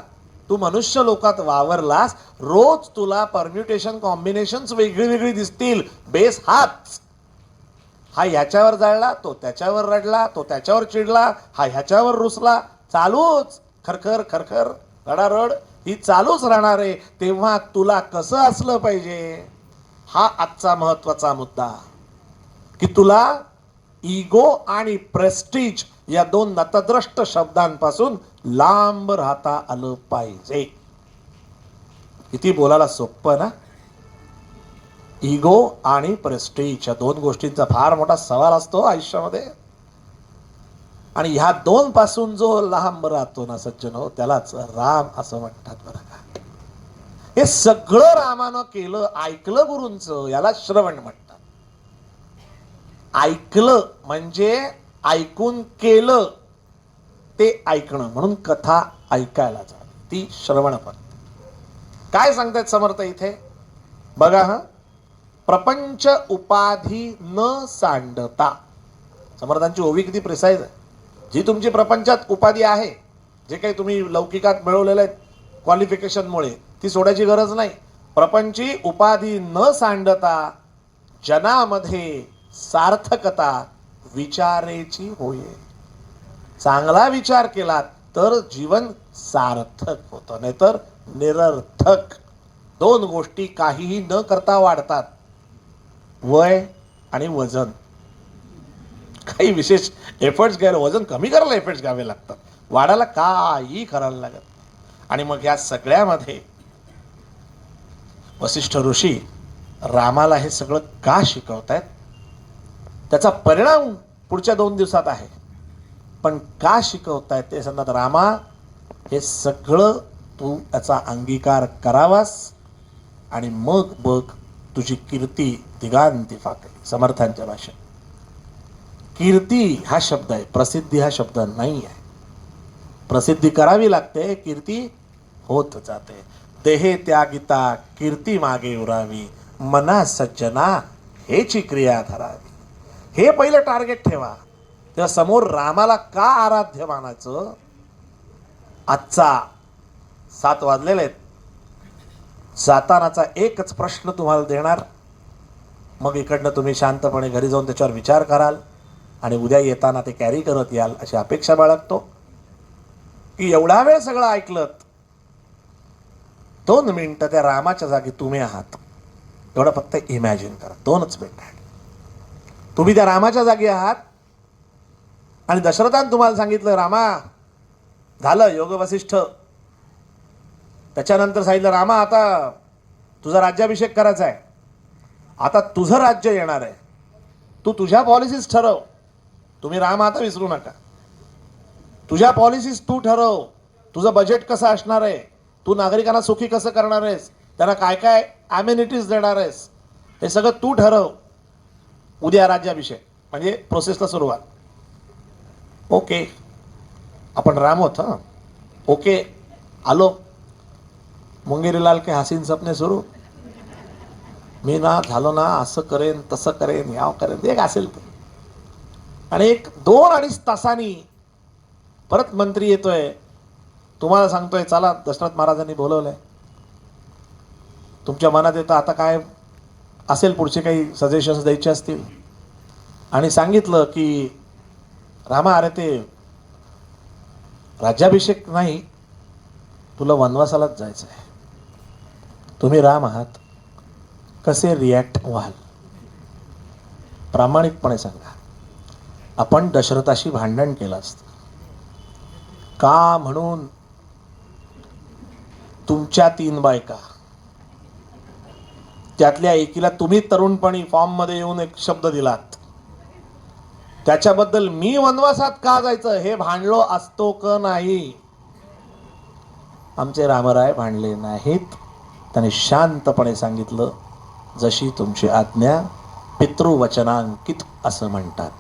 तू मनुष्य लोकात वावरलास, रोज तुला परम्युटेशन कॉम्बिनेशन्स वेगळी वेगळी दिसतील. बेस हाच, हा ह्याच्यावर जाळला, तो त्याच्यावर रडला, तो त्याच्यावर चिडला, हा ह्याच्यावर रुसला, चालूच खरखर खरखर रडारड ही चालूच राहणार आहे. तेव्हा तुला कसं असलं पाहिजे, हा आजचा महत्वाचा मुद्दा. की तुला इगो आणि प्रेस्टीज या दोन नतद्रष्ट शब्दांपासून लांब राहता आलं पाहिजे. किती बोलायला सोपं ना. इगो आणि प्रेस्टीज या दोन गोष्टींचा फार मोठा सवाल असतो आयुष्यामध्ये. आणि ह्या दोन पासून जो लांब राहतो ना सज्जनो, त्यालाच राम असं म्हणतात बरं का. हे सगळं रामानं केलं, ऐकलं गुरूंचं, याला श्रवण म्हणतात. ऐकलं म्हणजे ऐकून केलं ते ऐकणं, म्हणून कथा ऐकायला जा, ती श्रवण पण. काय सांगतायत समर्थ इथे बघा. हा प्रपंच उपाधी न सांडता, समर्थांची ओवी किती प्रिसाईज आहे. जी तुमची प्रपंचात उपाधी आहे, जे काही तुम्ही लौकिकात मिळवलेलं आहे क्वालिफिकेशनमुळे, ती सोडायची गरज नाही. प्रपंची उपाधी न सांडता जनामध्ये सार्थकता विचारेची होय. चांगला विचार केला तर जीवन सार्थक होतं, नाहीतर निरर्थक. दोन गोष्टी काहीही न करता वाढतात, वय आणि वजन. काही विशेष एफर्ट्स घ्यायला, वजन कमी करायला एफर्ट्स घ्यावे लागतात, वाढायला काही करायला लागत. आणि मग या सगळ्यामध्ये वसिष्ठ ऋषी रामाला हे सगळं का शिकवतायत, त्याचा परिणाम पुढच्या 2 दिवसात आहे. पण का शिकवतायत ते सांगतात, रामा हे सगळं तू याचा अंगीकार करावास आणि मग बघ तुझी कीर्ती दिगांती फाकेल. समर्थांच्या भाषेत कीर्ती हा शब्द आहे, प्रसिद्धी हा शब्द नाही आहे. प्रसिद्धी करावी लागते, कीर्ती होत जाते. देहे त्यागिता कीर्ती मागे उरावी, मना सज्जना हेची क्रिया धरावी. हे पहिलं टार्गेट ठेवा. तेव्हा समोर रामाला का आराध्य मानायचं. आजचा 7 वाजलेले आहेत. जातानाचा एकच प्रश्न तुम्हाला देणार, मग इकडनं तुम्ही शांतपणे घरी जाऊन त्याच्यावर विचार कराल आणि उद्या येताना ते कॅरी करत याल अशी अपेक्षा बाळगतो. की एवढा वेळ सगळं ऐकलं, 2 मिनिटं त्या रामाच्या जागी तुम्ही आहात, एवढं फक्त इमॅजिन करा. 2च मिनिटं तुम्ही त्या रामाच्या जागी आहात आणि दशरथाने तुम्हाला सांगितलं, रामा झालं योग वसिष्ठ. त्याच्यानंतर सांगितलं, रामा आता तुझा राज्याभिषेक करायचा आहे, आता तुझं राज्य येणार आहे, तू तुझ्या पॉलिसीज ठरव. तुम्ही राम आता विसरू नका, तुझ्या पॉलिसीज तू ठरव. तुझं बजेट कसं असणार आहे, तू नागरिकांना सुखी कसं करणार आहेस, त्यांना काय काय ॲम्युनिटीज देणार आहेस, हे सगळं तू ठरव. उद्या राज्याभिषेक म्हणजे प्रोसेसला सुरुवात. ओके, आपण राम होत. हां ओके, आलो. मुंगेरीलाल के हसीन सपने सुरू. मी ना झालो ना असं करेन तसं करेन याव करेन, एक असेल ते. आणि 1-2-2.5 तासांनी परत मंत्री येतोय, तुम्हाला सांगतोय चला दशरथ महाराजांनी बोलवलंय. तुमच्या मनात येतं आता काय असेल, पुढचे काही सजेशन्स द्यायचे असतील. आणि सांगितलं की रामा अरे ते राज्याभिषेक नाही, तुला वनवासालाच जायचं आहे. तुम्ही राम आहात, कसे रिॲक्ट व्हाल प्रामाणिकपणे सांगा. आपण दशरथाशी भांडण केलं असतं का म्हणून तुमच्या 3 बायका, त्यातल्या एकीला तुम्ही तरुणपणी फॉर्ममध्ये येऊन एक शब्द दिलात, त्याच्याबद्दल मी वनवासात का जायचं हे भांडलो असतो का नाही? आमचे रामराय भांडले नाहीत. त्याने शांतपणे सांगितलं, जशी तुमची आज्ञा, पितृवचनांकित असं म्हणतात.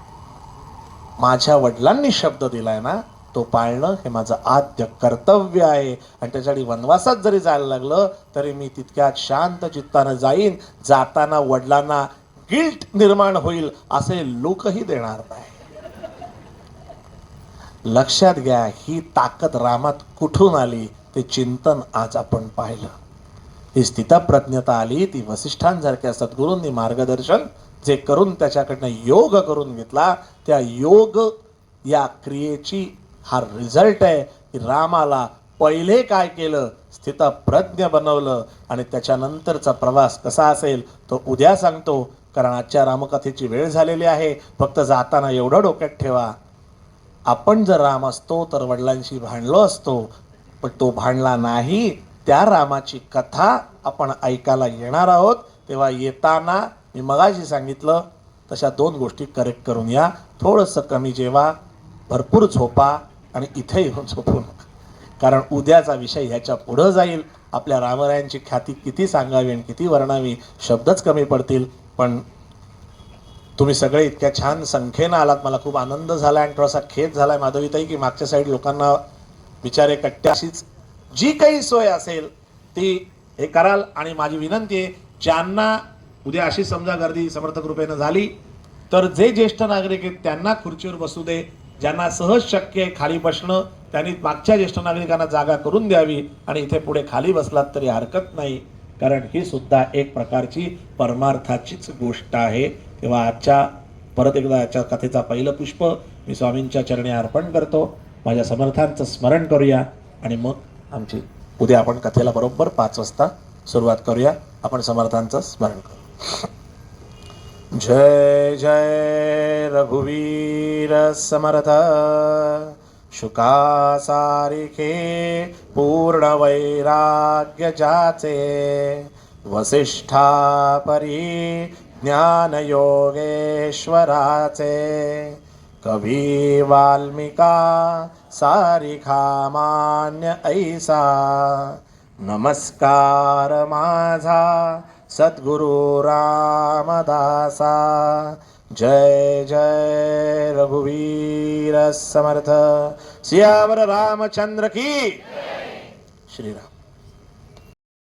माझ्या वडिलांनी शब्द दिलाय ना, तो पाळणं हे माझं आद्य कर्तव्य आहे. आणि त्यासाठी वनवासात जरी जायला लागलं तरी मी तितक्यात शांत चित्तानं जाईन. जाताना वडिलांना गिल्ट निर्माण होईल असे लोकही देणार नाही. लक्षात घ्या, ही ताकद रामात कुठून आली ते चिंतन आज आपण पाहिलं. ही स्थितप्रज्ञता आली ती वसिष्ठांसारख्या सद्गुरूंनी मार्गदर्शन जे करून त्याच्याकडनं योग करून घेतला. त्या योग या क्रियेची हा रिझल्ट आहे की रामाला पहिले काय केलं, स्थितप्रज्ञ बनवलं. आणि त्याच्यानंतरचा प्रवास कसा असेल तो उद्या सांगतो, कारण आजच्या रामकथेची वेळ झालेली आहे. फक्त जाताना एवढं डोक्यात ठेवा, आपण जर राम असतो तर वडिलांशी भांडलो असतो, पण तो भांडला नाही. त्या रामाची कथा आपण ऐकायला येणार आहोत. तेव्हा येताना मी मगाशी सांगितलं तशा 2 गोष्टी करेक्ट करून या. थोडंसं कमी जेवा, भरपूर झोपा आणि इथे येऊन झोपू नका, कारण उद्याचा विषय ह्याच्या पुढं जाईल. आपल्या रामरायांची ख्याती किती सांगावी आणि किती वर्णावी, शब्दच कमी पडतील. पण तुम्ही सगळे इतक्या छान संख्येनं आलात, मला खूप आनंद झाला आणि थोडासा खेद झाला माधवीताई की मागच्या साईड लोकांना विचारे कट्ट्याशीच जी काही सोय असेल ती हे कराल. आणि माझी विनंती आहे, ज्यांना उद्या अशी समजा गर्दी समर्थ कृपेनं झाली तर जे ज्येष्ठ नागरिक आहेत त्यांना खुर्चीवर बसू दे. ज्यांना सहज शक्य आहे खाली बसणं त्यांनी मागच्या ज्येष्ठ नागरिकांना जागा करून द्यावी आणि इथे पुढे खाली बसलात तरी हरकत नाही, कारण ही सुद्धा एक प्रकारची परमार्थाचीच गोष्ट आहे. तेव्हा आजच्या परत एकदा याच्या कथेचा पहिलं पुष्प मी स्वामींच्या चरणी अर्पण करतो. माझ्या समर्थांचं स्मरण करूया आणि मग आमची उद्या आपण कथेला बरोबर 5 वाजता सुरुवात करूया. आपण समर्थांचं स्मरण करू. जय जय रघुवीर समर्थ. शुका सारिखे पूर्ण वैराग्य जाचे, वसिष्ठा परी ज्ञान योगेश्वराचे, कवी वाल्मिका सारिखा मान्य ऐसा. नमस्कार माझा सद्गुरु रामदासा. जय जय रघुवीर समर्थ. सियावर रामचंद्र की. श्रीराम.